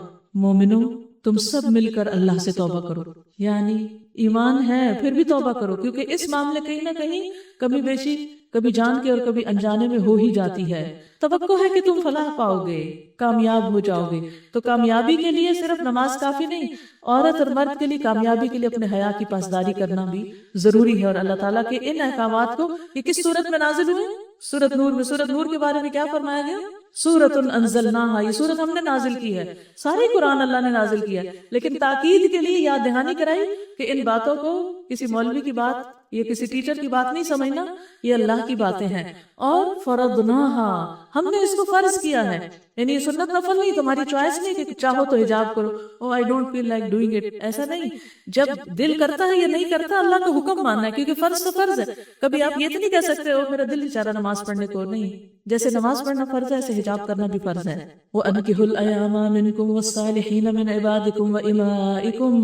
Speaker 1: مومنوں تم سب مل کر اللہ سے توبہ کرو، یعنی ایمان ہے پھر بھی توبہ کرو، کیونکہ اس معاملے کہیں نہ کہیں کبھی بیشی، کبھی جان کے اور کبھی انجانے میں ہو ہی جاتی ہے۔ توقع ہے کہ تم فلاح پاؤ گے، کامیاب ہو جاؤ گے، تو کامیابی کے لیے صرف نماز کافی نہیں، عورت اور مرد کے لیے کامیابی کے لیے اپنے حیا کی پاسداری کرنا بھی ضروری ہے۔ اور اللہ تعالیٰ کے ان احکامات کو یہ کس صورت میں نازل ہوئے؟ سورۃ نور میں۔ سورۃ نور کے بارے میں کیا فرمایا گیا؟ سورۃ انزلناہا، یہ سورت ہم نے نازل کی ہے، ساری قرآن اللہ نے نازل کیا ہے، لیکن تاکید کے لیے یاد دہانی کرائی کہ ان باتوں کو کسی مولوی کی بات یا کسی ٹیچر کی بات نہیں سمجھنا، یہ اللہ کی باتیں ہیں۔ اور فرضناہا، ہم نے اس کو فرض کیا ہے، یعنی یہ سنت نفل نہیں، تمہاری چوائس نہیں کہ چاہو تو حجاب کرو، oh I don't feel like doing it, ایسا نہیں۔ جب دل کرتا ہے یا نہیں کرتا، اللہ کا حکم ماننا ہے، کیونکہ فرض تو فرض ہے۔ کبھی آپ یہ تو نہیں کہہ سکتے او میرا دل نہیں چاہ رہا نماز پڑھنے کو، نہیں، جیسے نماز پڑھنا فرض ہے، ایسے حجاب کرنا بھی فرض ہے۔ وَأَنكِحُوا الْأَيَامَ مِنكُمْ وَالصَّالِحِينَ مِنْ عِبَادِكُمْ وَإِمَائِكُمْ،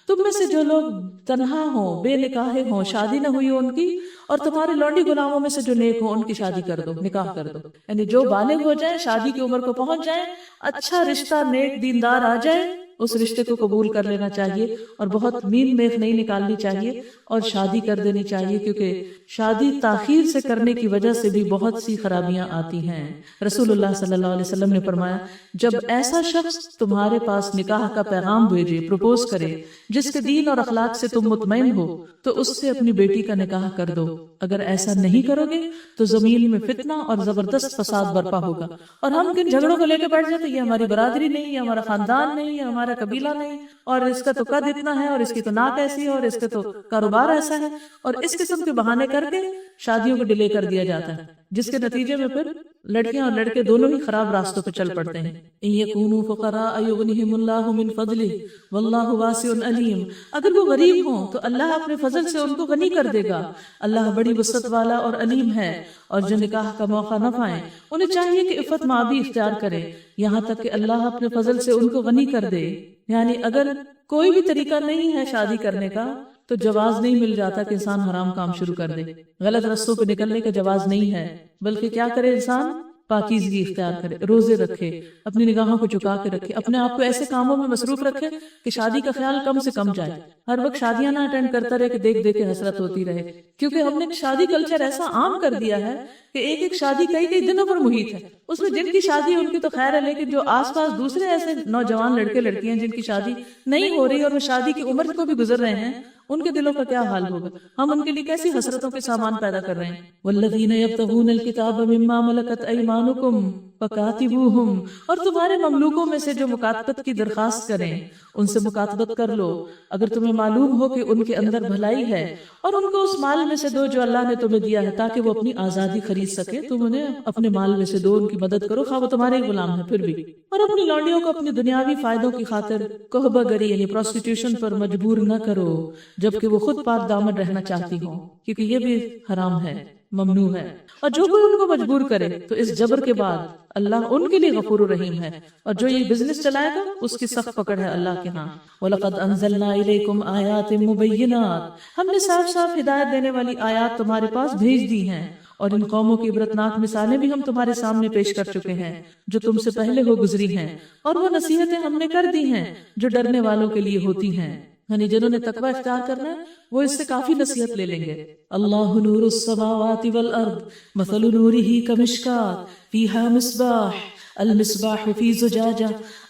Speaker 1: تم میں سے جو لوگ تنہا ہوں، بے نکاح ہوں، شادی نہ ہوئی ان کی، اور تمہارے لونڈی غلاموں میں سے جو نیک ہوں ان کی شادی کر دو، نکاح کر دو۔ یعنی جو بالغ ہو جائیں، شادی کی عمر کو پہنچ جائیں، اچھا رشتہ نیک دیندار آ جائے، اس رشتے کو قبول کر لینا چاہیے، اور بہت مین میخ نہیں نکالنی چاہیے، اور شادی کر دینی چاہیے، کیونکہ شادی تاخیر سے کرنے کی وجہ سے بھی بہت سی خرابیاں آتی ہیں۔ رسول اللہ صلی اللہ علیہ وسلم نے فرمایا، جب ایسا شخص تمہارے پاس نکاح کا پیغام بھیجے، پروپوز کرے، جس کے دین اور اخلاق سے تم مطمئن ہو، تو اس سے اپنی بیٹی کا نکاح کر دو۔ اگر ایسا نہیں کرو گے تو زمین میں فتنہ اور زبردست فساد برپا ہوگا، اور ہم کن جھگڑوں کو لے کے بیٹھ جاتے، یہ ہماری برادری نہیں، یہ ہمارا خاندان نہیں، یہ ہمارا قبیلہ نہیں، اور اس کا تو قد اتنا ہے، اور اس کی تو ناک ایسی ہے، اور اس کا تو کاروبار ایسا ہے، اور اس قسم کے بہانے کر کے شادیوں کو ڈیلے کر دیا جاتا ہے، جس کے نتیجے میں پھر لڑکیاں اور لڑکے دونوں ہی خراب راستوں پہ چل پڑتے ہیں۔ ان یکونوا فقراء یغنہم اللہ من فضلہ واللہ واسع علیم، اگر وہ غریب ہوں تو اللہ اپنے فضل سے ان کو غنی کر دے گا، اللہ بڑی وسعت والا اور علیم ہے۔ اور جو نکاح کا موقع نہ پائیں، انہیں چاہیے کہ عفت مابی اختیار کرے، یہاں تک کہ اللہ اپنے فضل سے ان کو غنی کر دے۔ یعنی اگر کوئی بھی طریقہ نہیں ہے شادی کرنے کا تو جواز نہیں مل جاتا کہ انسان حرام کام شروع کر دے، غلط رستوں پہ نکلنے کا جواز نہیں ہے، بلکہ کیا کرے انسان؟ پاکیزگی اختیار کرے، روزے رکھے، اپنی نگاہوں کو جھکا کے رکھے، اپنے آپ کو ایسے کاموں میں مصروف رکھے کہ شادی کا خیال کم سے کم جائے، ہر وقت شادیاں نہ اٹینڈ کرتا رہے کہ دیکھ دیکھ کے حسرت ہوتی رہے، کیونکہ ہم نے شادی کلچر ایسا عام کر دیا ہے کہ ایک ایک شادی کئی کئی دنوں پر محیط ہے، اس میں جن کی شادی ان کی تو خیر ہے، لیکن جو آس پاس دوسرے ایسے نوجوان لڑکے لڑکیاں جن کی شادی نہیں ہو رہی اور وہ شادی کی عمر کو بھی گزر رہے ہیں، ان کے دلوں کا کیا حال ہوگا؟ ہم ان کے لیے کیسی حسرتوں کے سامان پیدا کر رہے ہیں۔ والذین یبتغون الکتاب مما ملکت ایمانکم فکاتبوہم، اور تمہارے مملوکوں میں سے جو مکاتبت کی درخواست کریں ان سے مکاتبت کر لو، اگر تمہیں معلوم ہو کہ ان کے اندر بھلائی ہے، اور ان کو اس مال میں سے دو جو اللہ نے تمہیں دیا ہے تاکہ وہ اپنی آزادی خرید سکے، تم انہیں اپنے مال میں سے دو، ان کی مدد کرو، خواہ وہ تمہارے ہی غلام ہے پھر بھی، اور اپنی لونڈیوں کو اپنی دنیاوی فائدوں کی خاطر کوہبہ گری یعنی پروسٹیٹیوشن پر مجبور نہ کرو، جبکہ وہ خود پاک دامن رہنا چاہتی ہوں، کیونکہ یہ بھی حرام ہے، ممنوع ہے۔ اور جو کوئی ان کو مجبور کرے تو اس جبر کے بعد اللہ ان کے لیے غفور الرحیم ہے، اور جو یہ بزنس چلائے گا اس کی سخت پکڑ ہے اللہ کے ہاں۔ وَلَقَدْ أَنزَلْنَا إِلَيْكُمْ آيَاتٍ مُبَيِّنَاتٍ، ہم نے صاف صاف ہدایت دینے والی آیات تمہارے پاس بھیج دی ہیں، اور ان قوموں کی عبرتناک مثالیں بھی ہم تمہارے سامنے پیش کر چکے ہیں جو تم سے پہلے ہو گزری ہیں، اور وہ نصیحتیں ہم نے کر دی ہیں جو ڈرنے والوں کے لیے ہوتی ہیں، یعنی جنہوں نے تقوی اختیار کرنا ہے وہ اس سے کافی نصیحت لے لیں گے۔ اللہ نور السماوات والارض مثل نورہ کمشکاۃ فیہا مصباح، المصباح فی زجاجہ،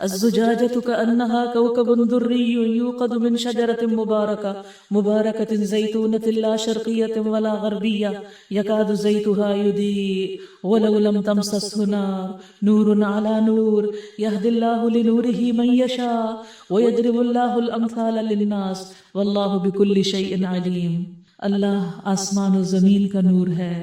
Speaker 1: الزجاجۃ کأنہا کوکب دری یوقد من شجرۃ مبارکۃ زیتونۃ لا شرقیۃ ولا غربیہ یکاد زیتها یضیء ولو لم تمسسہ نار نور علی نور یہدی اللہ لنورہ من یشاء ویضرب اللہ الامثال للناس واللہ بکل شیء علیم۔ اللہ آسمان و زمین کا نور ہے،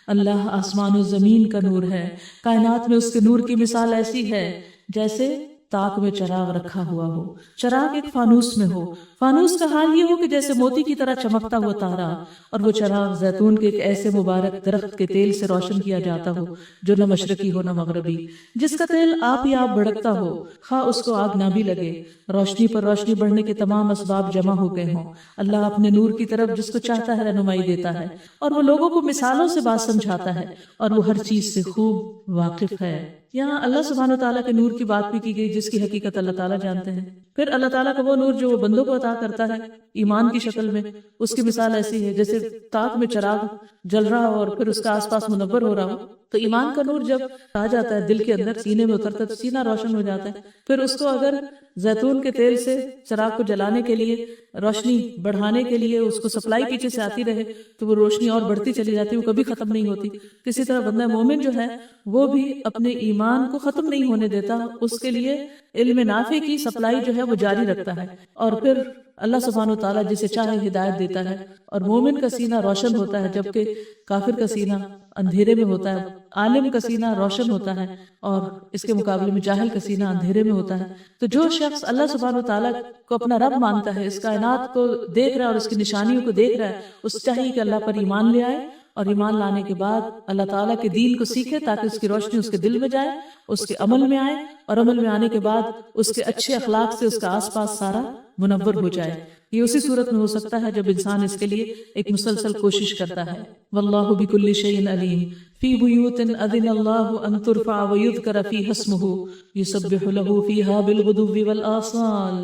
Speaker 1: اللہ آسمان و زمین کا نور ہے، کائنات میں اس کے نور کی مثال ایسی ہے جیسے تاک میں چراغ رکھا ہوا ہو، چراغ ایک فانوس میں ہو، فانوس کا حال یہ ہو کہ جیسے موتی کی طرح چمکتا ہوا تارا، اور وہ چراغ زیتون کے ایک ایسے مبارک درخت کے تیل سے روشن کیا جاتا ہو جو نہ مشرقی ہو نہ مغربی، جس کا تیل آپ ہی آپ بھڑکتا ہو، خواہ اس کو آگ نہ بھی لگے، روشنی پر روشنی بڑھنے کے تمام اسباب جمع ہو گئے ہوں۔ اللہ اپنے نور کی طرف جس کو چاہتا ہے رہنمائی دیتا ہے، اور وہ لوگوں کو مثالوں سے بات سمجھاتا ہے، اور وہ ہر چیز سے خوب واقف ہے۔ یہاں اللہ سبحانہ وتعالیٰ کے نور کی بات بھی کی گئی جس کی حقیقت اللہ تعالیٰ جانتے ہیں۔ پھر اللہ تعالیٰ کا وہ نور جو وہ بندوں کو عطا کرتا ہے ایمان کی شکل میں، اس کی مثال ایسی ہے جیسے تاک میں چراغ جل رہا ہو اور پھر اس کا آس پاس منور ہو رہا ہو، تو ایمان کا نور جب آ جاتا ہے دل کے اندر، سینے میں اترتا ہے تو سینہ روشن ہو جاتا ہے۔ پھر اس کو اگر زیتون کے تیل سے چراغ کو جلانے کے لیے، روشنی بڑھانے کے لیے اس کو سپلائی پیچھے سے آتی رہے تو وہ روشنی اور بڑھتی چلی جاتی، وہ کبھی ختم نہیں ہوتی۔ اسی طرح بندہ مومن جو ہے وہ بھی اپنے ایمان کو ختم نہیں ہونے دیتا، اس کے لیے علم نافع کی سپلائی جو ہے وہ جاری رکھتا ہے، اور پھر اللہ سبحانہ وتعالیٰ جسے چاہے ہدایت دیتا ہے، اور مومن کا سینہ روشن ہوتا ہے جبکہ کافر کا سینہ اندھیرے میں ہوتا ہے، عالم کا سینہ روشن ہوتا ہے اور اس کے مقابلے میں جاہل کا سینہ اندھیرے میں ہوتا ہے۔ تو جو شخص اللہ سبحانہ وتعالیٰ کو اپنا رب مانتا ہے، اس کائنات کو دیکھ رہا ہے اور اس کی نشانیوں کو دیکھ رہا ہے، اس چاہیے کہ اللہ پر ایمان لے آئے اور ایمان لانے کے بعد اللہ تعالیٰ کے دین کو سیکھے تاکہ اس کی روشنی اس کے دل میں جائے، اس کے عمل میں آئے، اور عمل میں آنے کے بعد اس کے اچھے اخلاق سے اس کا آس پاس سارا منور ہو جائے۔ یہ اسی صورت میں ہو سکتا ہے جب انسان اس کے لیے ایک مسلسل کوشش کرتا ہے۔ واللہ بکل شیء علیم فی بیوت اذن اللہ ان ترفع ویذکر فیہا اسمہ یسبح لہ فیہا بالغدو والآصال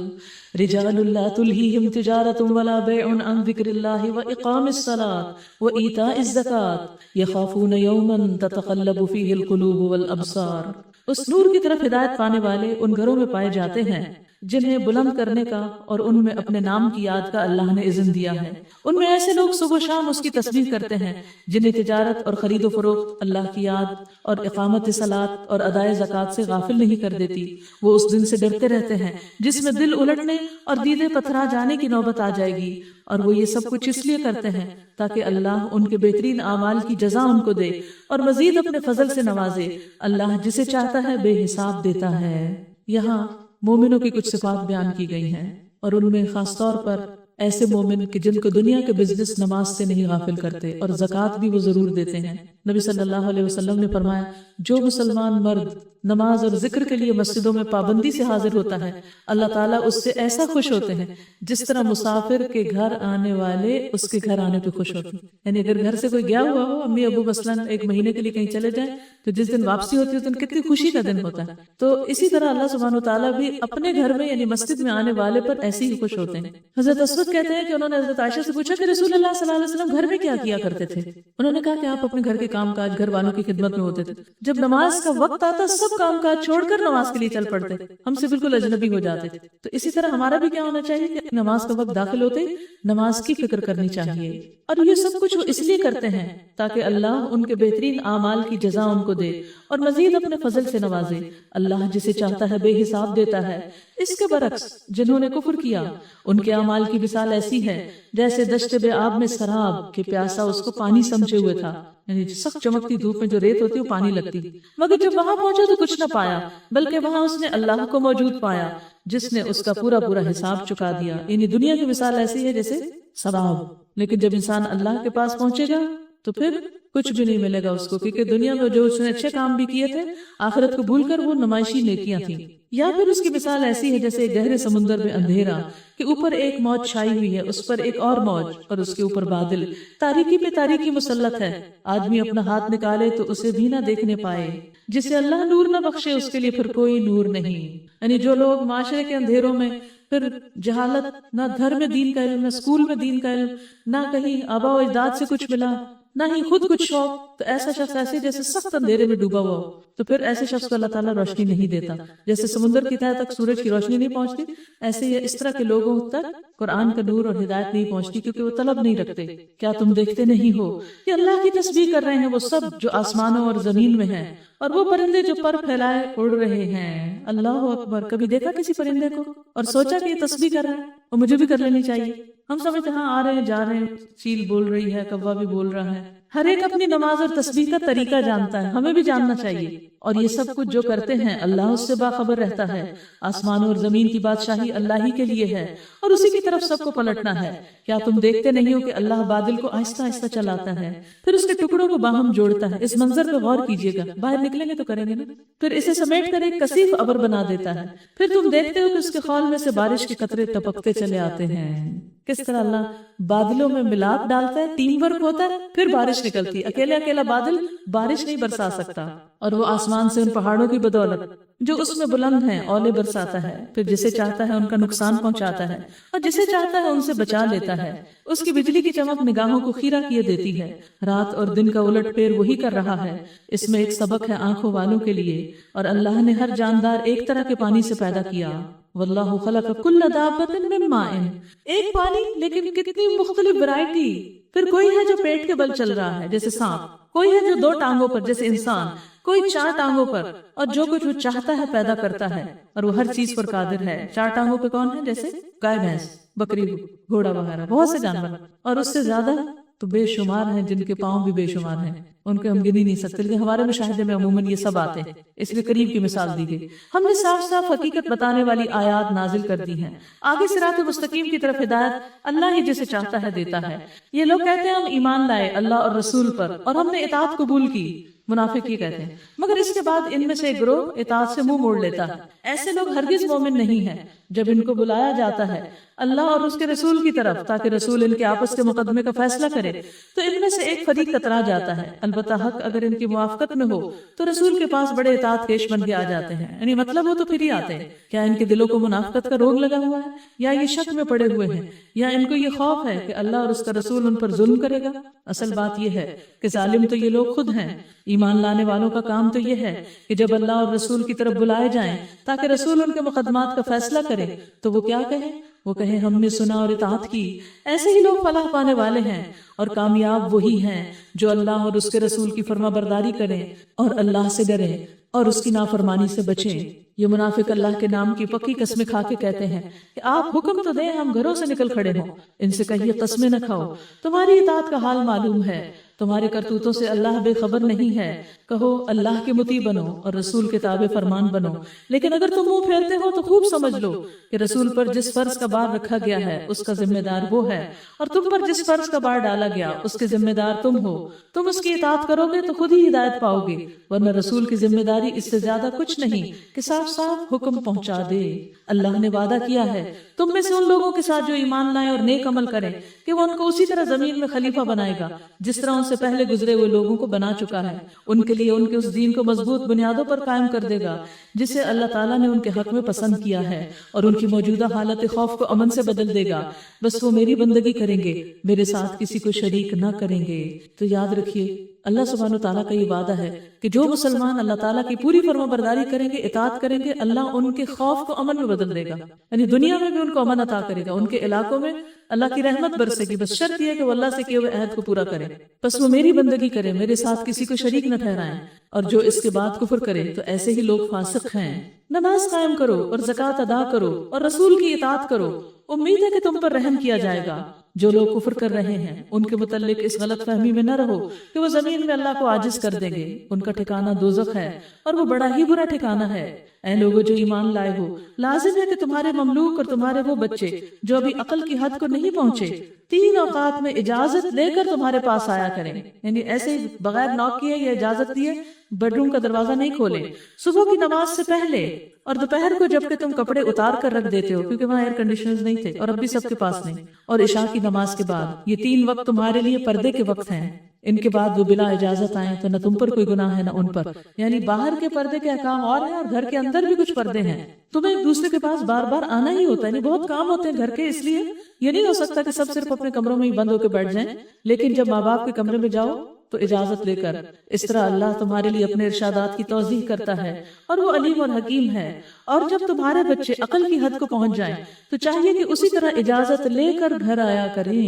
Speaker 1: رجال لا تلہیہم تجارۃ ولا بیع عن ذکر اللہ واقام الصلاۃ وایتاء الزکاۃ یخافون یوما تتقلب فیہ القلوب والابصار۔ اس نور کی طرف ہدایت پانے والے ان گھروں میں پائے جاتے ہیں جنہیں بلند کرنے کا اور ان میں اپنے نام کی یاد کا اللہ نے اذن دیا ہے۔ ان میں ایسے لوگ صبح و شام اس کی تسبیح کرتے ہیں جنہیں تجارت اور خرید و فروخت اللہ کی یاد اور اقامت صلاۃ اور ادائے زکوٰۃ سے غافل نہیں کر دیتی۔ وہ اس دن سے ڈرتے رہتے ہیں جس میں دل الٹنے اور دیدے پتھرا جانے کی نوبت آ جائے گی، اور وہ یہ سب کچھ اس لیے کرتے ہیں تاکہ اللہ ان کے بہترین اعمال کی جزا ان کو دے اور مزید اپنے فضل سے نوازے۔ اللہ جسے چاہتا ہے بے حساب دیتا ہے۔ یہاں مومنوں کی کچھ صفات بیان کی گئی ہیں، اور ان میں خاص طور پر ایسے مومن کہ جن کو دنیا کے بزنس نماز سے نہیں غافل کرتے اور زکوٰۃ بھی وہ ضرور دیتے ہیں۔ نبی صلی اللہ علیہ وسلم نے فرمایا، جو مسلمان مرد نماز اور ذکر کے لیے مسجدوں میں پابندی سے حاضر ہوتا ہے، اللہ تعالیٰ اس سے ایسا خوش ہوتے ہیں جس طرح مسافر کے گھر آنے والے اس کے گھر آنے پہ خوش ہوتے ہیں۔ یعنی اگر گھر سے کوئی گیا ہوا ہو، امی ابو مثلاً ایک مہینے کے لیے کہیں چلے جائیں، تو جس دن واپسی ہوتی ہے اس دن کتنی خوشی کا دن ہوتا ہے۔ تو اسی طرح اللہ سبحانہ وتعالیٰ بھی اپنے گھر میں یعنی مسجد میں آنے والے پر ایسے ہی خوش ہوتے ہیں۔ حضرت اسود کہتے ہیں کہ انہوں نے حضرت عائشہ سے پوچھا کہ رسول اللہ صلی اللہ علیہ وسلم گھر میں کیا کیا کرتے تھے؟ انہوں نے کہا کہ آپ اپنے گھر کے کام کاج گھر والوں کی خدمت میں ہوتے تھے، جب نماز کا وقت آتا سب کام کاج چھوڑ کر نماز کے لیے چل پڑتے، ہم سے بالکل اجنبی ہو جاتے۔ تو اسی طرح ہمارا بھی کیا ہونا چاہیے کہ نماز کا وقت داخل ہوتے نماز کی فکر کرنی چاہیے، اور یہ سب کچھ وہ اس لیے کرتے ہیں تاکہ اللہ ان کے بہترین اعمال کی جزا ان کو دے اور مزید اپنے فضل سے نوازے۔ اللہ جسے چاہتا ہے بے حساب دیتا ہے۔ اس کے برعکس جنہوں نے کفر کیا ان کے اعمال کی مثال ایسی ہے جیسے دشت بے آب میں سراب کہ پیاسا اس کو پانی سمجھے ہوئے تھا، یعنی سخت چمکتی دھوپ میں جو ریت ہوتی ہے وہ پانی لگتی، مگر جب وہاں پہنچا تو کچھ نہ پایا، بلکہ وہاں اس نے اللہ کو موجود پایا جس نے اس کا پورا حساب چکا دیا۔ یعنی دنیا کی مثال ایسی ہے جیسے سراب، لیکن جب انسان اللہ کے پاس پہنچے گا تو پھر کچھ بھی نہیں ملے گا اس کو، کیونکہ دنیا میں جو اس نے اچھے کام بھی کیے تھے آخرت کو بھول کر وہ نمائشی نیکیاں تھیں۔ یا پھر اس کی مثال ایسی ہے جیسے گہرے سمندر میں اندھیرا کہ اوپر ایک موج چھائی ہوئی ہے، اس پر ایک اور موج اور اس کے اوپر بادل، تاریکی پہ تاریکی مسلط ہے، آدمی اپنا ہاتھ نکالے تو اسے بھی نہ دیکھنے پائے، جسے اللہ نور نہ بخشے اس کے لیے پھر کوئی نور نہیں۔ یعنی جو لوگ معاشرے کے اندھیروں میں پھر جہالت، نہ گھر میں دین کا علم، نہ اسکول میں دین کا علم، نہ کہیں آبا و اجداد سے کچھ ملا، نہ ہی خود کچھ شوق، تو ایسا شخص ایسے جیسے سخت اندھیرے میں ڈوبا ہوا ہو، تو پھر ایسے شخص کو اللہ تعالیٰ روشنی نہیں دیتا۔ جیسے سمندر کی تہہ تک سورج کی روشنی نہیں پہنچتی، ایسے ہی اس طرح کے لوگوں تک قرآن کا نور اور ہدایت نہیں پہنچتی، کیونکہ وہ طلب نہیں رکھتے۔ کیا تم دیکھتے نہیں ہو کہ اللہ کی تسبیح کر رہے ہیں وہ سب جو آسمانوں اور زمین میں ہیں، اور وہ پرندے جو پر پھیلائے اڑ رہے ہیں۔ اللہ اکبر! کبھی دیکھا کسی پرندے کو اور سوچا کہ یہ تسبیح کر رہا ہے اور مجھے بھی کر لینی چاہیے؟ ہم سمجھتے ہاں آ رہے ہیں جا رہے ہیں، چیل بول رہی ہے، کوا بھی بول رہا ہے۔ ہر ایک اپنی نماز اور تسبیح کا طریقہ جانتا ہے، ہمیں بھی جاننا چاہیے۔ اور یہ سب کچھ جو کرتے ہیں اللہ اس سے باخبر رہتا ہے۔ آسمانوں اور زمین کی بادشاہی اللہ ہی کے لیے ہے اور اسی کی طرف سب کو پلٹنا ہے۔ کیا تم دیکھتے نہیں ہو کہ اللہ بادل کو آہستہ آہستہ چلاتا ہے، پھر اس کے ٹکڑوں کو باہم جوڑتا ہے۔ اس منظر پہ غور کیجیے گا، باہر نکلیں گے تو کریں گے نا، پھر اسے سمیٹ کر ایک کثیف ابر بنا دیتا ہے، پھر تم دیکھتے ہو کہ اس کے خول میں سے بارش کے قطرے ٹپکتے چلے آتے ہیں۔ کس طرح اللہ بادلوں میں ملاپ ڈالتا ہے، ٹیم ورک ہوتا ہے، پھر بارش نکلتی ہے۔ اکیلا بادل بارش نہیں برسا سکتا، اور وہ آسمان سے ان پہاڑوں کی بدولت جو اس میں بلند ہیں اولے برساتا ہے، پھر جسے چاہتا ہے ان کا نقصان پہنچاتا ہے اور جسے چاہتا ہے ان سے بچا لیتا ہے۔ اس کی بجلی کی چمک نگاہوں کو خیرہ کیے دیتی ہے۔ رات اور دن کا الٹ پھیر وہی کر رہا ہے۔ اس میں ایک سبق ہے آنکھوں والوں کے لیے، اور اللہ نے ہر جاندار ایک طرح کے پانی سے پیدا کیا۔ واللہ خلق کل دابۃ من ماء، ایک پانی لیکن کتنی مختلف ورائٹی۔ پھر کوئی ہے جو پیٹ کے بل چل رہا ہے جیسے سانپ، کوئی ہے جو 2 ٹانگوں پر جیسے انسان، کوئی 4 ٹانگوں پر، اور جو کچھ وہ چاہتا ہے پیدا کرتا ہے، اور وہ ہر چیز پر قادر ہے۔ 4 ٹانگوں پہ کون ہے؟ جیسے گائے، بھینس، بکری، گھوڑا وغیرہ، بہت سے جانور، اور اس سے زیادہ تو بے شمار ہیں جن کے پاؤں بھی بے شمار ہیں، ان کو ہم گن ہی نہیں سکتے، لیکن ہمارے مشاہدے میں عموماً یہ سب آتے ہیں، اس لیے قریب کی مثال دی گئی۔ ہم نے صاف صاف حقیقت بتانے والی آیات نازل کر دی ہیں، آگے صراط مستقیم کی طرف ہدایت اللہ ہی جسے چاہتا ہے دیتا ہے۔ یہ لوگ کہتے ہیں ہم ایمان لائے اللہ اور رسول پر اور ہم نے اطاعت قبول کی، منافق یہ کہتے ہیں، مگر اس کے بعد ان میں سے ایک گروہ اطاعت سے منہ موڑ لیتا ہے۔ ایسے لوگ ہرگز مومن نہیں ہیں جب ان کو بلایا جاتا ہے اللہ اور اس کے رسول کی طرف تاکہ رسول ان کے آپس کے مقدمے کا فیصلہ کرے تو ان میں سے ایک فریق کترا جاتا ہے، البتہ حق اگر ان کی موافقت میں ہو تو رسول کے پاس بڑے اطاعت کیش بن کے آ جاتے ہیں، یعنی مطلب وہ تو پھر ہی آتے ہیں۔ کیا ان کے دلوں کو منافقت کا روگ لگا ہوا ہے یا یہ شک میں پڑے ہوئے ہیں یا ان کو یہ خوف ہے کہ اللہ اور اس کا رسول ان پر ظلم کرے گا؟ اصل بات یہ ہے کہ ظالم تو یہ لوگ خود ہیں۔ ایمان لانے والوں کا کام تو یہ ہے کہ جب اللہ اور رسول کی طرف بلائے جائیں تاکہ رسول ان کے مقدمات کا فیصلہ کرے تو وہ کیا کہیں؟ وہ کہیں ہم نے سنا اور اطاعت کی۔ ایسے ہی لوگ فلاح پانے والے ہیں اور کامیاب وہی ہیں جو اللہ اور اس کے رسول کی فرما برداری کریں اور اللہ سے ڈریں اور اس کی نافرمانی سے بچیں۔ یہ منافق اللہ کے نام کی پکی قسمیں کھا کے کہتے ہیں کہ آپ حکم تو دیں ہم گھروں سے نکل کھڑے ہوں۔ ان سے کہیے قسمیں نہ کھاؤ، تمہاری اطاعت کا حال معلوم ہے، تمہارے کرتوتوں سے اللہ بے خبر نہیں ہے۔ کہو اللہ کے مطیع بنو اور رسول کے تابع فرمان بنو، لیکن اگر تم منہ پھیرتے ہو تو خوب سمجھ لو کہ رسول پر جس فرض کا بار رکھا گیا ہے اس کا ذمہ دار وہ ہے، اور تم پر جس فرض کا بار ڈالا گیا اس کے ذمہ دار تم ہو۔ تم اس کی اطاعت کرو گے تو خود ہی ہدایت پاؤ گے، ورنہ رسول کی ذمہ داری اس سے زیادہ کچھ نہیں کہ صاف صاف حکم پہنچا دے۔ اللہ نے وعدہ کیا ہے تم میں سے ان لوگوں کے ساتھ جو ایمان لائیں اور نیک عمل کریں کہ وہ ان کو اسی طرح زمین میں خلیفہ بنائے گا جس طرح ان سے پہلے گزرے ہوئے لوگوں کو بنا چکا ہے۔ ان کے لیے ان کے اس دین کو مضبوط بنیادوں پر قائم کر دے گا جسے اللہ تعالیٰ نے ان کے حق میں پسند کیا ہے، اور ان کی موجودہ حالت خوف کو امن سے بدل دے گا۔ بس وہ میری بندگی کریں گے، میرے ساتھ کسی کو شریک نہ کریں گے۔ تو یاد رکھیے اللہ سبحانہ و تعالیٰ کا یہ وعدہ ہے کہ جو مسلمان اللہ تعالیٰ کی پوری فرما برداری کریں گے، اطاعت کریں گے، اللہ ان کے خوف کو امن میں بدل دے گا، یعنی دنیا میں بھی ان کو امن عطا کرے گا، ان کے علاقوں میں اللہ کی رحمت برسے گی۔ بس شرط یہ ہے کہ وہ اللہ سے کیے ہوئے عہد کو پورا کریں، بس وہ میری بندگی کریں، میرے ساتھ کسی کو شریک نہ ٹھہرائیں، اور جو اس کے بعد کفر کرے تو ایسے ہی لوگ فاسق ہیں۔ نماز قائم کرو اور زکوٰۃ ادا کرو اور رسول کی اطاعت کرو، امید ہے کہ تم پر رحم کیا جائے گا۔ جو لوگ کفر کر رہے ہیں ان کے متعلق اس غلط فہمی میں نہ رہو کہ وہ زمین میں اللہ کو عاجز کر دیں گے، ان کا ٹھکانہ دوزخ ہے اور وہ بڑا ہی برا ٹھکانہ ہے۔ اے لوگوں جو ایمان لائے ہو، لازم ہے کہ تمہارے مملوک اور تمہارے وہ بچے جو ابھی عقل کی حد کو نہیں پہنچے 3 اوقات میں اجازت لے کر تمہارے پاس آیا کریں، یعنی ایسے ہی بغیر نوک کیے یا اجازت دیے بیڈ روم کا دروازہ نہیں کھولے، صبح کی نماز سے پہلے اور دوپہر کو جب کہ تم کپڑے اتار کر رکھ دیتے ہو کیونکہ وہاں ایئر کنڈیشنرز نہیں تھے اور اب بھی سب کے پاس نہیں، اور عشاء کی نماز کے بعد۔ یہ 3 وقت تمہارے لیے پردے کے وقت ہیں، ان کے بعد وہ بلا اجازت آئیں تو نہ تم پر کوئی گناہ ہے نہ ان پر، یعنی باہر کے پردے کے احکام اور ہیں اور گھر کے اندر بھی کچھ پردے ہیں۔ تمہیں ایک دوسرے کے پاس بار بار آنا ہی ہوتا ہے، یعنی بہت کام ہوتے ہیں گھر کے، اس لیے یہ نہیں ہو سکتا کہ سب صرف اپنے کمروں میں ہی بند ہو کے بیٹھ جائیں، لیکن جب ماں باپ کے کمرے میں جاؤ تو اجازت لے کر۔ اس طرح اللہ تمہارے لیے اپنے ارشادات کی توضیح کرتا ہے اور وہ علیم اور حکیم ہے۔ اور جب تمہارے بچے عقل کی حد کو پہنچ جائیں تو چاہیے کہ اسی طرح اجازت لے کر گھر آیا کریں،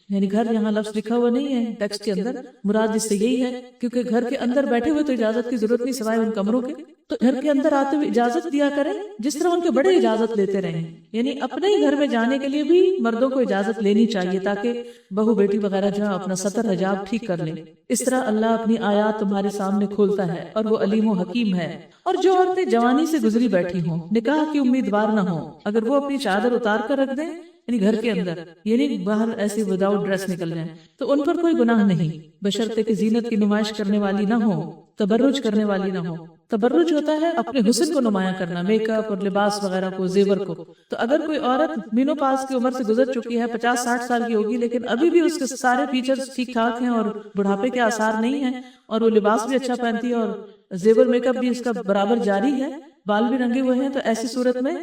Speaker 1: یعنی گھر یہاں لفظ لکھا ہوا نہیں ہے ٹیکسٹ کے اندر، مراد اس سے یہی ہے کیونکہ گھر کے اندر بیٹھے ہوئے تو اجازت کی ضرورت نہیں سوائے ان کمروں کے، تو گھر کے اندر آتے ہوئے اجازت دیا کریں جس طرح ان کے بڑے اجازت لیتے رہیں، یعنی اپنے ہی گھر میں جانے کے لیے بھی مردوں کو اجازت لینی چاہیے تاکہ بہو بیٹی وغیرہ جہاں اپنا سطر حجاب ٹھیک کر لیں۔ اس طرح اللہ اپنی آیات تمہارے سامنے کھولتا ہے اور وہ علیم و حکیم ہے۔ اور جو عورتیں جوانی سے گزری بیٹھی ہوں، نکاح کی امیدوار نہ ہوں، اگر وہ اپنی چادر اتار کر رکھ دیں یعنی گھر کے اندر، یعنی باہر ایسے وداؤٹ ڈریس نکل جائیں تو ان پر کوئی گناہ نہیں، بشرطے کہ زینت کی نمائش کرنے والی نہ ہو، تبرج کرنے والی نہ ہو۔ تبرج ہوتا ہے اپنے حسن کو نمایاں کرنا، میک اپ اور لباس وغیرہ کو، زیور کو۔ تو اگر کوئی عورت مینوپاز کی عمر سے گزر چکی ہے، 50-60 سال کی ہوگی، لیکن ابھی بھی اس کے سارے فیچرز ٹھیک ٹھاک ہیں اور بڑھاپے کے آثار نہیں ہیں، اور وہ لباس بھی اچھا پہنتی ہے اور زیور میک اپ بھی اس کا برابر جاری ہے، بال بھی رنگے ہوئے ہیں، تو ایسی صورت میں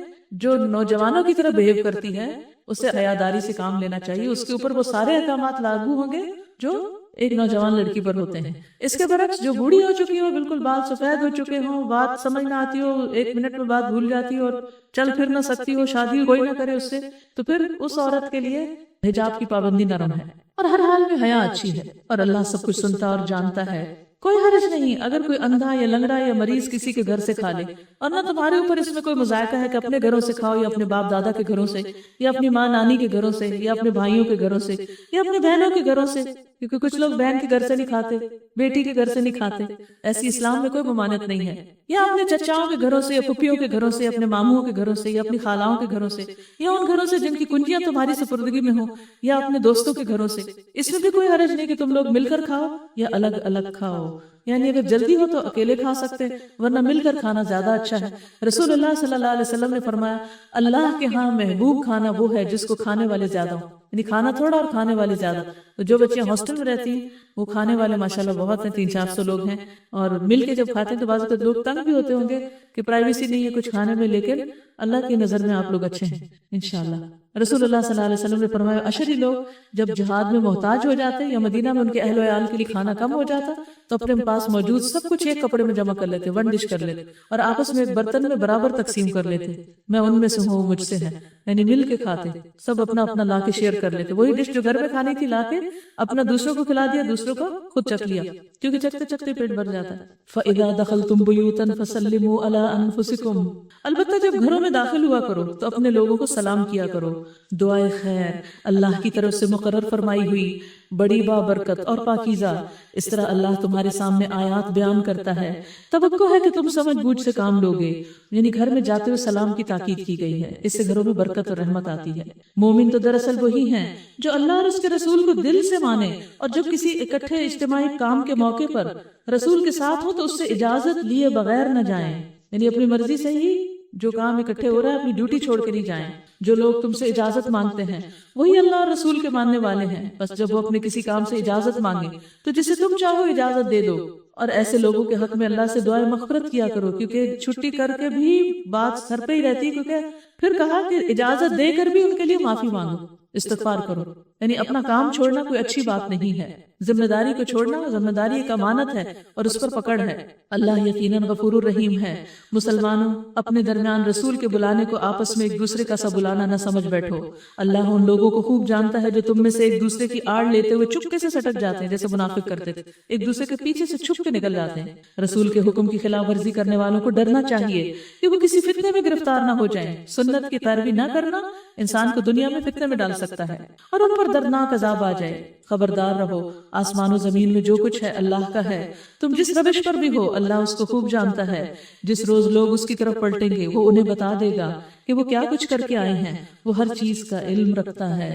Speaker 1: جو نوجوانوں کی طرح بہیو کرتی ہے اسے حیاداری سے کام لینا چاہیے، اس کے اوپر وہ سارے احکامات لاگو ہوں گے جو ایک نوجوان لڑکی پر ہوتے ہیں۔ اس کے برعکس جو بوڑھی ہو چکی ہو، بالکل بال سفید ہو چکے ہوں، بات سمجھ نہ آتی ہو، 1 منٹ میں بات بھول جاتی ہو اور چل پھر نہ سکتی ہو، شادی کوئی نہ کرے اس سے، تو پھر اس عورت کے لیے حجاب کی پابندی نرم ہے اور ہر حال میں حیا اچھی ہے، اور اللہ سب کچھ سنتا اور جانتا ہے۔ کوئی حرج نہیں اگر کوئی اندھا یا لنگڑا یا مریض کسی کے گھر سے کھا لے، اور نہ تمہارے اوپر اس میں کوئی مذائقہ ہے کہ اپنے گھروں سے کھاؤ یا اپنے باپ دادا کے گھروں سے یا اپنی ماں نانی کے گھروں سے یا اپنے بھائیوں کے گھروں سے یا اپنے بہنوں کے گھروں سے، کیونکہ کچھ لوگ بہن کے گھر سے نہیں کھاتے، بیٹی کے گھر سے نہیں کھاتے، ایسی اسلام میں کوئی ممانعت نہیں ہے. یا اپنے چچاؤں کے گھروں سے یا پھپھیوں کے گھروں سے، اپنے ماموں کے گھروں سے یا اپنی خالاؤں کے گھروں سے، یا ان گھروں سے جن کی کنجیاں تمہاری سپردگی میں ہوں، یا اپنے دوستوں کے گھروں سے. اس میں بھی کوئی حرج نہیں کہ تم لوگ مل کر کھاؤ یا الگ الگ کھاؤ. یعنی اگر جلدی ہو تو اکیلے کھا سکتے، ورنہ مل کر کھانا زیادہ اچھا ہے. رسول اللہ صلی اللہ علیہ وسلم نے فرمایا اللہ کے ہاں محبوب کھانا وہ ہے جس کو کھانے والے زیادہ ہوں، یعنی کھانا تھوڑا اور کھانے والے زیادہ. تو جو بچے ہاسٹل میں رہتی ہیں وہ کھانے والے ماشاءاللہ بہت ہیں، 300-400 لوگ ہیں، اور مل کے جب کھاتے ہیں تو بعض اوقات لوگ تنگ بھی ہوتے ہوں گے کہ پرائیویسی نہیں ہے کچھ کھانے میں، لیکن اللہ کی نظر میں آپ لوگ اچھے ہیں انشاءاللہ. رسول اللہ صلی اللہ علیہ وسلم نے فرمایا اشری لوگ جب جہاد میں محتاج ہو جاتے یا مدینہ میں ان کے اہل و عیال کے لیے کھانا کم ہو جاتا تو اپنے پاس موجود سب کچھ ایک کپڑے میں جمع کر لیتے، ون ڈش کر لیتے، اور آپس میں ایک برتن میں برابر تقسیم کر لیتے. میں ان میں سے ہوں، مجھ سے ہے، یعنی مل کے کھاتے، سب اپنا اپنا لا کے شیئر کر لیتے. وہی ڈش جو گھر میں کھانی تھی لا کے اپنا دوسروں کو کھلا دیا، دوسروں کو خود چکھ لیا، کیونکہ چکھتے چکھتے پیٹ بھر جاتا ہے. فَإِذَا دَخَلْتُمْ بُيُوتًا فَسَلِّمُوا عَلَىٰ أَنفُسِكُمْ. البتہ جب گھروں میں داخل ہوا کرو تو اپنے لوگوں کو سلام کیا کرو. دعائے خیر اللہ کی طرف سے مقرر فرمائی ہوئی، بڑی بابرکت اور پاکیزہ. اس طرح اللہ تمہارے سامنے آیات بیان کرتا ہے، توقع ہے کہ تم سمجھ بوجھ سے کام لوگے. یعنی گھر میں جاتے ہوئے سلام کی تاکید کی گئی ہے، اس سے گھروں میں برکت اور رحمت آتی ہے. مومن تو دراصل وہی ہیں جو اللہ اور اس کے رسول کو دل سے مانے، اور جب کسی اکٹھے اجتماعی کام کے موقع پر رسول کے ساتھ ہو تو اس سے اجازت لیے بغیر نہ جائیں. یعنی اپنی مرضی سے ہی جو کام اکٹھے ہو رہا ہے اپنی ڈیوٹی چھوڑ کے نہیں جائیں. جو لوگ تم سے اجازت مانگتے ہیں وہی اللہ اور رسول کے ماننے والے ہیں. بس جب وہ اپنے کسی کام سے اجازت مانگے تو جسے تم چاہو اجازت دے دو. اور ایسے لوگوں کے حق میں اللہ سے دعائیں مغفرت کیا کرو، کیونکہ چھٹی کر کے بھی بات سر پہ ہی رہتی ہے. کیونکہ پھر کہا کہ اجازت دے کر بھی ان کے لیے معافی مانگو، استغفار کرو. یعنی اپنا کام چھوڑنا کوئی اچھی بات نہیں ہے. ذمہ داری کو چھوڑنا، ذمہ داری ایک امانت ہے اور اس پر پکڑ ہے. اللہ یقیناً غفور الرحیم ہے. مسلمانوں اپنے درمیان رسول کے بلانے کو آپس میں ایک دوسرے کا سا بلانا نہ سمجھ بیٹھو. اللہ ان لوگوں کو خوب جانتا ہے جو تم میں سے ایک دوسرے کی آڑ لیتے ہوئے چپکے سے سٹک جاتے ہیں، جیسے منافق کرتے تھے، ایک دوسرے کے پیچھے سے چھپ کے نکل جاتے ہیں. رسول کے حکم کی خلاف ورزی کرنے والوں کو ڈرنا چاہیے کہ وہ کسی فتنے میں گرفتار نہ ہو جائیں. سنت کی پیروی نہ کرنا انسان کو دنیا میں فتنے میں ڈال سکتا ہے اور ان پر دردناک عذاب آ جائے. خبردار رہو، آسمان و زمین میں جو کچھ ہے اللہ کا ہے. تم جس روش پر بھی ہو اللہ اس کو خوب جانتا ہے. جس روز لوگ اس کی طرف پلٹیں گے وہ انہیں بتا دے گا کہ وہ کیا کچھ کر کے آئے ہیں. وہ ہر چیز کا علم رکھتا ہے.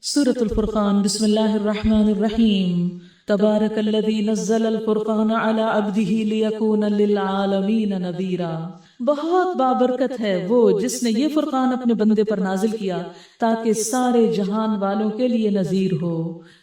Speaker 1: سورۃ الفرقان. بسم اللہ الرحمن الرحیم. تبارک الذی نزل الفرقان علی عبدہ لیکون للعالمین نذیرا. بہت بابرکت ہے وہ جس نے یہ فرقان اپنے بندے پر نازل کیا تاکہ سارے جہان والوں کے لیے نذیر ہو.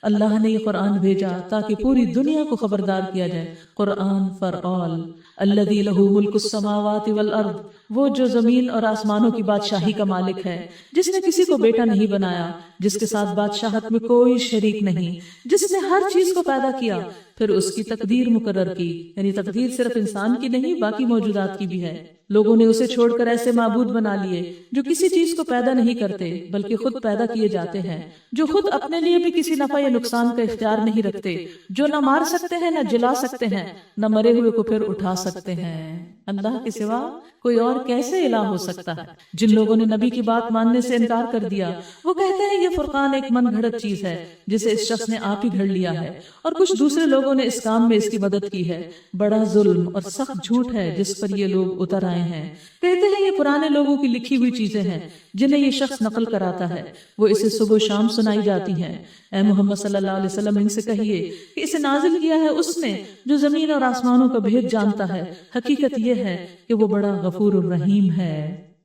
Speaker 1: اللہ نے یہ قرآن بھیجا تاکہ پوری دنیا کو خبردار کیا جائے. قرآن فار آل. الذی لہ ملک السماوات والارض. وہ جو زمین اور آسمانوں کی بادشاہی کا مالک ہے، جس نے کسی کو بیٹا نہیں بنایا، جس کے ساتھ بادشاہت میں کوئی شریک نہیں، جس نے ہر چیز کو پیدا کیا پھر اس کی تقدیر مقرر کی. یعنی تقدیر صرف انسان کی نہیں باقی موجودات کی بھی ہے. لوگوں نے اسے چھوڑ کر ایسے معبود بنا لیے جو کسی چیز کو پیدا نہیں کرتے بلکہ خود پیدا کیے جاتے ہیں، جو خود اپنے لیے بھی کسی نفع یا نقصان کا اختیار نہیں رکھتے، جو نہ مار سکتے ہیں، نہ جلا سکتے ہیں، نہ مرے ہوئے کو پھر اٹھا سکتے ہیں. اللہ کے سوا کوئی اور کیسے الہ ہو سکتا ہے؟ جن لوگوں نے نبی کی بات ماننے سے انکار کر دیا وہ کہتے ہیں یہ فرقان ایک من گھڑت چیز ہے جسے اس شخص نے آپ ہی گھڑ لیا ہے، اور کچھ دوسرے لوگوں نے اس کام میں اس کی مدد کی ہے. بڑا ظلم اور سخت جھوٹ ہے جس پر یہ لوگ اتر آئے ہیں. کہتے ہیں یہ پرانے لوگوں کی لکھی ہوئی چیزیں ہیں جنہیں یہ شخص نقل کراتا ہے، وہ اسے صبح و شام سنائی جاتی ہیں. اے محمد صلی اللہ علیہ وسلم ان سے کہیے کہ اسے نازل کیا ہے اس نے جو زمین اور آسمانوں کا بھید جانتا ہے. حقیقت یہ ہے کہ وہ بڑا غفور الرحیم ہے،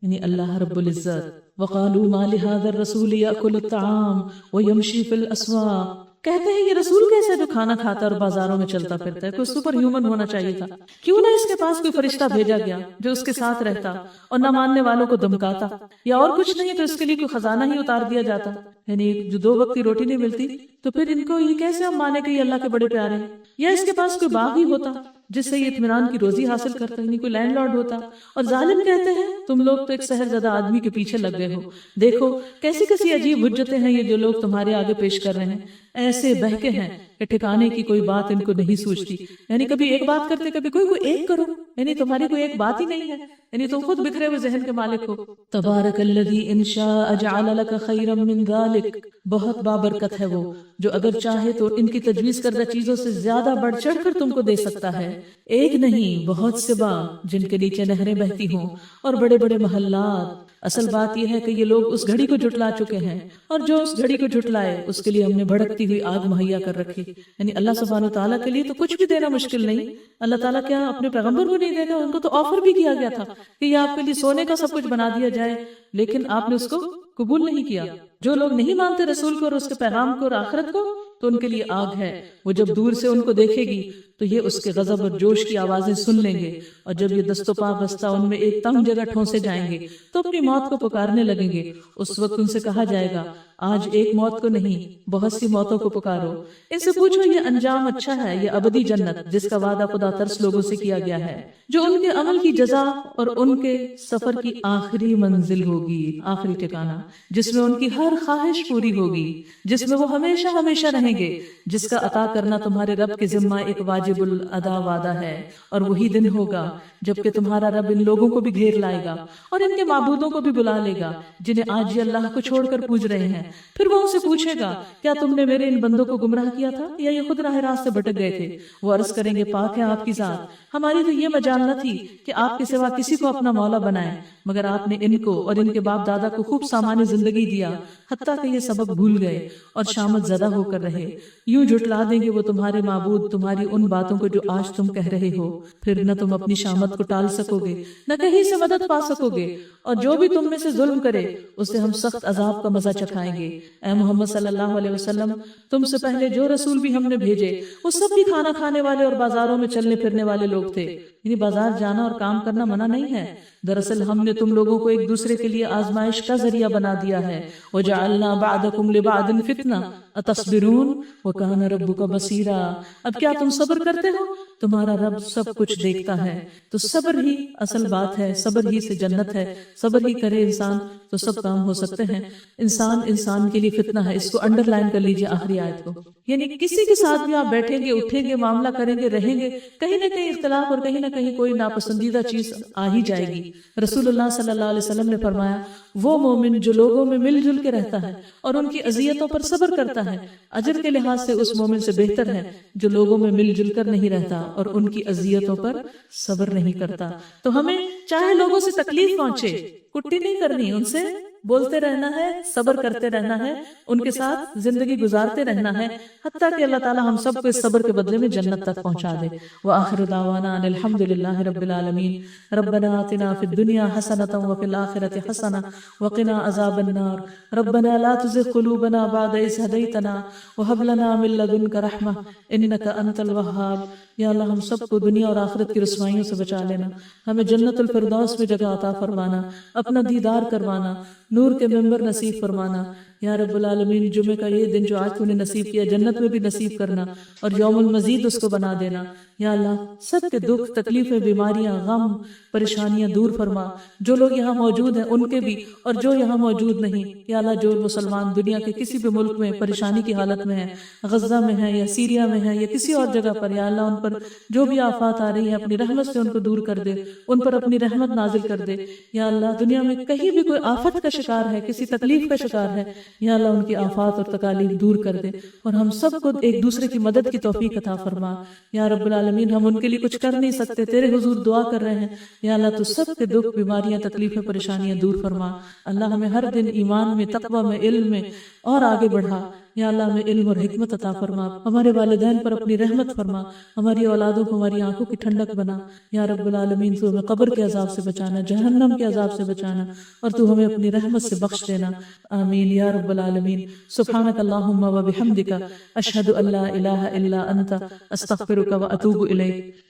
Speaker 1: یعنی اللہ رب العزت. وقالوا ما لهذا الرسول يأكل الطعام ويمشي في الأسواق. کہتے ہیں یہ رسول کیسے جو کھانا کھاتا اور بازاروں میں چلتا پھرتا ہے؟ کوئی سپر ہیومن ہونا چاہیے تھا. کیوں نہ اس کے پاس کوئی فرشتہ بھیجا گیا جو اس کے ساتھ رہتا اور نہ ماننے والوں کو دمکاتا، یا اور کچھ نہیں تو اس کے لیے کوئی خزانہ ہی اتار دیا جاتا. یعنی جو 2 وقت کی روٹی نہیں ملتی تو پھر ان کو یہ کیسے ہم مانے کہ یہ اللہ کے بڑے پیارے ہیں؟ یا اس کے پاس کوئی باغ ہی ہوتا جس سے یہ اطمینان کی روزی حاصل کرتا، یعنی کوئی لینڈ لارڈ ہوتا. اور ظالم کہتے ہیں تم لوگ تو ایک سحر زدہ آدمی کے پیچھے لگ گئے ہو. دیکھو کیسی کیسی عجیب حجتیں ہیں یہ جو لوگ تمہارے آگے پیش کر رہے ہیں. ایسے بہکے ہیں کہ ٹھکانے کی کوئی بات ان کو نہیں سوچتی. یعنی کبھی ایک بات کرتے کبھی کوئی ایک کرو، یعنی تمہاری کوئی ایک بات ہی نہیں ہے، یعنی تم خود بکھرے ہوئے ذہن کے مالک ہو. تبارک الذی ان شاء جعل لک خیرا من ذلک. بہت بابرکت ہے وہ جو اگر چاہے تو ان کی تجویز کردہ چیزوں سے زیادہ بڑھ چڑھ کر تم کو دے سکتا ہے. ایک نہیں بہت سے باغ جن کے نیچے نہریں بہتی ہوں اور بڑے بڑے محلات. اصل بات یہ ہے کہ یہ لوگ اس گھڑی کو جھٹلا چکے ہیں اور جو اس گھڑی کو جھٹلائے اس کے لیے ہم نے بھڑکتی ہوئی آگ مہیا کر رکھی. یعنی اللہ سبحانہ تعالیٰ کے لیے تو کچھ بھی دینا مشکل نہیں. اللہ تعالیٰ کیا اپنے پیغمبر کو نہیں دے گا؟ ان کو تو آفر بھی کیا گیا تھا کہ یہ آپ کے لیے سونے کا سب کچھ بنا دیا جائے، لیکن آپ نے اس کو قبول نہیں کیا. جو لوگ نہیں مانتے رسول کو اور اس کے پیغام کو اور آخرت کو، تو ان کے لیے آگ ہے. وہ جب دور سے ان کو دیکھے گی تو یہ اس کے غضب اور جوش کی آوازیں سن لیں گے، اور جب یہ دست و پا بستہ ان میں ایک تنگ جگہ ٹھونسے جائیں گے تو اپنی موت کو پکارنے لگیں گے. اس وقت ان سے کہا جائے گا آج ایک موت کو نہیں بہت سی موتوں کو پکارو. ان سے پوچھو یہ انجام اچھا ہے، یہ ابدی جنت جس کا وعدہ خدا ترس لوگوں سے کیا گیا ہے، جو ان کے عمل کی جزا اور ان کے سفر کی آخری منزل ہوگی، آخری ٹھکانہ، جس میں ان کی ہر خواہش پوری ہوگی، جس میں وہ ہمیشہ ہمیشہ رہیں گے، جس کا عطا کرنا تمہارے رب کے ذمہ ایک واجب الادا وعدہ ہے. اور وہی دن ہوگا جبکہ تمہارا رب ان لوگوں کو بھی گھیر لائے گا اور ان کے معبودوں کو بھی بلا لے گا جنہیں آج یہ اللہ کو چھوڑ کر پوج رہے ہیں. پھر وہ ان سے پوچھے گا کیا تم نے میرے ان بندوں کو گمراہ کیا تھا یا یہ خود راہ راست سے بھٹک گئے تھے؟ وہ عرض کریں گے پاک ہے آپ کی ذات، ہماری تو یہ مجال نہ تھی کہ آپ کے سوا کسی کو اپنا مولا بنائیں، مگر آپ نے ان کو اور ان کے باپ دادا کو خوب سامان زندگی دیا حتیٰ کہ یہ سبق بھول گئے اور شامت زدہ ہو کر رہے. یوں جھٹلا دیں گے وہ تمہارے معبود تمہاری ان باتوں کو جو آج تم کہہ رہے ہو. پھر نہ تم اپنی شامت کو ٹال سکو گے نہ کہیں سے مدد پا سکو گے، اور جو بھی تم میں سے ظلم کرے اسے ہم سخت عذاب کا مزہ چکھائیں گے. اے محمد صلی اللہ علیہ وسلم، تم سے پہلے جو رسول بھی ہم نے بھیجے وہ سب بھی کھانا کھانے والے اور بازاروں میں چلنے پھرنے والے لوگ تھے. یعنی بازار جانا اور کام کرنا منع نہیں ہے. دراصل ہم نے تم لوگوں کو ایک دوسرے کے لیے آزمائش کا ذریعہ بنا دیا ہے. وَجَعَلْنَا بَعْدَكُمْ لِبَعْدٍ فِتْنَةً أَتَصْبِرُونَ وَكَانَ رَبُّكَ بَصِيرًا. اب کیا تم صبر کرتے ہو؟ تمہارا رب سب کچھ دیکھتا ہے. تو صبر ہی اصل بات ہے، صبر ہی سے جنت ہے. صبر ہی کرے انسان تو سب کام ہو سکتے ہیں. انسان کے لیے فتنہ ہے. اس کو انڈر لائن کر لیجئے آخری آیت کو. یعنی کسی کے ساتھ بھی آپ بیٹھیں گے اٹھیں گے معاملہ کریں گے رہیں گے، کہیں نہ کہیں اختلاف اور کہیں نہ کہیں کوئی ناپسندیدہ چیز آ ہی جائے گی. رسول اللہ صلی اللہ علیہ وسلم نے فرمایا وہ مومن جو لوگوں میں مل جل کے رہتا ہے اور ان کی اذیتوں پر صبر کرتا ہے، اجر کے لحاظ سے اس مومن سے بہتر ہے جو لوگوں میں مل جل کر نہیں رہتا اور ان کی اذیتوں پر صبر نہیں کرتا. تو ہمیں چاہے لوگوں سے تکلیف پہنچے کٹی نہیں کرنی، ان سے بولتے رہنا ہے، صبر کرتے رہنا ہے، ان کے ساتھ زندگی گزارتے رہنا ہے حتیٰ کہ اللہ تعالی ہم سب کو اس صبر کے بدلے میں جنت تک پہنچا دے. وآخر دعوانا ان الحمد للہ رب العالمین. ربنا آتنا فی الدنیا حسنۃ وفی الآخرۃ حسنہ وقنا عذاب النار. ربنا لا تزغ قلوبنا بعد اذ ہدیتنا وہب لنا من لدنک رحمہ انک انت الوہاب. یا اللہ ہم سب کو دنیا اور آخرت کی رسوائیوں سے بچا لینا، ہمیں جنت الفردوس میں جگہ عطا فرمانا، اپنا دیدار کروانا، نور کے ممبر نصیب فرمانا. یا رب العالمین جمعے کا یہ دن جو آج تو نے نصیب کیا جنت میں بھی نصیب کرنا اور یوم المزید اس کو بنا دینا. یا اللہ سب کے دکھ تکلیفیں بیماریاں غم پریشانیاں دور فرما. جو لوگ یہاں موجود ہیں ان کے بھی اور جو یہاں موجود نہیں، یا اللہ جو مسلمان دنیا کے کسی بھی ملک میں پریشانی کی حالت میں ہیں، غزہ میں ہیں یا سیریا میں ہیں یا کسی اور جگہ پر، یا اللہ ان پر جو بھی آفات آ رہی ہیں اپنی رحمت سے ان کو دور کر دے، ان پر اپنی رحمت نازل کر دے. یا اللہ دنیا میں کہیں بھی کوئی آفت کا شکار ہے، کسی تکلیف کا شکار ہے، یا اللہ ان کی آفات اور تکالیف دور کر دے اور ہم سب کو ایک دوسرے کی مدد کی توفیق عطا فرما. یا رب العالمین ہم ان کے لیے کچھ کر نہیں سکتے، تیرے حضور دعا کر رہے ہیں. یا اللہ تو سب کے دکھ بیماریاں تکلیفیں پریشانیاں دور فرما. اللہ ہمیں ہر دن ایمان میں تقوی میں علم میں اور آگے بڑھا. یا اللہ ہمیں علم اور حکمت عطا فرما. ہمارے والدین پر اپنی رحمت فرما، ہماری اولادوں کو ہماری آنکھوں کی ٹھنڈک بنا. یا رب العالمین تو ہمیں قبر کے عذاب سے بچانا، جہنم کے عذاب سے بچانا اور تو ہمیں اپنی رحمت سے بخش دینا. آمین یا رب العالمین. سبحانک اللہم و بحمدک اشہد ان لا الہ الا انت استغفرک و اتوب الیک.